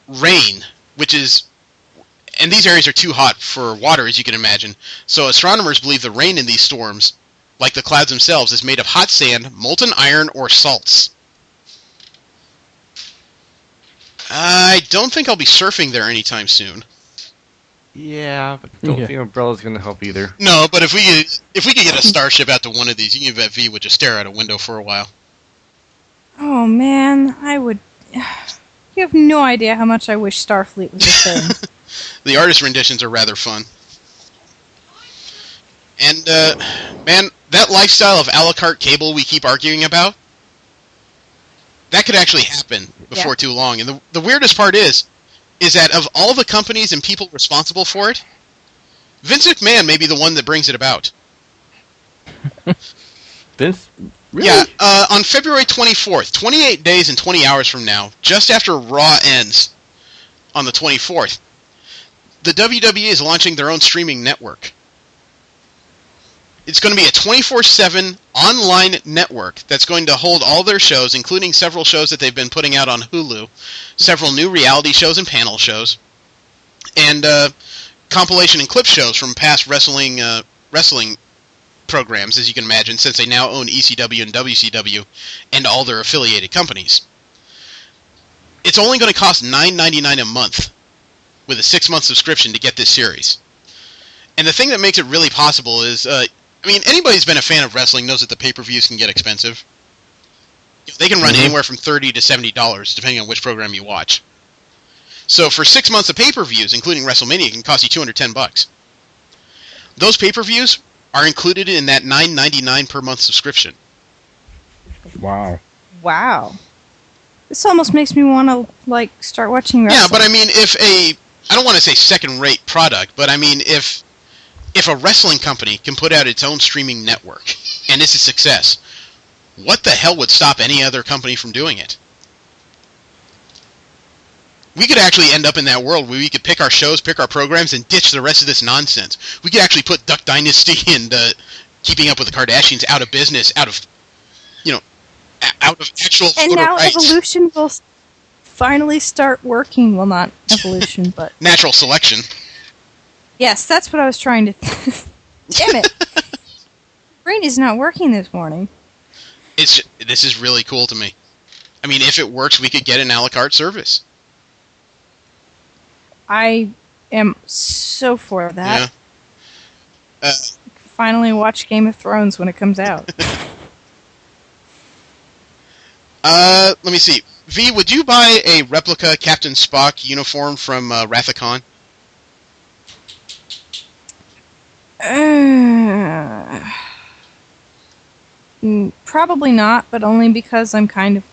rain, and these areas are too hot for water, as you can imagine. So astronomers believe the rain in these storms, like the clouds themselves, is made of hot sand, molten iron, or salts. I don't think I'll be surfing there anytime soon. Yeah, but don't think Umbrella's going to help either. No, but if we could get a starship out to one of these, you can bet V would just stare out a window for a while. Oh man, I would. You have no idea how much I wish Starfleet was a thing. The artist renditions are rather fun. And, man, that lifestyle of a la carte cable we keep arguing about, that could actually happen before too long. And the weirdest part is that of all the companies and people responsible for it, Vince McMahon may be the one that brings it about. Vince? Really? Yeah, on February 24th, 28 days and 20 hours from now, just after Raw ends on the 24th, the WWE is launching their own streaming network. It's going to be a 24/7 online network that's going to hold all their shows, including several shows that they've been putting out on Hulu, several new reality shows and panel shows, and compilation and clip shows from past wrestling programs, as you can imagine, since they now own ECW and WCW and all their affiliated companies. It's only going to cost $9.99 a month with a 6-month subscription to get this series. And the thing that makes it really possible is, anybody who's been a fan of wrestling knows that the pay-per-views can get expensive. They can run anywhere from $30 to $70, depending on which program you watch. So for 6 months of pay-per-views, including WrestleMania, it can cost you $210. Those pay-per-views are included in that $9.99 per month subscription. Wow. Wow. This almost makes me want to, start watching wrestling. Yeah, but I don't want to say second-rate product, but if a wrestling company can put out its own streaming network, and it's a success, what the hell would stop any other company from doing it? We could actually end up in that world where we could pick our shows, pick our programs, and ditch the rest of this nonsense. We could actually put Duck Dynasty and Keeping Up with the Kardashians out of business, out of actual and now rights. evolution will finally start working. Well, not evolution, but natural selection. Yes, that's what I was trying to... Damn it! Brain is not working this morning. This is really cool to me. If it works, we could get an a la carte service. I am so for that. Yeah. Finally watch Game of Thrones when it comes out. Let me see. V, would you buy a replica Captain Spock uniform from Wrath of Khan? Probably not, but only because I'm kind of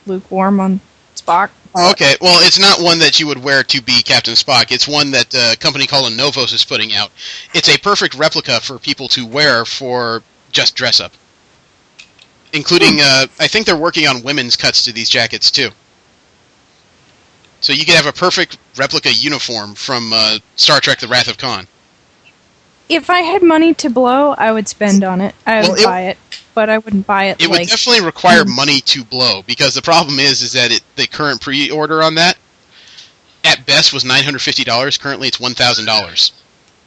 lukewarm on Spock. Oh, okay. Well, it's not one that you would wear to be Captain Spock. It's one that a company called Novos is putting out. It's a perfect replica for people to wear for just dress up. Including, I think they're working on women's cuts to these jackets, too. So you could have a perfect replica uniform from Star Trek The Wrath of Khan. If I had money to blow, I would spend on it. I would buy it, but I wouldn't buy it. It would definitely require money to blow, because the problem is that the current pre-order on that, at best, was $950. Currently, it's $1,000.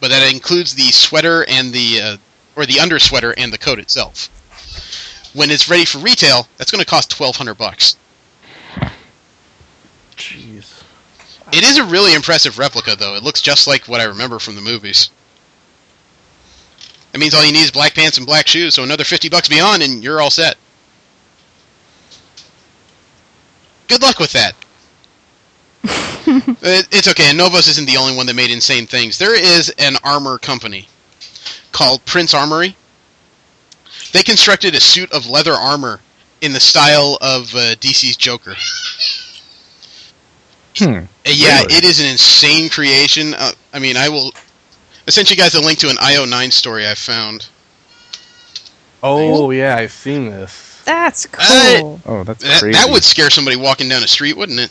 But that includes the sweater and the undersweater and the coat itself. When it's ready for retail, that's going to cost $1,200. Jeez. It is a really impressive replica, though. It looks just like what I remember from the movies. That means all you need is black pants and black shoes, so another $50 beyond, and you're all set. Good luck with that. It's okay, and Novos isn't the only one that made insane things. There is an armor company called Prince Armory. They constructed a suit of leather armor in the style of DC's Joker. Yeah, really? It is an insane creation. I sent you guys a link to an IO9 story I found. Oh, yeah, I've seen this. That's cool. Oh, that's crazy. That would scare somebody walking down the street, wouldn't it?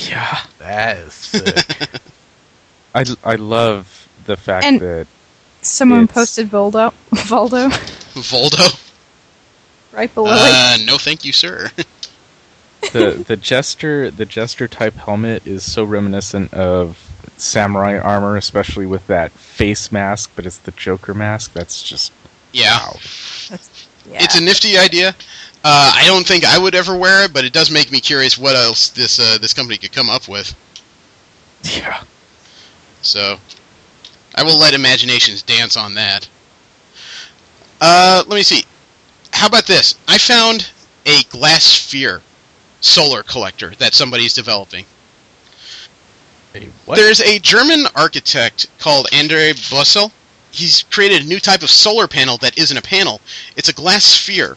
Yeah, that is sick. I love the fact that someone posted Voldo. Voldo? Right below it. No thank you, sir. the jester type helmet is so reminiscent of samurai armor, especially with that face mask, but it's the Joker mask. That's just wow. It's a nifty idea. I don't think I would ever wear it, but it does make me curious what else this company could come up with. Yeah. So, I will let imaginations dance on that. Let me see. How about this? I found a glass sphere solar collector that somebody's developing. What? There's a German architect called Andre Bussel. He's created a new type of solar panel that isn't a panel. It's a glass sphere.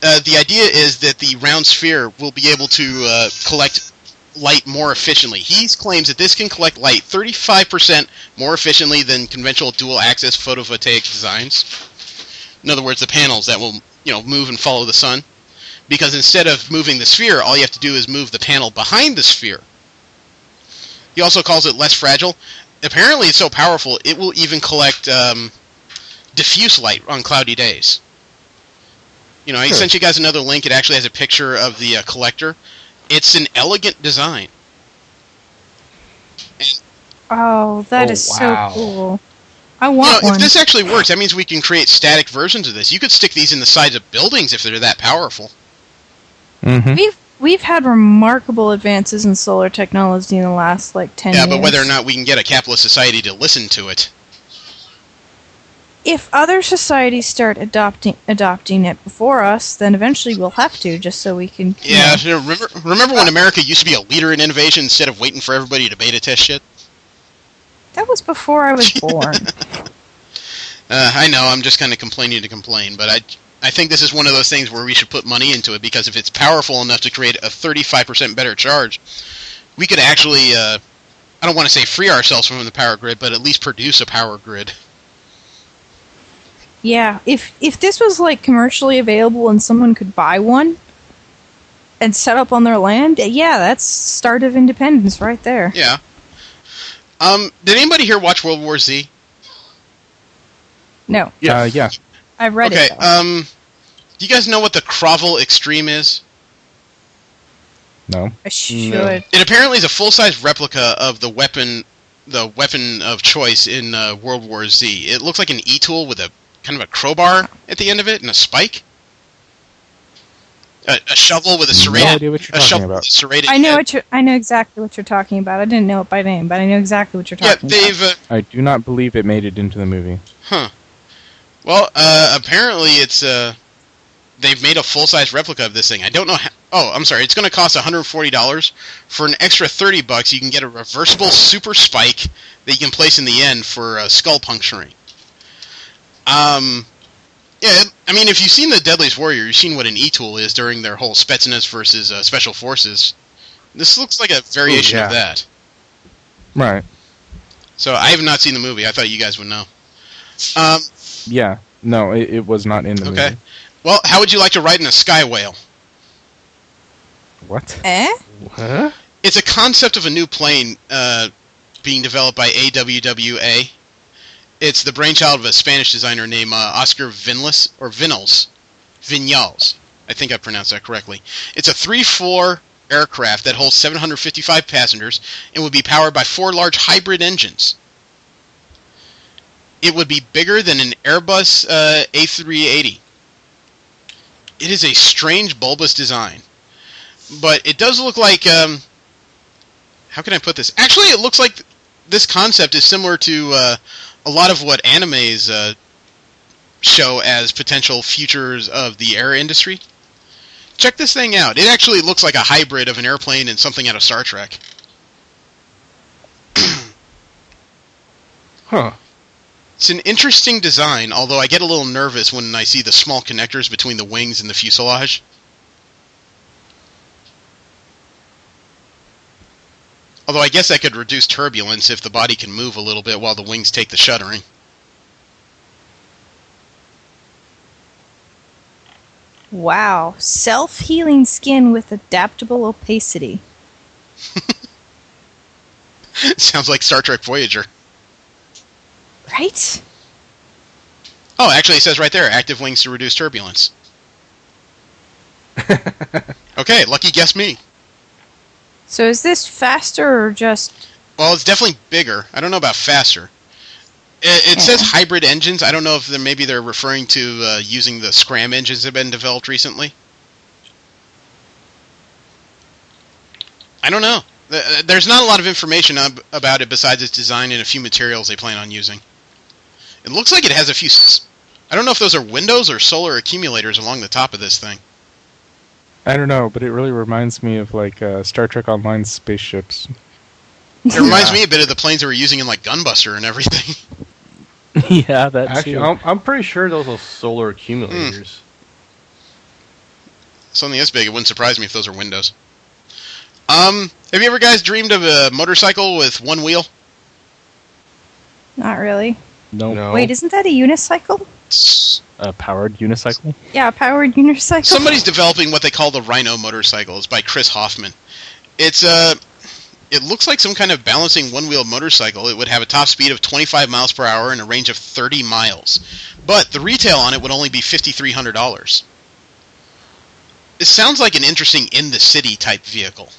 The idea is that the round sphere will be able to collect light more efficiently. He claims that this can collect light 35% more efficiently than conventional dual-axis photovoltaic designs. In other words, the panels that will, move and follow the sun. Because instead of moving the sphere, all you have to do is move the panel behind the sphere. He also calls it less fragile. Apparently, it's so powerful, it will even collect diffuse light on cloudy days. I sent you guys another link. It actually has a picture of the collector. It's an elegant design. Oh, that is so cool. I want one. If this actually works, that means we can create static versions of this. You could stick these in the sides of buildings if they're that powerful. Mm-hmm. We've had remarkable advances in solar technology in the last 10 years. Yeah, but whether or not we can get a capitalist society to listen to it. If other societies start adopting it before us, then eventually we'll have to, just so we can... Yeah, remember when America used to be a leader in innovation instead of waiting for everybody to beta test shit? That was before I was born. I know, I'm just kind of complaining to complain, but I think this is one of those things where we should put money into it, because if it's powerful enough to create a 35% better charge, we could actually, I don't want to say free ourselves from the power grid, but at least produce a power grid. Yeah, if this was commercially available and someone could buy one and set up on their land, yeah, that's start of independence right there. Yeah. Did anybody here watch World War Z? No. Yeah. I've read it. Okay, do you guys know what the Krovel Extreme is? No. I should. No. It apparently is a full-size replica of the weapon of choice in World War Z. It looks like an E-tool with a kind of a crowbar at the end of it and a spike. A shovel with a serrated. No idea what you're talking about. I know exactly what you're talking about. I didn't know it by name, but I know exactly what you're talking about. I do not believe it made it into the movie. Huh. Well, apparently it's they've made a full-size replica of this thing. I don't know how... Oh, I'm sorry. It's going to cost $140. For an extra $30, you can get a reversible super spike that you can place in the end for skull puncturing. Yeah, I mean, if you've seen The Deadliest Warrior, you've seen what an E-tool is during their whole Spetsnaz versus Special Forces. This looks like a variation of that. Right. So I have not seen the movie. I thought you guys would know. Yeah. No, it was not in the movie. Okay. Well, how would you like to ride in a sky whale? What? Huh? It's a concept of a new plane being developed by AWWA. It's the brainchild of a Spanish designer named Oscar Vinyals. I think I pronounced that correctly. It's a 3-floor aircraft that holds 755 passengers and would be powered by 4 large hybrid engines. It would be bigger than an Airbus A380. It is a strange, bulbous design. But it does look like... how can I put this? Actually, it looks like this concept is similar to a lot of what animes show as potential futures of the air industry. Check this thing out. It actually looks like a hybrid of an airplane and something out of Star Trek. Huh. It's an interesting design, although I get a little nervous when I see the small connectors between the wings and the fuselage. Although I guess that could reduce turbulence if the body can move a little bit while the wings take the shuttering. Wow. Self-healing skin with adaptable opacity. Sounds like Star Trek Voyager. Right? Oh, actually it says right there, active wings to reduce turbulence. Okay, lucky guess me. So is this faster or just... Well, it's definitely bigger. I don't know about faster. It says hybrid engines. I don't know if maybe they're referring to using the Scram engines that have been developed recently. I don't know. There's not a lot of information about it besides its design and a few materials they plan on using. It looks like it has a few... I don't know if those are windows or solar accumulators along the top of this thing. I don't know, but it really reminds me of like Star Trek Online spaceships. It reminds me a bit of the planes they were using in like Gunbuster and everything. Yeah, that Actually, too. I'm pretty sure those are solar accumulators. Something this big, it wouldn't surprise me if those are windows. Have you ever guys dreamed of a motorcycle with one wheel? Not really. Nope. No. Wait, isn't that a unicycle? A powered unicycle? Yeah, a powered unicycle. Somebody's developing what they call the Rhino motorcycle. It's by Chris Hoffman. It looks like some kind of balancing one-wheel motorcycle. It would have a top speed of 25 miles per hour and a range of 30 miles. But the retail on it would only be $5,300. It sounds like an interesting in-the-city type vehicle.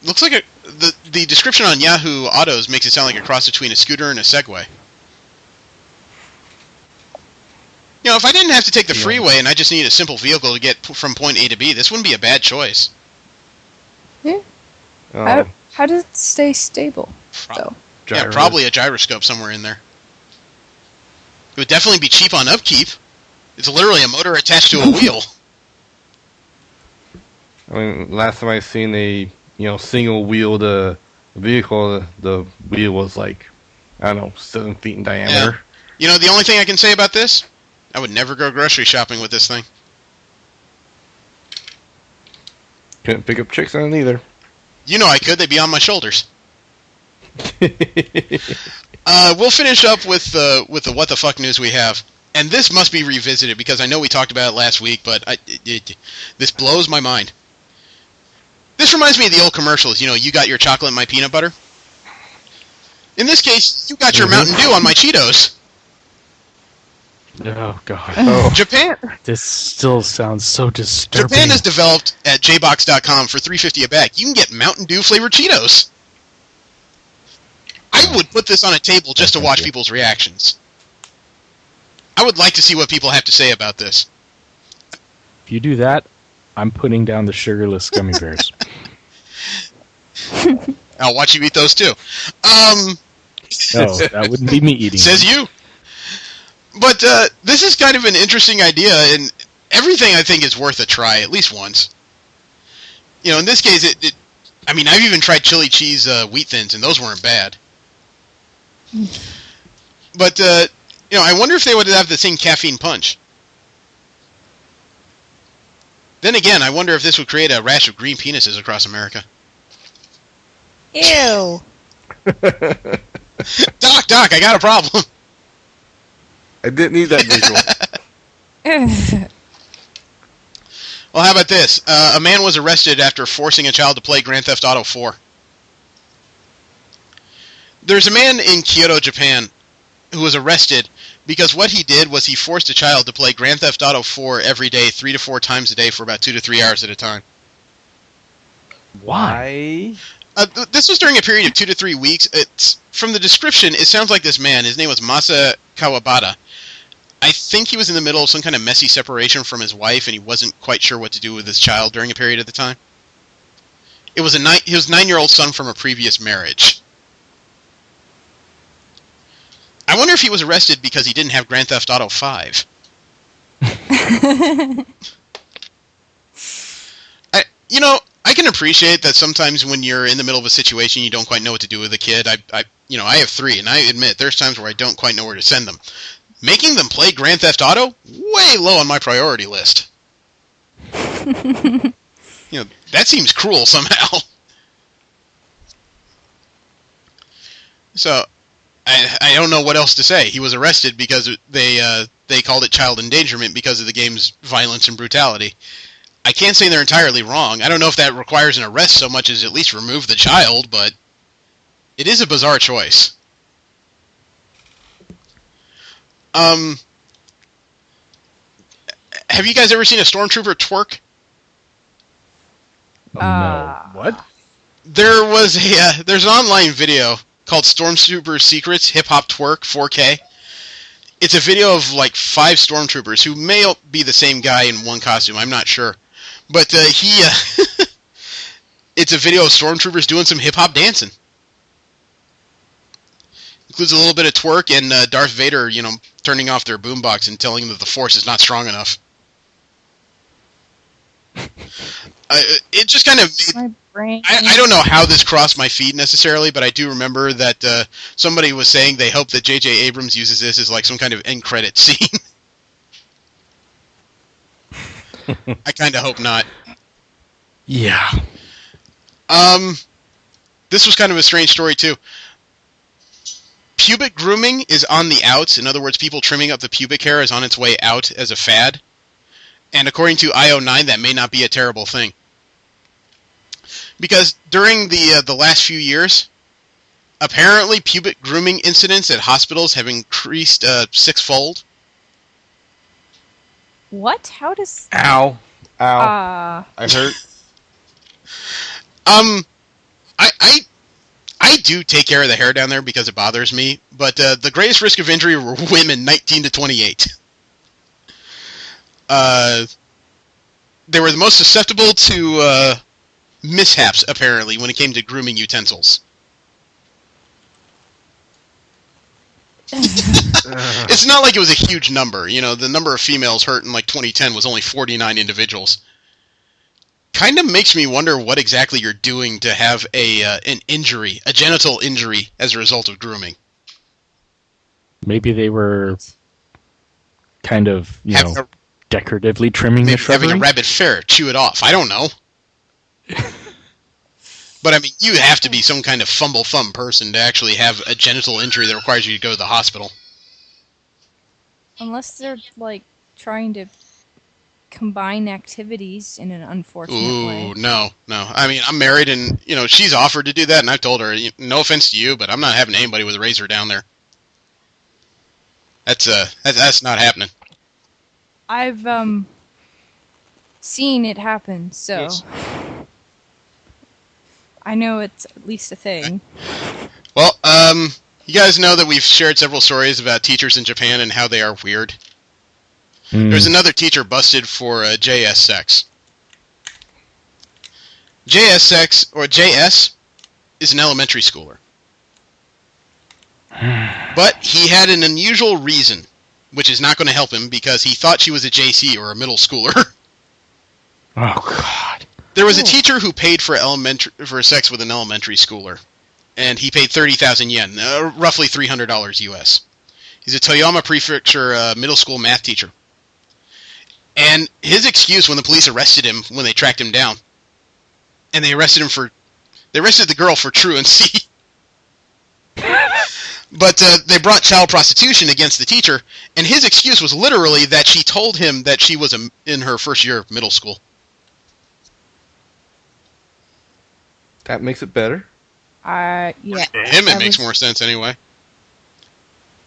Looks like the description on Yahoo Autos makes it sound like a cross between a scooter and a Segway. You know, if I didn't have to take the freeway and I just needed a simple vehicle to get from point A to B, this wouldn't be a bad choice. Yeah. How does it stay stable? Yeah, probably a gyroscope somewhere in there. It would definitely be cheap on upkeep. It's literally a motor attached to a wheel. I mean, last time I seen a single-wheeled vehicle, the wheel was like, I don't know, 7 feet in diameter. Yeah. You know, the only thing I can say about this, I would never go grocery shopping with this thing. Couldn't pick up chicks on it either. You know I could. They'd be on my shoulders. We'll finish up with the what the fuck news we have. And this must be revisited because I know we talked about it last week, but this blows my mind. This reminds me of the old commercials. You know, you got your chocolate and my peanut butter. In this case, you got your Mountain Dew on my Cheetos. Oh, God. Oh. Japan. This still sounds so disturbing. Japan has developed at jbox.com for $3.50 a bag. You can get Mountain Dew flavored Cheetos. I would put this on a table just to watch people's reactions. I would like to see what people have to say about this. If you do that, I'm putting down the sugarless gummy bears. I'll watch you eat those too. No, that wouldn't be me eating. Says you. But this is kind of an interesting idea, and everything I think is worth a try at least once. You know, in this case, I mean, I've even tried chili cheese wheat thins, and those weren't bad. But I wonder if they would have the same caffeine punch. Then again, I wonder if this would create a rash of green penises across America. Ew. Doc, I got a problem. I didn't need that visual. Well, how about this? A man was arrested after forcing a child to play Grand Theft Auto 4. There's a man in Kyoto, Japan, who was arrested because what he did was he forced a child to play Grand Theft Auto 4 every day, 3 to 4 times a day for about 2 to 3 hours at a time. Why? This was during a period of 2 to 3 weeks. From the description, it sounds like this man, his name was Masa Kawabata. I think he was in the middle of some kind of messy separation from his wife, and he wasn't quite sure what to do with his child during a period of the time. It was his 9-year-old son from a previous marriage. I wonder if he was arrested because he didn't have Grand Theft Auto 5. I can appreciate that sometimes when you're in the middle of a situation you don't quite know what to do with a kid. I have 3, and I admit there's times where I don't quite know where to send them. Making them play Grand Theft Auto? Way low on my priority list. That seems cruel somehow. So, I don't know what else to say. He was arrested because they called it child endangerment because of the game's violence and brutality. I can't say they're entirely wrong. I don't know if that requires an arrest so much as at least remove the child, but it is a bizarre choice. Have you guys ever seen a stormtrooper twerk? No. What? There's an online video called Stormtrooper Secrets Hip Hop Twerk 4K. It's a video of like 5 stormtroopers who may be the same guy in one costume. I'm not sure, but it's a video of stormtroopers doing some hip hop dancing. Includes a little bit of twerk and Darth Vader, turning off their boombox and telling them that the Force is not strong enough. It just kind of... My brain. I don't know how this crossed my feed necessarily, but I do remember that somebody was saying they hope that J.J. Abrams uses this as like some kind of end credit scene. I kind of hope not. Yeah. This was kind of a strange story too. Pubic grooming is on the outs. In other words, people trimming up the pubic hair is on its way out as a fad. And according to IO9, that may not be a terrible thing. Because during the last few years, apparently pubic grooming incidents at hospitals have increased 6-fold. What? How does... Ow. I hurt. I do take care of the hair down there because it bothers me, but the greatest risk of injury were women 19 to 28. They were the most susceptible to mishaps, apparently, when it came to grooming utensils. It's not like it was a huge number. The number of females hurt in like 2010 was only 49 individuals. Kind of makes me wonder what exactly you're doing to have an injury, a genital injury, as a result of grooming. Maybe they were kind of, decoratively trimming the shrubbery. Having a rabbit ferret chew it off. I don't know. But, I mean, you have to be some kind of fumble thumb person to actually have a genital injury that requires you to go to the hospital. Unless they're, trying to combine activities in an unfortunate way. Ooh, no. I mean, I'm married and, she's offered to do that, and I've told her, no offense to you, but I'm not having anybody with a razor down there. That's not happening. I've, seen it happen, so... Yes. I know it's at least a thing. Well, you guys know that we've shared several stories about teachers in Japan and how they are weird. There's another teacher busted for JS sex. JS sex, or JS, is an elementary schooler. But he had an unusual reason, which is not going to help him because he thought she was a JC, or a middle schooler. Oh, God. There was a teacher who paid for sex with an elementary schooler, and he paid 30,000 yen, roughly $300 US. He's a Toyama Prefecture middle school math teacher. And his excuse when the police arrested him, when they tracked him down, and they arrested the girl for truancy. But they brought child prostitution against the teacher, and his excuse was literally that she told him that she was in her first year of middle school. That makes it better. Yeah. For him, it makes more sense anyway.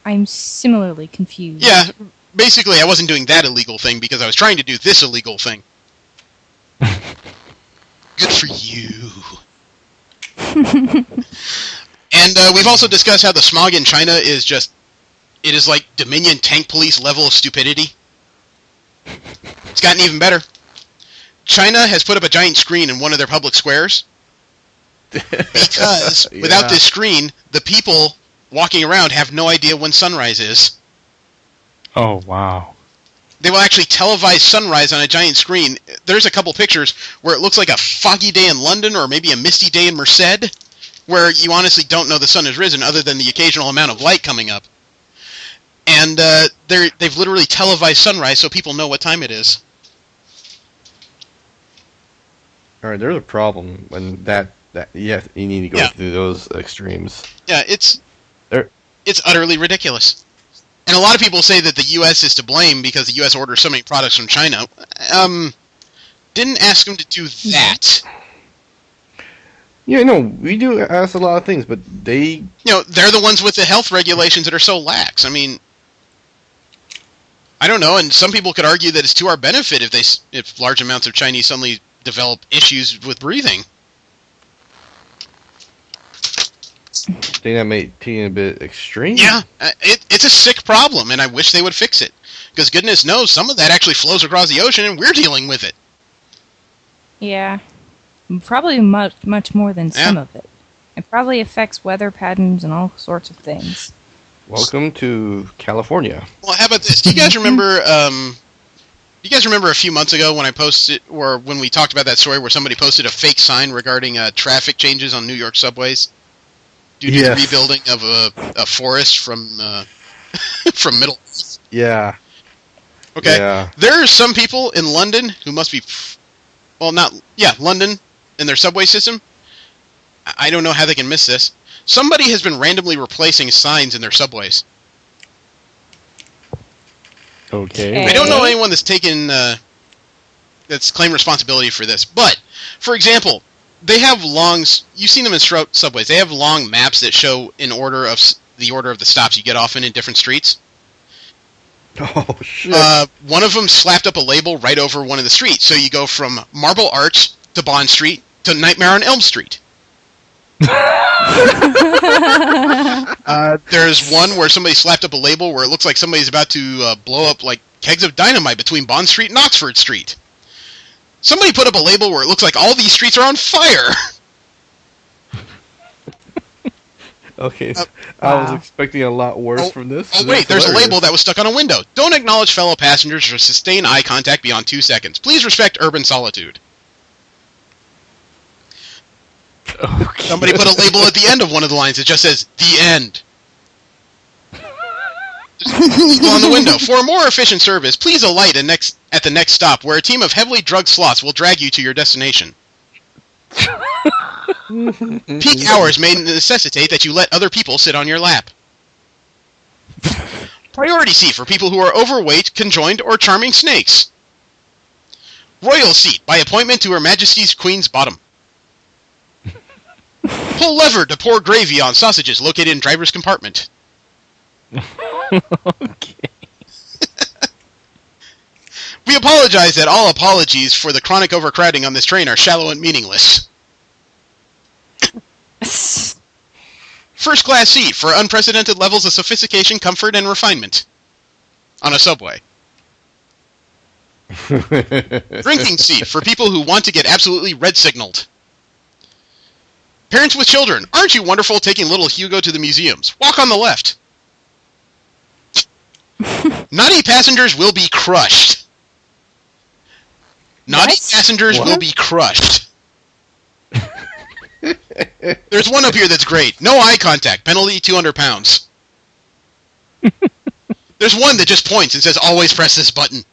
I'm similarly confused. Yeah, basically, I wasn't doing that illegal thing because I was trying to do this illegal thing. Good for you. And we've also discussed how the smog in China is it is like Dominion tank police level of stupidity. It's gotten even better. China has put up a giant screen in one of their public squares because without this screen, the people walking around have no idea when sunrise is. Oh, wow. They will actually televise sunrise on a giant screen. There's a couple pictures where it looks like a foggy day in London or maybe a misty day in Merced, where you honestly don't know the sun has risen other than the occasional amount of light coming up. And they've literally televised sunrise so people know what time it is. All right, there's a problem when that you need to go through those extremes. Yeah, it's utterly ridiculous. And a lot of people say that the U.S. is to blame because the U.S. orders so many products from China. Didn't ask them to do that. Yeah, no, we do ask a lot of things, but they... they're the ones with the health regulations that are so lax. I mean, I don't know, and some people could argue that it's to our benefit if large amounts of Chinese suddenly develop issues with breathing. I think that may seem a bit extreme. Yeah, it's a sick problem, and I wish they would fix it. Because goodness knows, some of that actually flows across the ocean, and we're dealing with it. Yeah. Probably much more than some of it. It probably affects weather patterns and all sorts of things. Welcome to California. Well, how about this? Do you guys remember... Do you guys remember a few months ago when I posted, or when we talked about that story where somebody posted a fake sign regarding traffic changes on New York subways due to the rebuilding of a forest from Middle East? Yeah. Okay. Yeah. There are some people in London who must be, London in their subway system. I don't know how they can miss this. Somebody has been randomly replacing signs in their subways. Okay. I don't know anyone that's that's claimed responsibility for this, but, for example, they have you've seen them in subways, they have long maps that show the order of the stops you get off in different streets. Oh, shit. One of them slapped up a label right over one of the streets, so you go from Marble Arch to Bond Street to Nightmare on Elm Street. There's one where somebody slapped up a label where it looks like somebody's about to blow up like kegs of dynamite between Bond Street and Oxford Street. Somebody put up a label where it looks like all these streets are on fire. Okay, I was expecting a lot worse from this. Oh wait, there's a label that was stuck on a window. Don't acknowledge fellow passengers or sustain eye contact beyond 2 seconds. Please respect urban solitude. Okay. Somebody put a label at the end of one of the lines that just says, "The end." On the window. For a more efficient service, please alight at the next stop, where a team of heavily drugged sloths will drag you to your destination. Peak hours may necessitate that you let other people sit on your lap. Priority seat for people who are overweight, conjoined, or charming snakes. Royal seat by appointment to Her Majesty's Queen's bottom. Pull lever to pour gravy on sausages located in driver's compartment. Okay. We apologize that all apologies for the chronic overcrowding on this train are shallow and meaningless. First class seat for unprecedented levels of sophistication, comfort, and refinement. On a subway. Drinking seat for people who want to get absolutely red signaled. Parents with children, aren't you wonderful taking little Hugo to the museums? Walk on the left. Naughty passengers will be crushed. Naughty passengers will be crushed. There's one up here that's great. No eye contact. Penalty £200. There's one that just points and says, "Always press this button."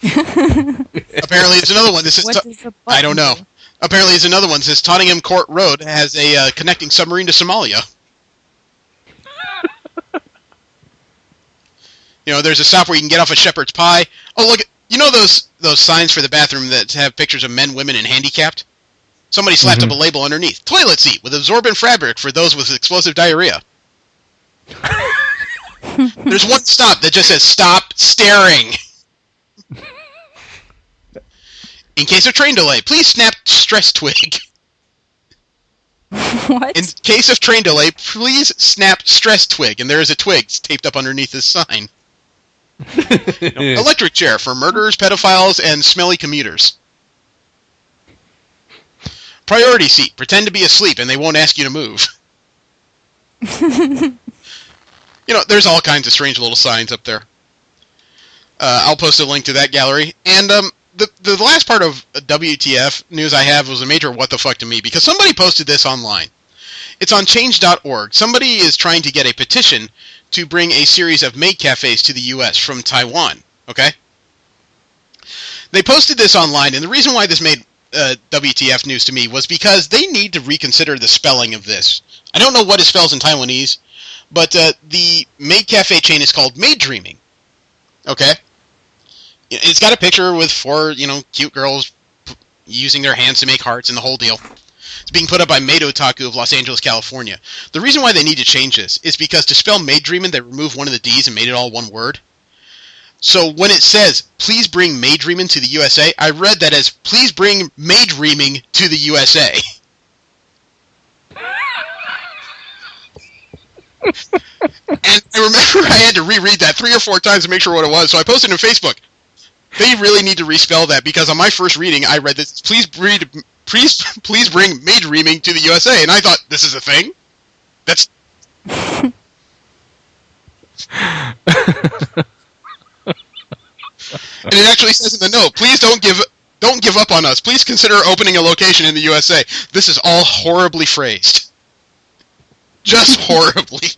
Apparently, it's another one that says, I don't know. Apparently, it's another one that says Tottenham Court Road has a connecting submarine to Somalia. There's a stop where you can get off at Shepherd's Pie. Oh, look, those signs for the bathroom that have pictures of men, women, and handicapped? Somebody slapped up a label underneath. Toilet seat with absorbent fabric for those with explosive diarrhea. There's one stop that just says, "Stop staring." In case of train delay, please snap stress twig. What? In case of train delay, please snap stress twig. And there is a twig taped up underneath this sign. Electric chair for murderers, pedophiles, and smelly commuters. Priority seat. Pretend to be asleep and they won't ask you to move. There's all kinds of strange little signs up there. I'll post a link to that gallery. And the last part of WTF news I have was a major what the fuck to me, because somebody posted this online. It's on change.org. Somebody is trying to get a petition to bring a series of maid cafes to the U.S. from Taiwan. Okay? They posted this online, and the reason why this made WTF news to me was because they need to reconsider the spelling of this. I don't know what it spells in Taiwanese, but the maid cafe chain is called Maid Dreaming. Okay? It's got a picture with four, cute girls using their hands to make hearts and the whole deal. It's being put up by Maid Otaku of Los Angeles, California. The reason why they need to change this is because to spell Maid Dreamin', they removed one of the D's and made it all one word. So when it says, "Please bring Maid Dreamin' to the USA," I read that as, "Please bring Maid Dreaming to the USA." And I remember I had to reread that 3 or 4 times to make sure what it was, so I posted on Facebook. They really need to respell that, because on my first reading, I read this, please bring Maid Dreaming to the USA, and I thought, this is a thing? That's... And it actually says in the note, "Please don't give up on us. Please consider opening a location in the USA." This is all horribly phrased. Just horribly.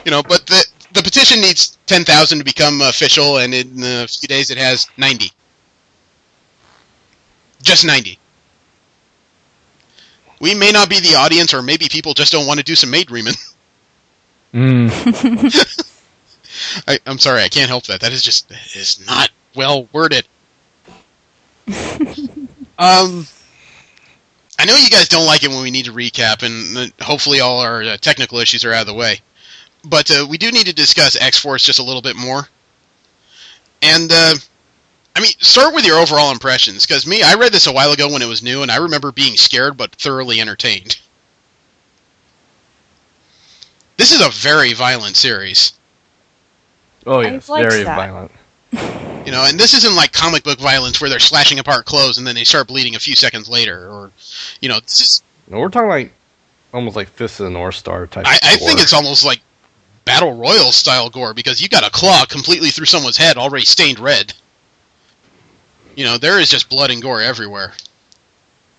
But the petition needs 10,000 to become official, and in a few days it has 90. Just 90. We may not be the audience, or maybe people just don't want to do some maid dreaming. I'm sorry, I can't help that. That is not well worded. I know you guys don't like it when we need to recap, and hopefully all our technical issues are out of the way. But we do need to discuss X-Force just a little bit more. And, start with your overall impressions, because I read this a while ago when it was new, and I remember being scared but thoroughly entertained. This is a very violent series. Oh, yes, very violent. And this isn't like comic book violence where they're slashing apart clothes and then they start bleeding a few seconds later, or, this is... No, we're talking almost like Fist of the North Star type I think it's almost like Battle Royale style gore, because you got a claw completely through someone's head already stained red. There is just blood and gore everywhere.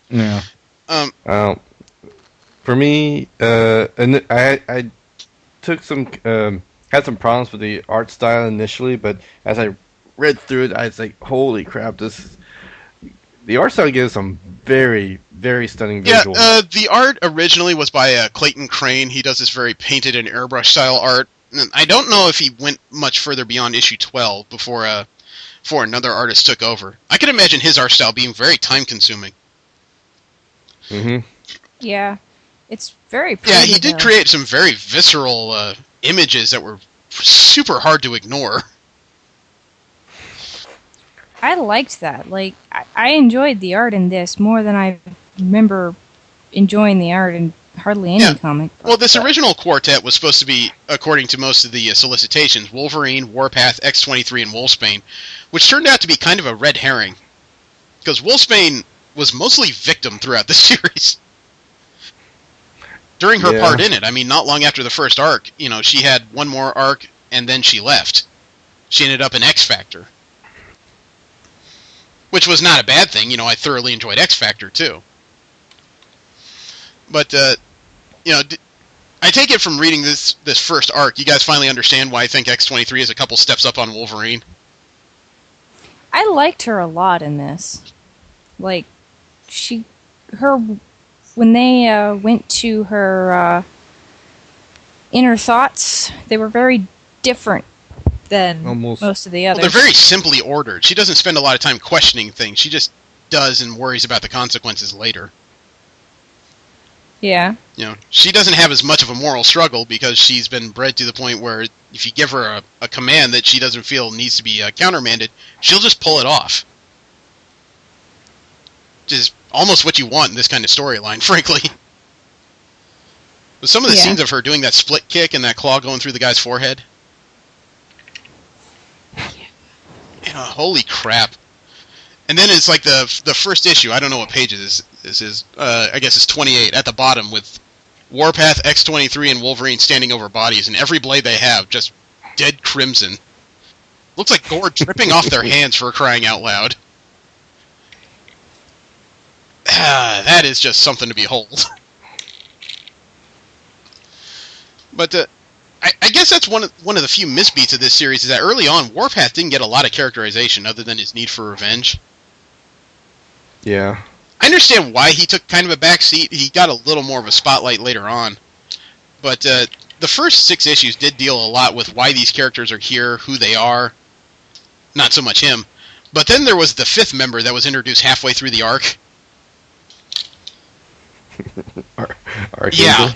Yeah. For me, and I took some... had some problems with the art style initially, but as I read through it, I was like, holy crap, the art style gives some very, very stunning visuals. Yeah, the art originally was by Clayton Crane. He does this very painted and airbrush style art. And I don't know if he went much further beyond issue 12 before another artist took over. I can imagine his art style being very time-consuming. Mm-hmm. Yeah, it's very pretty. Yeah, he did create some very visceral images that were super hard to ignore. I liked that. Like, I enjoyed the art in this more than I remember enjoying the art in hardly any comic book. Well, this original quartet was supposed to be, according to most of the solicitations, Wolverine, Warpath, X-23, and Wolfsbane, which turned out to be kind of a red herring. Because Wolfsbane was mostly victim throughout the series. During her part in it, not long after the first arc, she had one more arc, and then she left. She ended up in X-Factor. Which was not a bad thing. I thoroughly enjoyed X-Factor, too. But, I take it from reading this first arc, you guys finally understand why I think X-23 is a couple steps up on Wolverine. I liked her a lot in this. Like, when they went to her inner thoughts, they were very different than most of the others. Well, they're very simply ordered. She doesn't spend a lot of time questioning things. She just does and worries about the consequences later. Yeah. You know, she doesn't have as much of a moral struggle because she's been bred to the point where if you give her a command that she doesn't feel needs to be countermanded, she'll just pull it off. Which is almost what you want in this kind of storyline, frankly. But some of the scenes of her doing that split kick and that claw going through the guy's forehead. You know, holy crap. And then it's like the first issue, I don't know what page this is, I guess it's 28, at the bottom, with Warpath, X-23, and Wolverine standing over bodies, and every blade they have just dead crimson. Looks like gore dripping off their hands, for crying out loud. That is just something to behold. But I guess that's one of the few misbeats of this series, is that early on, Warpath didn't get a lot of characterization other than his need for revenge. Yeah. I understand why he took kind of a back seat. He got a little more of a spotlight later on. But the first 6 issues did deal a lot with why these characters are here, who they are. Not so much him. But then there was the 5th member that was introduced halfway through the arc. Yeah.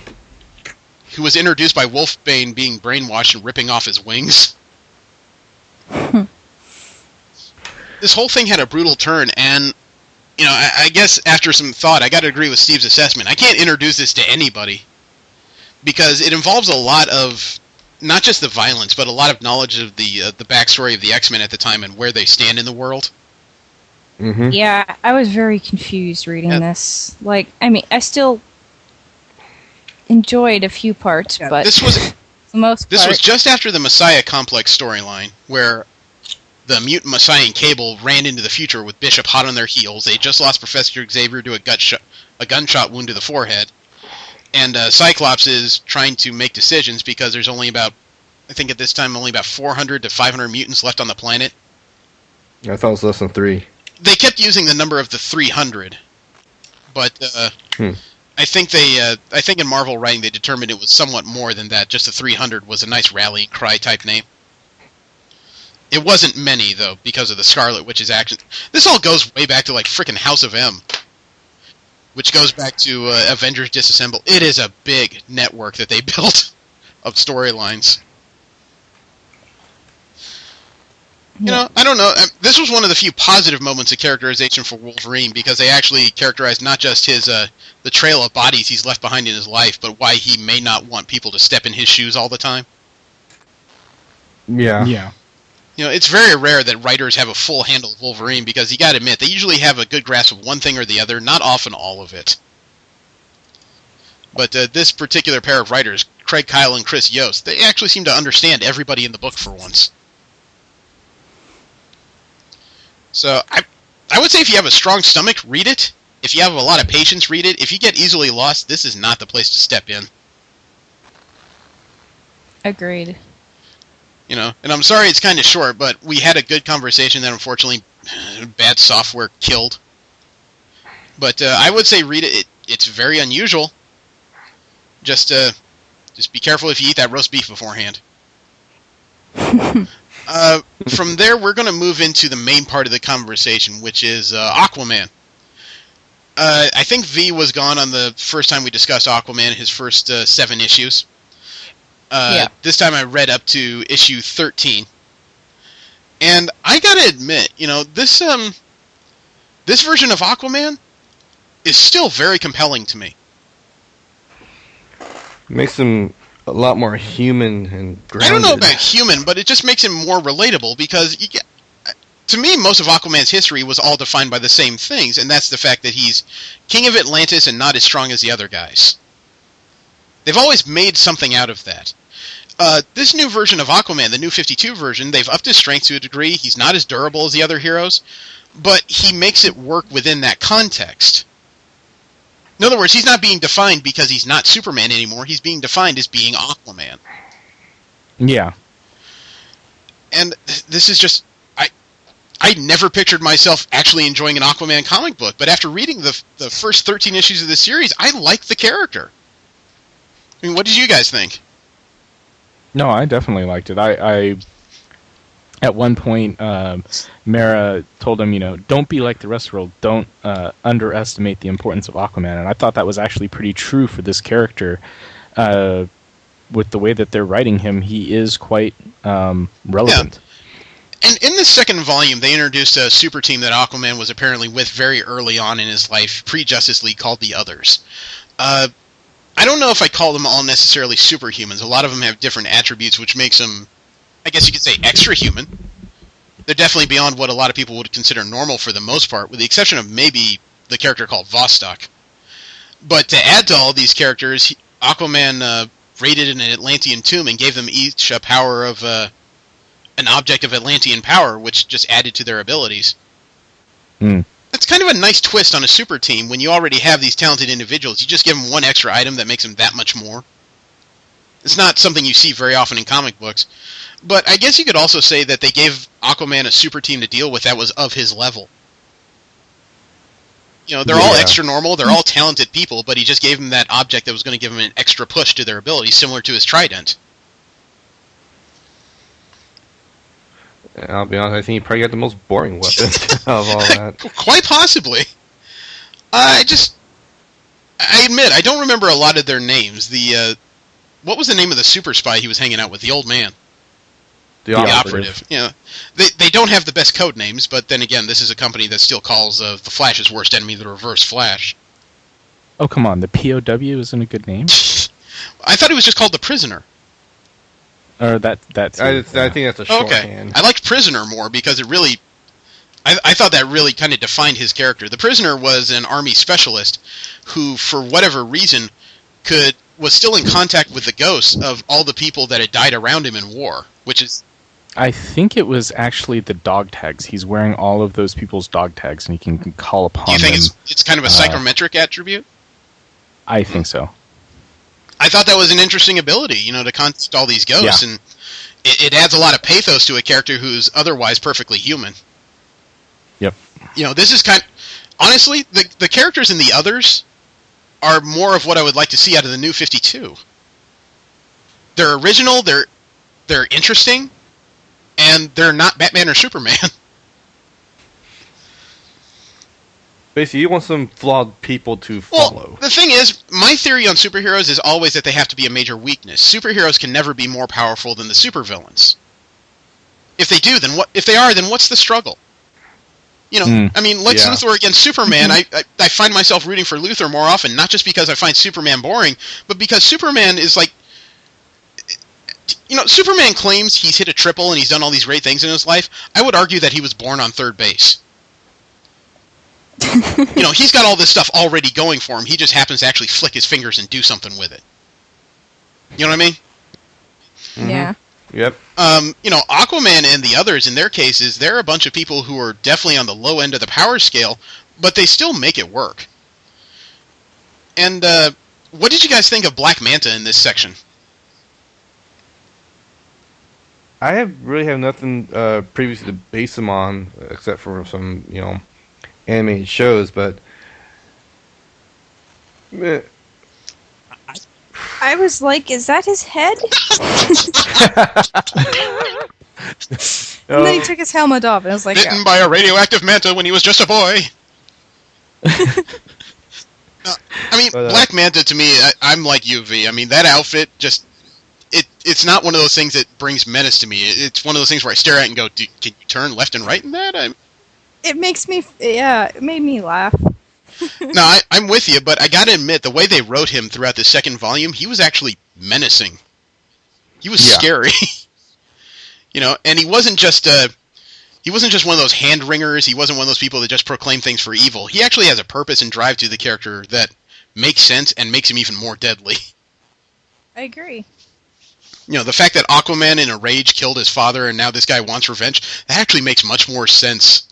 Who was introduced by Wolfbane being brainwashed and ripping off his wings. This whole thing had a brutal turn, and you know, I guess after some thought, I got to agree with Steve's assessment. I can't introduce this to anybody because it involves a lot of not just the violence, but a lot of knowledge of the backstory of the X-Men at the time and where they stand in the world. Mm-hmm. Yeah, I was very confused reading this. Like, I mean, I still enjoyed a few parts, but this was this was just after the Messiah Complex storyline, where the mutant Messiah and Cable ran into the future with Bishop hot on their heels. They just lost Professor Xavier to a gunshot wound to the forehead. And Cyclops is trying to make decisions because there's only about, I think at this time, only about 400 to 500 mutants left on the planet. I thought it was less than 3. They kept using the number of the 300. But I think I think in Marvel writing they determined it was somewhat more than that. Just the 300 was a nice rallying cry type name. It wasn't many, though, because of the Scarlet Witch's action. This all goes way back to, like, frickin' House of M, which goes back to Avengers Disassemble. It is a big network that they built of storylines. You know, I don't know. This was one of the few positive moments of characterization for Wolverine, because they actually characterized not just his the trail of bodies he's left behind in his life, but why he may not want people to step in his shoes all the time. Yeah. Yeah. You know, it's very rare that writers have a full handle of Wolverine, because you gotta admit, they usually have a good grasp of one thing or the other, not often all of it. But this particular pair of writers, Craig Kyle and Chris Yost, they actually seem to understand everybody in the book for once. So, I would say if you have a strong stomach, read it. If you have a lot of patience, read it. If you get easily lost, this is not the place to step in. Agreed. You know, and I'm sorry it's kind of short, but we had a good conversation that unfortunately bad software killed. But I would say read it. It's very unusual. Just be careful if you eat that roast beef beforehand. From there, we're going to move into the main part of the conversation, which is Aquaman. I think V was gone on the first time we discussed Aquaman, his first 7 issues. This time I read up to issue 13. And I gotta admit, you know, this version of Aquaman is still very compelling to me. Makes him a lot more human and grounded. I don't know about human, but it just makes him more relatable, because to me, most of Aquaman's history was all defined by the same things, and that's the fact that he's king of Atlantis and not as strong as the other guys. They've always made something out of that. This new version of Aquaman, the new 52 version, they've upped his strength to a degree. He's not as durable as the other heroes, but he makes it work within that context. In other words, he's not being defined because he's not Superman anymore. He's being defined as being Aquaman. Yeah. And this is just... I never pictured myself actually enjoying an Aquaman comic book, but after reading the first 13 issues of the series, I like the character. I mean, what did you guys think? No, I definitely liked it. I at one point, Mara told him, don't be like the rest of the world. Don't underestimate the importance of Aquaman. And I thought that was actually pretty true for this character. With the way that they're writing him, he is quite relevant. Yeah. And in the second volume, they introduced a super team that Aquaman was apparently with very early on in his life, pre-Justice League, called the Others. I don't know if I call them all necessarily superhumans. A lot of them have different attributes, which makes them, I guess you could say, extra human. They're definitely beyond what a lot of people would consider normal for the most part, with the exception of maybe the character called Vostok. But to add to all these characters, Aquaman raided an Atlantean tomb and gave them each a power of... an object of Atlantean power, which just added to their abilities. That's kind of a nice twist on a super team. When you already have these talented individuals, you just give them one extra item that makes them that much more. It's not something you see very often in comic books. But I guess you could also say that they gave Aquaman a super team to deal with that was of his level. They're all extra normal, they're all talented people, but he just gave them that object that was going to give them an extra push to their abilities, similar to his trident. And I'll be honest, I think he probably got the most boring weapon of all that. Quite possibly. I admit, I don't remember a lot of their names. What was the name of the super spy he was hanging out with? The old man. The operative. They don't have the best code names, but then again, this is a company that still calls the Flash's worst enemy the Reverse Flash. Oh, come on. The POW isn't a good name? I thought he was just called the Prisoner. Or that's I think that's a shorthand. I liked Prisoner more because it really... I thought that really kind of defined his character. The Prisoner was an army specialist who, for whatever reason, was still in contact with the ghosts of all the people that had died around him in war, which is... I think it was actually the dog tags. He's wearing all of those people's dog tags, and he can call upon them. Do you think it's kind of a psychometric attribute? I think so. I thought that was an interesting ability, to contact all these ghosts, and it adds a lot of pathos to a character who's otherwise perfectly human. Yep. This is honestly, the characters in the Others are more of what I would like to see out of the New 52. They're original, they're interesting, and they're not Batman or Superman. Basically, you want some flawed people to follow. Well, the thing is, my theory on superheroes is always that they have to be a major weakness. Superheroes can never be more powerful than the supervillains. If they do, then what? If they are, then what's the struggle? I mean, Lex Luthor against Superman, I find myself rooting for Luthor more often, not just because I find Superman boring, but because Superman is like... Superman claims he's hit a triple and he's done all these great things in his life. I would argue that he was born on third base. He's got all this stuff already going for him. He just happens to actually flick his fingers and do something with it. You know what I mean? Mm-hmm. Yeah. Yep. Aquaman and the Others, in their cases, they're a bunch of people who are definitely on the low end of the power scale, but they still make it work. And what did you guys think of Black Manta in this section? I really have nothing previously to base him on, except for some, animated shows, but... I was like, is that his head? And then he took his helmet off, and I was like... Bitten by a radioactive manta when he was just a boy. Black Manta, to me, I'm like you, V. I mean, that outfit just... It's not one of those things that brings menace to me. It's one of those things where I stare at it and go, can you turn left and right in that? It makes me... Yeah, it made me laugh. No, I'm with you, but I gotta admit, the way they wrote him throughout the second volume, he was actually menacing. He was scary. And he wasn't just one of those hand-wringers. He wasn't one of those people that just proclaim things for evil. He actually has a purpose and drive to the character that makes sense and makes him even more deadly. I agree. The fact that Aquaman in a rage killed his father and now this guy wants revenge, that actually makes much more sense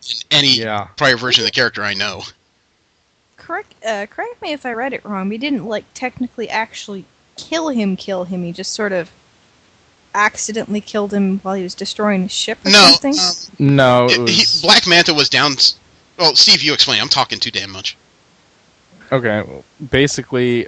than any prior version of the character I know. correct me if I read it wrong. He didn't like technically actually kill him. He just sort of accidentally killed him while he was destroying his ship or something. No, Black Manta was down. Well, Steve, you explain. I'm talking too damn much. Okay, well, basically,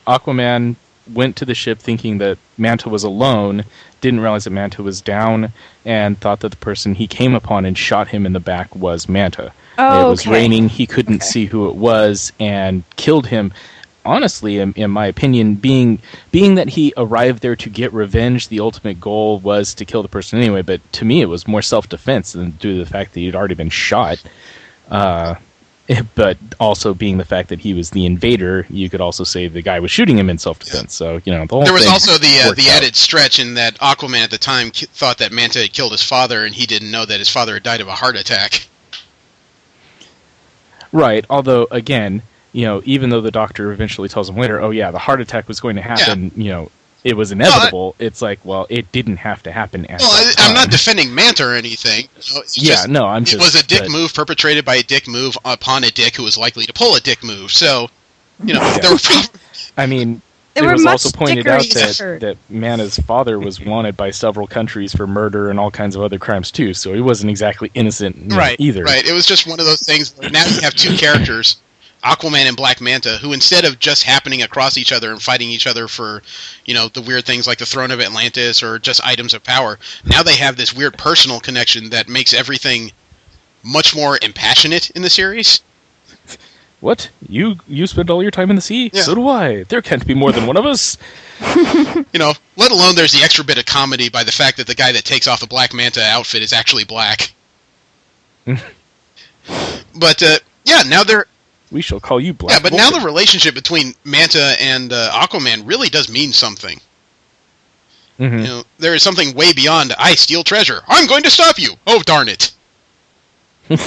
Aquaman went to the ship thinking that Manta was alone, didn't realize that Manta was down, and thought that the person he came upon and shot him in the back was Manta. Oh, it was raining, he couldn't see who it was, and killed him. Honestly, in my opinion, being that he arrived there to get revenge, the ultimate goal was to kill the person anyway, but to me it was more self-defense than due to the fact that he'd already been shot. But also being the fact that he was the invader, you could also say the guy was shooting him in self-defense. So, the whole There was thing also the worked out. added stretch in that Aquaman at the time thought that Manta had killed his father, and he didn't know that his father had died of a heart attack. Right, although, again, even though the doctor eventually tells him later, oh yeah, the heart attack was going to happen, it was inevitable, it's like, well, it didn't have to happen at that time. I'm not defending Manta or anything. It was a dick move perpetrated by a dick move upon a dick who was likely to pull a dick move, so, there were I mean, it was also pointed out that Manta's father was wanted by several countries for murder and all kinds of other crimes too, so he wasn't exactly innocent either. Right, it was just one of those things where now you have two characters, Aquaman and Black Manta, who instead of just happening across each other and fighting each other for, the weird things like the Throne of Atlantis or just items of power, now they have this weird personal connection that makes everything much more impassionate in the series. What? You spend all your time in the sea? Yeah. So do I. There can't be more than one of us. Let alone there's the extra bit of comedy by the fact that the guy that takes off the Black Manta outfit is actually black. But, now they're... We shall call you Black. Yeah, but Vulcan. now the relationship between Manta and Aquaman really does mean something. Mm-hmm. There is something way beyond, I steal treasure. I'm going to stop you! Oh, darn it. The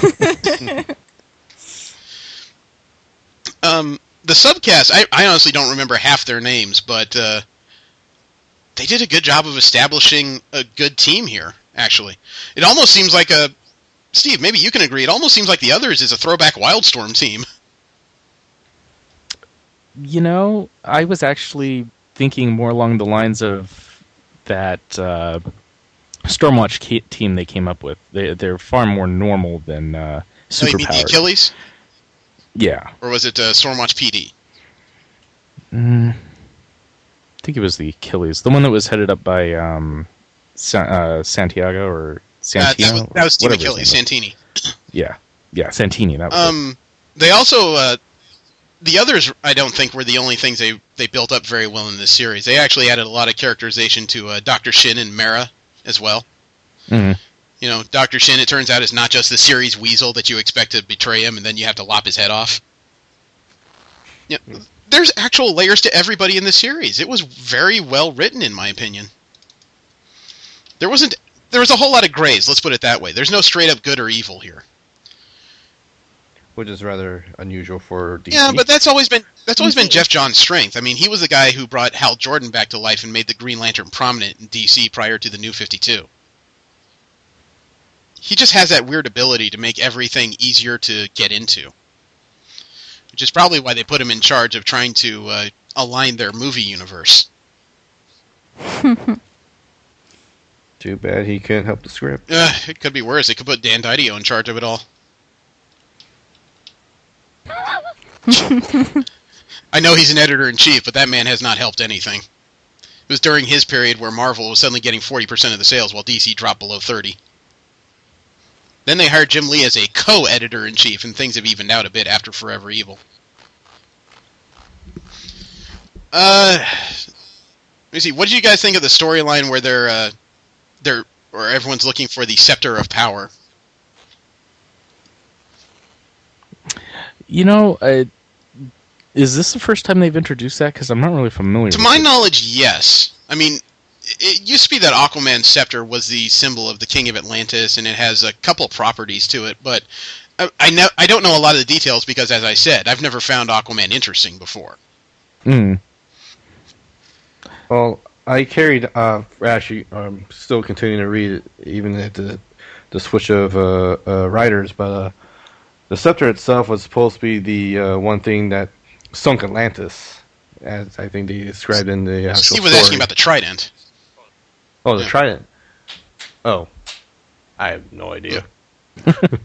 subcast, I honestly don't remember half their names, but they did a good job of establishing a good team here, actually. It almost seems like Steve, maybe you can agree, it almost seems like the others is a throwback Wildstorm team. I was actually thinking more along the lines of that Stormwatch team they came up with. They're far more normal than superpowered. Oh, you mean the Achilles? Yeah. Or was it Stormwatch PD? I think it was the Achilles. The one that was headed up by Santiago or Santino? That was Steve Achilles, Santini. Yeah, Santini. That was They also... the others, I don't think, were the only things they built up very well in this series. They actually added a lot of characterization to Dr. Shin and Mera as well. Mm-hmm. Dr. Shin, it turns out, is not just the series weasel that you expect to betray him and then you have to lop his head off. There's actual layers to everybody in the series. It was very well written, in my opinion. There was a whole lot of grays, let's put it that way. There's no straight up good or evil here. Which is rather unusual for DC. Yeah, but that's always been Jeff Johns' strength. I mean, he was the guy who brought Hal Jordan back to life and made the Green Lantern prominent in DC prior to the New 52. He just has that weird ability to make everything easier to get into. Which is probably why they put him in charge of trying to align their movie universe. Too bad he can't help the script. It could be worse. They could put Dan Didio in charge of it all. I know he's an editor-in-chief, but that man has not helped anything. It was during his period where Marvel was suddenly getting 40% of the sales while DC dropped below 30%. Then they hired Jim Lee as a co-editor-in-chief, and things have evened out a bit after Forever Evil. Let me see. What did you guys think of the storyline where where everyone's looking for the Scepter of Power? Is this the first time they've introduced that? Because I'm not really familiar with it. To my knowledge, yes. I mean, it used to be that Aquaman's scepter was the symbol of the King of Atlantis, and it has a couple properties to it, but I don't know a lot of the details because, as I said, I've never found Aquaman interesting before. Well, I carried, actually, still continuing to read it, even at the switch of writers, but the scepter itself was supposed to be the one thing that sunk Atlantis, as I think they described in the actual Steve was story. asking about the trident. Oh, the trident. Oh, I have no idea.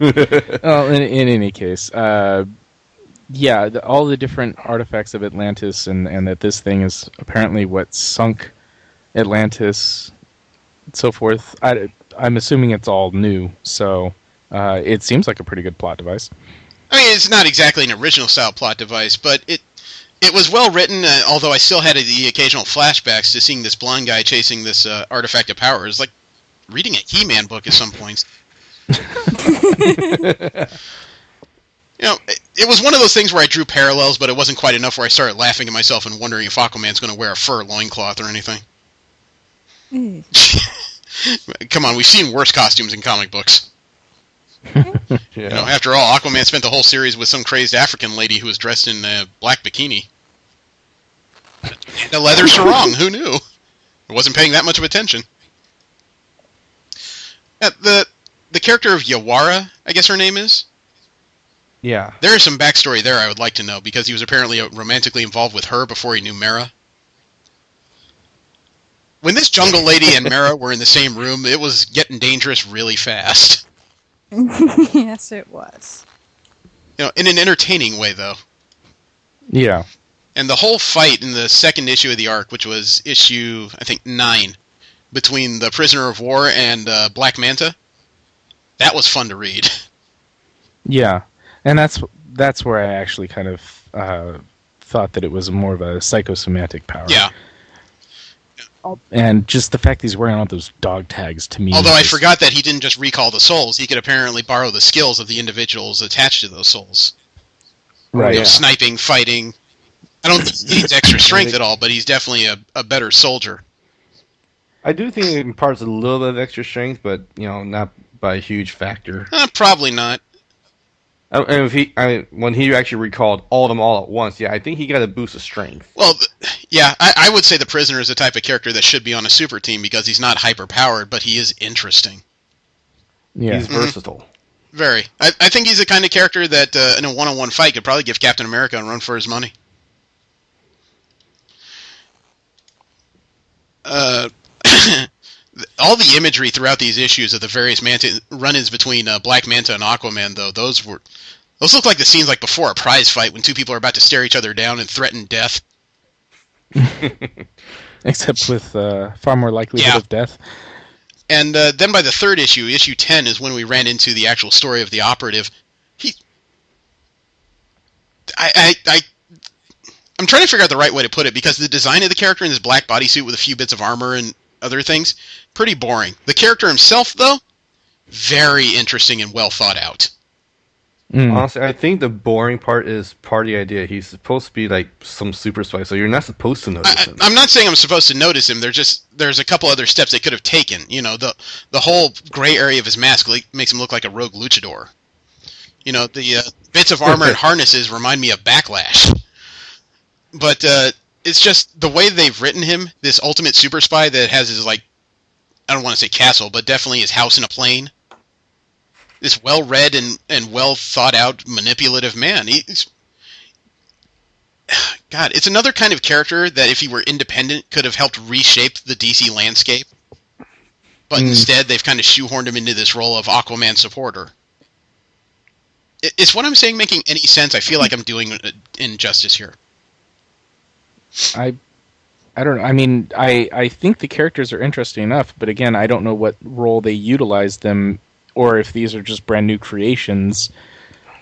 Well, in any case, all the different artifacts of Atlantis, and that this thing is apparently what sunk Atlantis, and so forth. I'm assuming it's all new, so it seems like a pretty good plot device. I mean, it's not exactly an original style plot device, but it was well written. Although I still had the occasional flashbacks to seeing this blonde guy chasing this artifact of power. It's like reading a He-Man book at some points. It was one of those things where I drew parallels, but it wasn't quite enough where I started laughing at myself and wondering if Aquaman's going to wear a fur loincloth or anything. Come on, we've seen worse costumes in comic books. Yeah. After all, Aquaman spent the whole series with some crazed African lady who was dressed in a black bikini. A leather sarong, who knew? I wasn't paying that much of attention. The character of Yawara, I guess her name is? Yeah. There is some backstory there I would like to know, because he was apparently romantically involved with her before he knew Mera. When this jungle lady and Mera were in the same room, it was getting dangerous really fast. Yes, it was. In an entertaining way, though. Yeah. And the whole fight in the second issue of the arc, which was issue, I think, 9, between the Prisoner of War and Black Manta, that was fun to read. Yeah, and that's where I actually kind of thought that it was more of a psychosomatic power. Yeah. And just the fact he's wearing all those dog tags to me. Although I forgot that he didn't just recall the souls, he could apparently borrow the skills of the individuals attached to those souls. Right. Yeah. Sniping, fighting. I don't think he needs extra strength at all, but he's definitely a better soldier. I do think it imparts a little bit of extra strength, but not by a huge factor. Probably not. And when he actually recalled all of them all at once, I think he got a boost of strength. Well, I would say the Prisoner is the type of character that should be on a super team because he's not hyper-powered, but he is interesting. Yeah. He's versatile. Very. I think he's the kind of character that in a one-on-one fight could probably give Captain America a run for his money. All the imagery throughout these issues of the various run-ins between Black Manta and Aquaman, though, those look like the scenes like before a prize fight when two people are about to stare each other down and threaten death. Except with far more likelihood of death. And then by the third issue, issue 10, is when we ran into the actual story of the operative. I'm trying to figure out the right way to put it, because the design of the character in this black bodysuit with a few bits of armor and other things, pretty boring. The character himself, though, very interesting and well thought out. Honestly, I think the boring part is part of the idea. He's supposed to be like some super spy, so you're not supposed to notice him. I'm not saying I'm supposed to notice him. There's a couple other steps they could have taken. The whole gray area of his mask makes him look like a rogue luchador. The bits of armor and harnesses remind me of Backlash. But it's just the way they've written him, this ultimate super spy that has his, I don't want to say castle, but definitely his house in a plane. This well-read and well-thought-out, manipulative man. It's another kind of character that if he were independent could have helped reshape the DC landscape. But instead, they've kind of shoehorned him into this role of Aquaman supporter. Is what I'm saying making any sense? I feel like I'm doing injustice here. I don't know. I mean, I think the characters are interesting enough, but again, I don't know what role they utilize them, or if these are just brand new creations,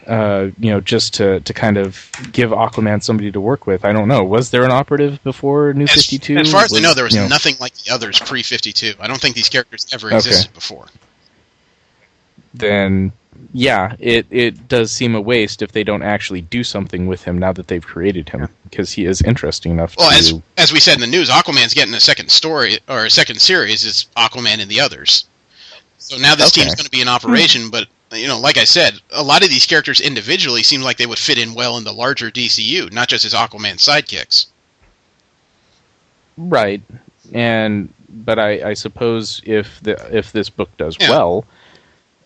just to kind of give Aquaman somebody to work with. I don't know. Was there an operative before New 52? As far as I know, there was nothing like the others pre-52. I don't think these characters ever existed before. Then, yeah, it does seem a waste if they don't actually do something with him now that they've created him, because he is interesting enough to... as we said in the news, Aquaman's getting a second story, or a second series, is Aquaman and the Others. So now this team's going to be in operation, but, like I said, a lot of these characters individually seem like they would fit in well in the larger DCU, not just as Aquaman sidekicks. Right. But I suppose if this book does well...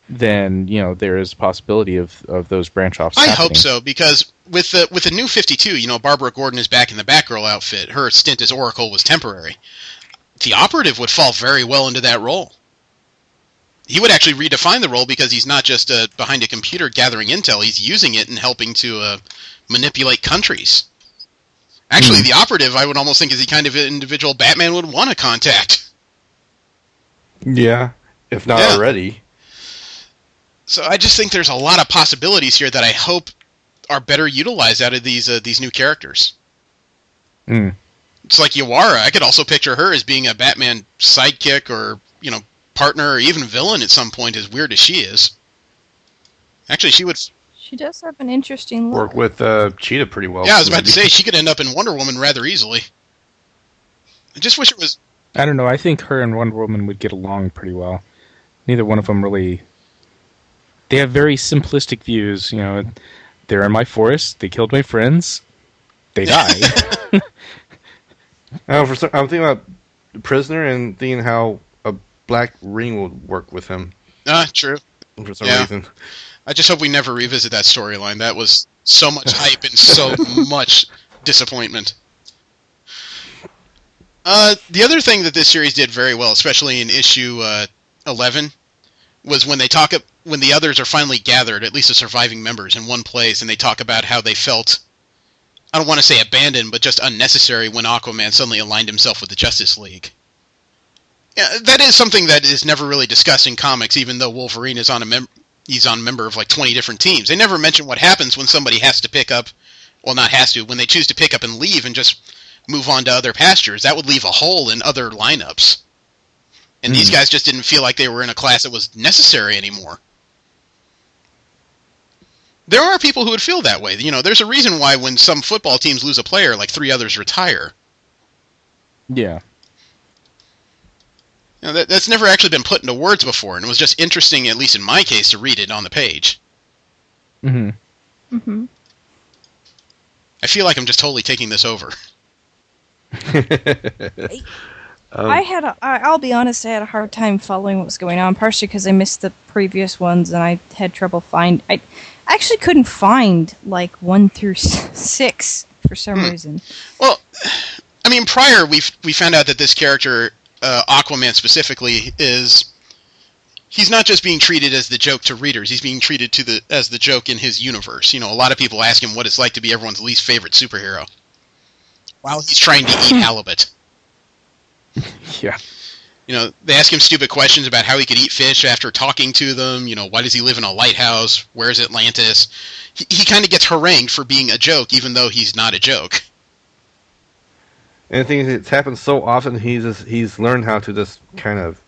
then there is a possibility of those branch offs. I hope so, because with the new 52, Barbara Gordon is back in the Batgirl outfit. Her stint as Oracle was temporary. The Operative would fall very well into that role. He would actually redefine the role because he's not just behind a computer gathering intel. He's using it and helping to manipulate countries. Actually, the Operative, I would almost think, is the kind of individual Batman would want to contact. Yeah, if not already. So I just think there's a lot of possibilities here that I hope are better utilized out of these new characters. It's like Yawara. I could also picture her as being a Batman sidekick or, partner or even villain at some point, as weird as she is. Actually, she would... She does have an interesting look. Work with Cheetah pretty well. Yeah, I was about to say, she could end up in Wonder Woman rather easily. I just wish it was... I don't know, I think her and Wonder Woman would get along pretty well. Neither one of them really... They have very simplistic views, they're in my forest, they killed my friends, they die. I'm thinking about Prisoner and thinking how a black ring would work with him. True. For some reason. I just hope we never revisit that storyline. That was so much hype and so much disappointment. The other thing that this series did very well, especially in issue 11, was when the others are finally gathered, at least the surviving members, in one place, and they talk about how they felt, I don't want to say abandoned, but just unnecessary when Aquaman suddenly aligned himself with the Justice League. Yeah, that is something that is never really discussed in comics, even though Wolverine is he's on a member of like 20 different teams. They never mention what happens when somebody has to pick up, well, not has to, when they choose to pick up and leave and just move on to other pastures. That would leave a hole in other lineups. And these guys just didn't feel like they were in a class that was necessary anymore. There are people who would feel that way. There's a reason why when some football teams lose a player, like 3 others retire. Yeah. That's never actually been put into words before, and it was just interesting, at least in my case, to read it on the page. I feel like I'm just totally taking this over. I'll be honest, I had a hard time following what was going on, partially because I missed the previous ones and I had trouble I actually couldn't find 1 through 6 for some reason. Well, I mean, prior we found out that this character, Aquaman specifically, he's not just being treated as the joke to readers, he's being treated as the joke in his universe. A lot of people ask him what it's like to be everyone's least favorite superhero, while he's trying to eat halibut. Yeah. They ask him stupid questions about how he could eat fish after talking to them. Why does he live in a lighthouse? Where's Atlantis? He kind of gets harangued for being a joke, even though he's not a joke. And the thing is, it's happened so often, he's learned how to just kind of,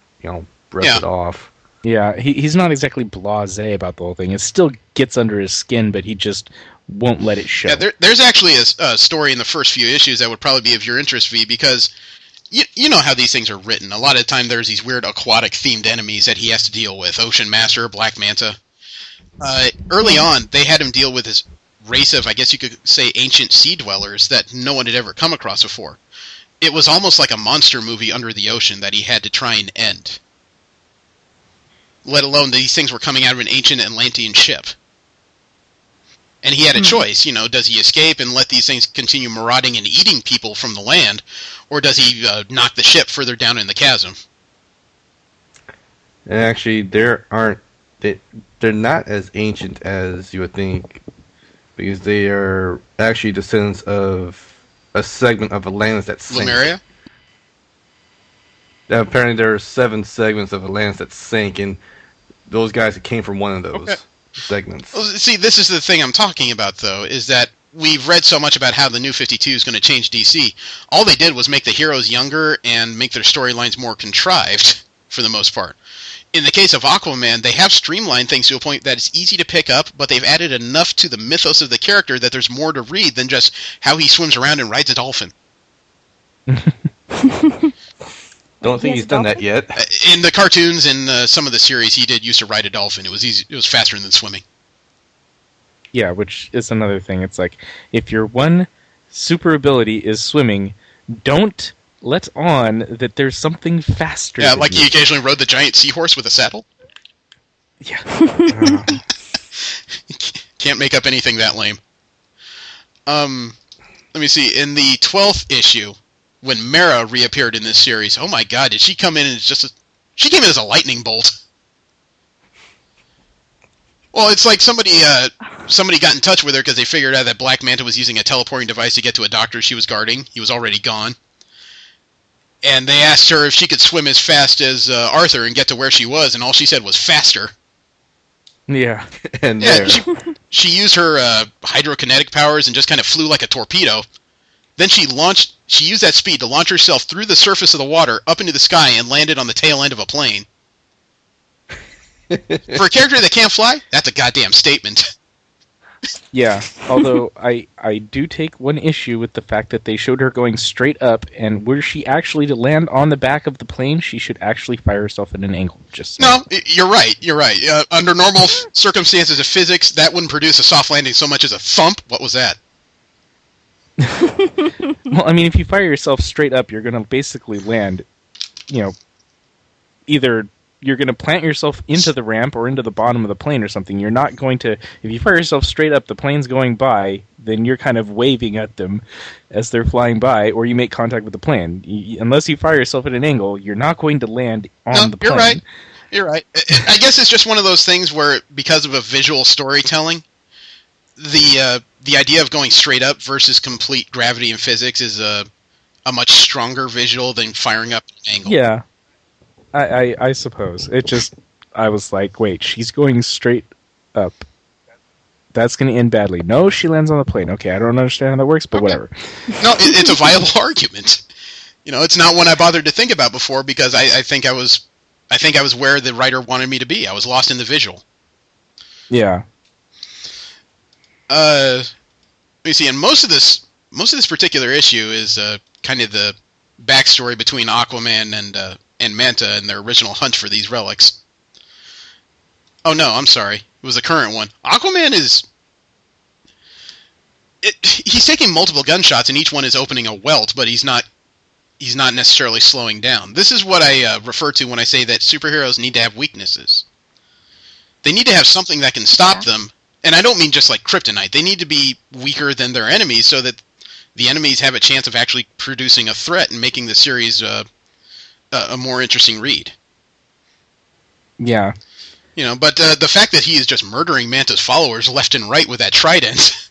brush it off. Yeah, he's not exactly blasé about the whole thing. It still gets under his skin, but he just won't let it show. Yeah, there's actually a story in the first few issues that would probably be of your interest, V, because you know how these things are written. A lot of the time there's these weird aquatic-themed enemies that he has to deal with. Ocean Master, Black Manta. Early on, they had him deal with this race of, I guess you could say, ancient sea dwellers that no one had ever come across before. It was almost like a monster movie under the ocean that he had to try and end. Let alone these things were coming out of an ancient Atlantean ship. And he had a choice, does he escape and let these things continue marauding and eating people from the land, or does he knock the ship further down in the chasm? And actually, they're not as ancient as you would think, because they are actually descendants of a segment of Atlantis that sank. Lemuria? Apparently there are 7 segments of Atlantis that sank, and those guys came from one of those segments. Well, see, this is the thing I'm talking about, though, is that we've read so much about how the New 52 is going to change DC. All they did was make the heroes younger and make their storylines more contrived, for the most part. In the case of Aquaman, they have streamlined things to a point that it's easy to pick up, but they've added enough to the mythos of the character that there's more to read than just how he swims around and rides a dolphin. Don't think he's done that yet. In the cartoons and some of the series, he used to ride a dolphin. It was easy. It was faster than swimming. Yeah, which is another thing. It's like, if your one super ability is swimming, don't let on that there's something faster. Yeah, like he occasionally rode the giant seahorse with a saddle. Yeah. Can't make up anything that lame. Let me see. In the 12th issue, when Mara reappeared in this series, oh my god, did she come in as she came in as a lightning bolt. Well, it's like somebody got in touch with her because they figured out that Black Manta was using a teleporting device to get to a doctor she was guarding. He was already gone. And they asked her if she could swim as fast as Arthur and get to where she was, and all she said was faster. Yeah. And yeah, she used her hydrokinetic powers and just kind of flew like a torpedo. Then she used that speed to launch herself through the surface of the water up into the sky and landed on the tail end of a plane. For a character that can't fly, that's a goddamn statement. Yeah, although I do take one issue with the fact that they showed her going straight up, and were she actually to land on the back of the plane, she should actually fire herself at an angle. No, you're right. Under normal circumstances of physics, that wouldn't produce a soft landing so much as a thump. What was that? Well, I mean, if you fire yourself straight up, you're going to basically land, either you're going to plant yourself into the ramp or into the bottom of the plane or something. You're not going to... If you fire yourself straight up, the plane's going by, then you're kind of waving at them as they're flying by, or you make contact with the plane. Unless you fire yourself at an angle, you're not going to land on the plane. You're right. I guess it's just one of those things where, because of a visual storytelling, the idea of going straight up versus complete gravity and physics is a much stronger visual than firing up an angle. Yeah. I suppose. I was like, wait, she's going straight up. That's going to end badly. No, she lands on the plane. Okay, I don't understand how that works, but whatever. No, it's a viable argument. It's not one I bothered to think about before because I think I was where the writer wanted me to be. I was lost in the visual. Yeah. Let me see. And most of this particular issue is kind of the backstory between Aquaman and Manta and their original hunt for these relics. Oh no, I'm sorry. It was the current one. Aquaman he's taking multiple gunshots and each one is opening a welt, but he's not necessarily slowing down. This is what I refer to when I say that superheroes need to have weaknesses. They need to have something that can stop them, and I don't mean just like kryptonite. They need to be weaker than their enemies so that the enemies have a chance of actually producing a threat and making the series a more interesting read. Yeah. But the fact that he is just murdering Manta's followers left and right with that trident.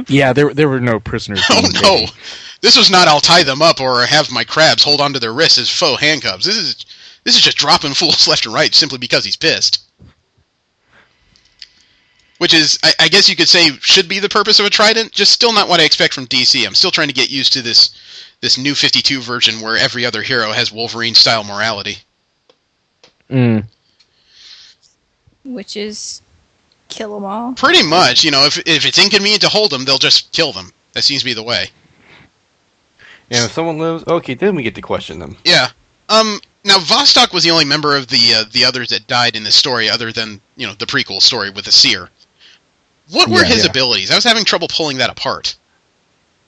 Yeah, there were no prisoners. Oh no. This was not I'll tie them up or have my crabs hold onto their wrists as faux handcuffs. This is just dropping fools left and right simply because he's pissed. Which is, I guess you could say, should be the purpose of a trident, just still not what I expect from DC. I'm still trying to get used to this new 52 version where every other hero has Wolverine-style morality. Which is kill them all? Pretty much. If it's inconvenient to hold them, they'll just kill them. That seems to be the way. And if someone lives, okay, then we get to question them. Yeah. Now, Vostok was the only member of the others that died in this story, other than, the prequel story with the Seer. What were his abilities? I was having trouble pulling that apart.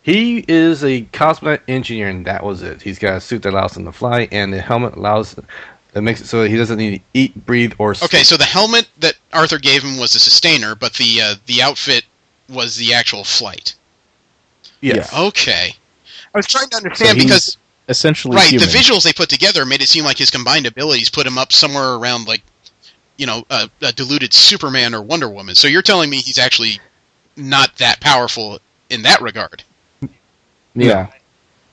He is a cosmonaut engineer, and that was it. He's got a suit that allows him to fly, and the helmet that makes it so that he doesn't need to eat, breathe, or sleep. Okay, so the helmet that Arthur gave him was a sustainer, but the outfit was the actual flight. Yes. Yeah. Okay. I was trying to understand because essentially human. The visuals they put together made it seem like his combined abilities put him up somewhere around a diluted Superman or Wonder Woman. So you're telling me he's actually not that powerful in that regard. Yeah.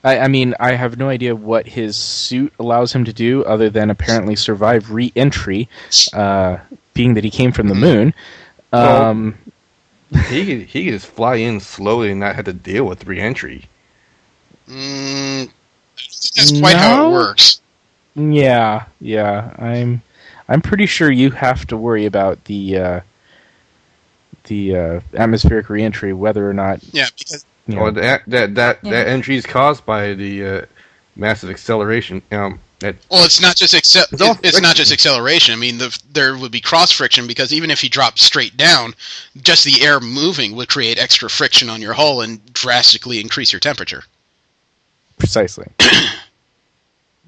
I mean, I have no idea what his suit allows him to do other than apparently survive re-entry, being that he came from the moon. He could just fly in slowly and not have to deal with re-entry. I don't think that's quite how it works. Yeah. I'm pretty sure you have to worry about the atmospheric re-entry, whether or not. Yeah, because. That entry is caused by the massive acceleration. Well, it's not just it's not just acceleration. I mean, there would be cross friction because even if you drop straight down, just the air moving would create extra friction on your hull and drastically increase your temperature. Precisely.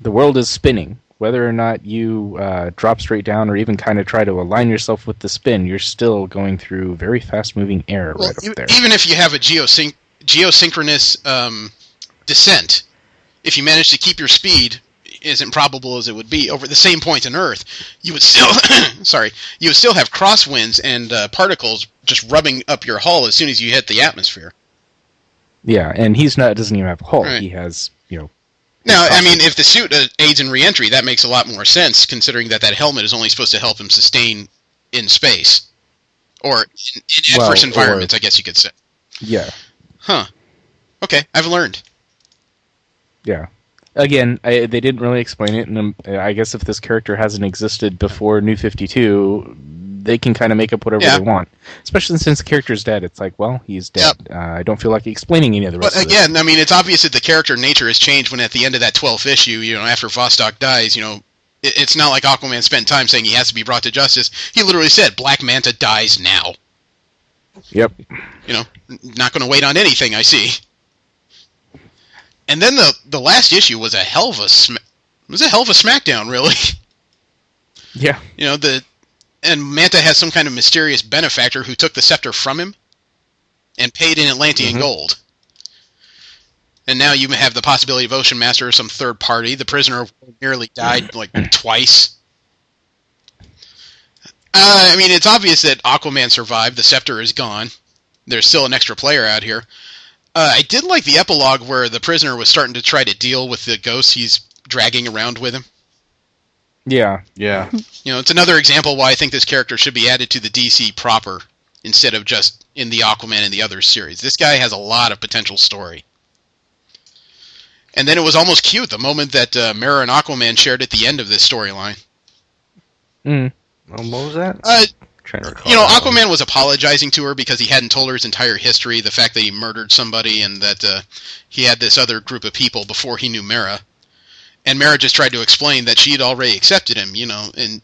The world is spinning. whether or not you drop straight down or even kind of try to align yourself with the spin, you're still going through very fast-moving air right up there. Even if you have a geosynchronous descent, if you manage to keep your speed as improbable as it would be over the same point on Earth, you would still you would still have crosswinds and particles just rubbing up your hull as soon as you hit the atmosphere. Yeah, and doesn't even have a hull. Right. He has, Now, I mean, if the suit aids in re-entry, that makes a lot more sense, considering that helmet is only supposed to help him sustain in space. Or in adverse environments, I guess you could say. Yeah. Huh. Okay, I've learned. Yeah. Again, they didn't really explain it, and I guess if this character hasn't existed before New 52, they can kind of make up whatever they want. Especially since the character's dead. It's like, well, he's dead. Yep. I don't feel like explaining any of the rest of it. But again, I mean, it's obvious that the character nature has changed when at the end of that 12th issue, after Vostok dies, it's not like Aquaman spent time saying he has to be brought to justice. He literally said, Black Manta dies now. Yep. Not going to wait on anything, I see. And then the last issue was a hell of a smackdown, really. Yeah. And Manta has some kind of mysterious benefactor who took the scepter from him and paid in Atlantean gold. And now you have the possibility of Ocean Master or some third party. The prisoner nearly died twice. I mean, it's obvious that Aquaman survived. The scepter is gone. There's still an extra player out here. I did like the epilogue where the prisoner was starting to try to deal with the ghosts he's dragging around with him. Yeah. It's another example why I think this character should be added to the DC proper instead of just in the Aquaman and the Others series. This guy has a lot of potential story. And then it was almost cute the moment that Mera and Aquaman shared at the end of this storyline. What was that? Trying to recall Aquaman was apologizing to her because he hadn't told her his entire history, the fact that he murdered somebody and that he had this other group of people before he knew Mera. And Mera just tried to explain that she had already accepted him, and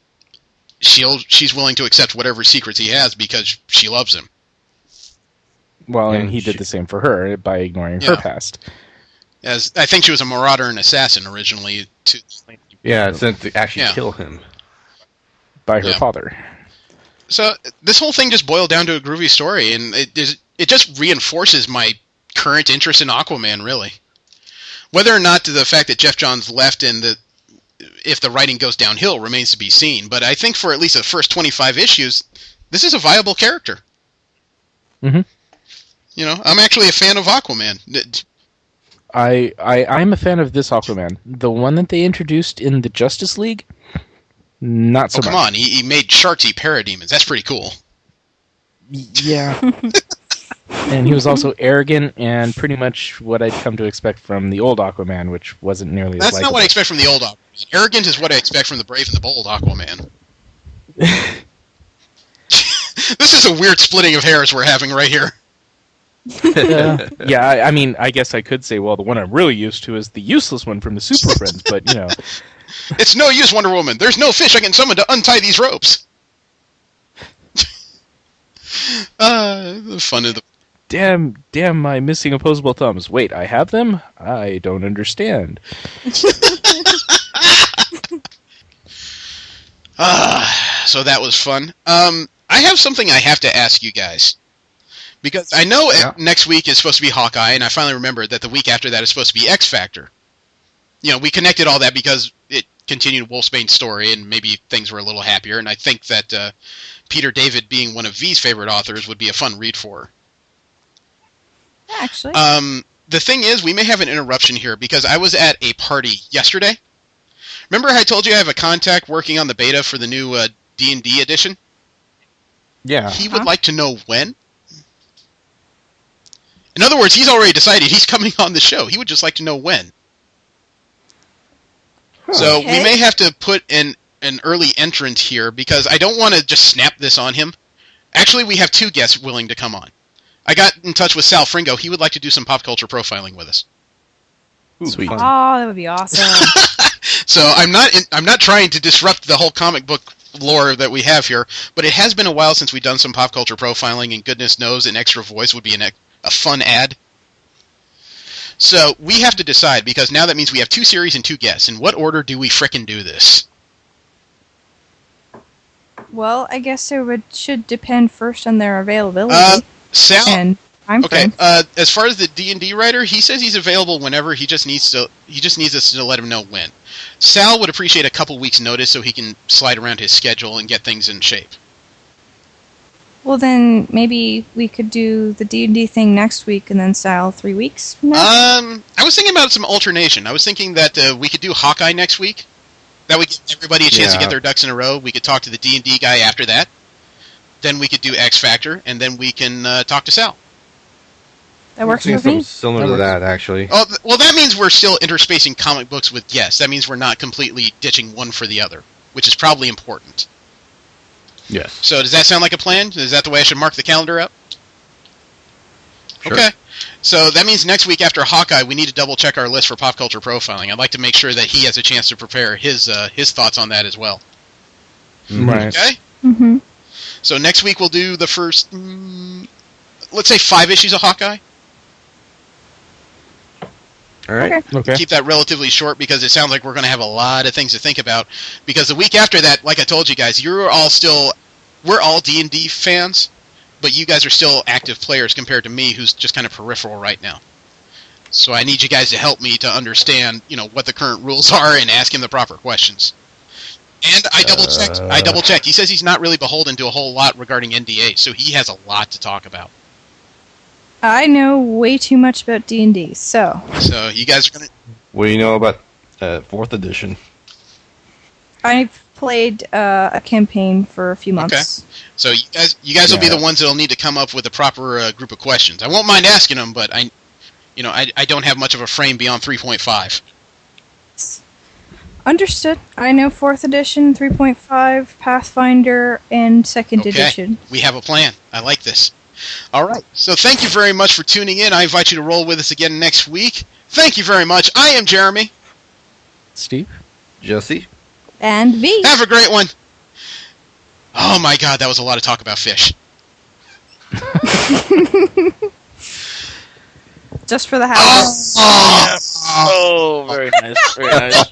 she's willing to accept whatever secrets he has because she loves him. Well, and he did the same for her by ignoring her past. As I think she was a marauder and assassin originally. Sent to actually kill him. By her father. So this whole thing just boiled down to a groovy story, and it just reinforces my current interest in Aquaman, really. Whether or not the fact that Jeff Johns left and if the writing goes downhill remains to be seen, but I think for at least the first 25 issues, this is a viable character. Mm-hmm. I'm actually a fan of Aquaman. I'm a fan of this Aquaman. The one that they introduced in the Justice League, not so much. Come on, he made sharks eat parademons. That's pretty cool. Yeah. And he was also arrogant and pretty much what I'd come to expect from the old Aquaman, which wasn't nearly as likable. That's not what I expect from the old Aquaman. Arrogant is what I expect from the brave and the bold Aquaman. This is a weird splitting of hairs we're having right here. I mean, I guess I could say, well, the one I'm really used to is the useless one from the Super Friends, but, It's no use, Wonder Woman. There's no fish I can summon to untie these ropes. The fun of the... Damn my missing opposable thumbs. Wait, I have them? I don't understand. So that was fun. I have something I have to ask you guys. Because I know next week is supposed to be Hawkeye, and I finally remembered that the week after that is supposed to be X-Factor. We connected all that because it continued Wolfsbane's story, and maybe things were a little happier, and I think that Peter David, being one of V's favorite authors, would be a fun read for her. Actually. The thing is, we may have an interruption here, because I was at a party yesterday. Remember I told you I have a contact working on the beta for the new D&D edition? Yeah. He would like to know when. In other words, he's already decided he's coming on the show. He would just like to know when. So we may have to put an early entrant here, because I don't want to just snap this on him. Actually, we have two guests willing to come on. I got in touch with Sal Fringo. He would like to do some pop culture profiling with us. Ooh, sweet. Oh, that would be awesome. So I'm not trying to disrupt the whole comic book lore that we have here, but it has been a while since we've done some pop culture profiling, and goodness knows an extra voice would be a fun ad. So we have to decide, because now that means we have 2 series and 2 guests. In what order do we frickin' do this? Well, I guess it should depend first on their availability. Sal, and time okay. frame. As far as the D&D writer, he says he's available whenever. He just needs us to let him know when. Sal would appreciate a couple weeks' notice so he can slide around his schedule and get things in shape. Well, then maybe we could do the D&D thing next week, and then Sal 3 weeks from now. I was thinking about some alternation. I was thinking that we could do Hawkeye next week. That would give everybody a chance to get their ducks in a row. We could talk to the D&D guy after that. Then we could do X Factor, and then we can talk to Sal. That works for me. Similar to that, actually. Oh, well, that means we're still interspacing comic books with guests. That means we're not completely ditching one for the other, which is probably important. Yes. So does that sound like a plan? Is that the way I should mark the calendar up? Sure. Okay. So that means next week after Hawkeye, we need to double check our list for pop culture profiling. I'd like to make sure that he has a chance to prepare his thoughts on that as well. Right. Okay? Mm-hmm. So next week we'll do the first, let's say 5 issues of Hawkeye. All right. Okay. Keep that relatively short because it sounds like we're going to have a lot of things to think about. Because the week after that, like I told you guys, we're all D&D fans, but you guys are still active players compared to me, who's just kind of peripheral right now. So I need you guys to help me to understand, what the current rules are and ask him the proper questions. And I double checked. He says he's not really beholden to a whole lot regarding NDA, so he has a lot to talk about. I know way too much about D&D, so... So you guys are going to... What do you know about 4th edition? I've played a campaign for a few months. Okay. So you guys will be the ones that'll need to come up with a proper group of questions. I won't mind asking them, but I don't have much of a frame beyond 3.5. Understood. I know 4th edition, 3.5, Pathfinder, and 2nd edition. We have a plan. I like this. All right. So thank you very much for tuning in. I invite you to roll with us again next week. Thank you very much. I am Jeremy. Steve. Jesse. And V. Have a great one. Oh my God, that was a lot of talk about fish. Just for the house. Oh, very nice. Very nice.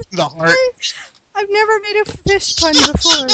The heart. I've never made a fish pun before.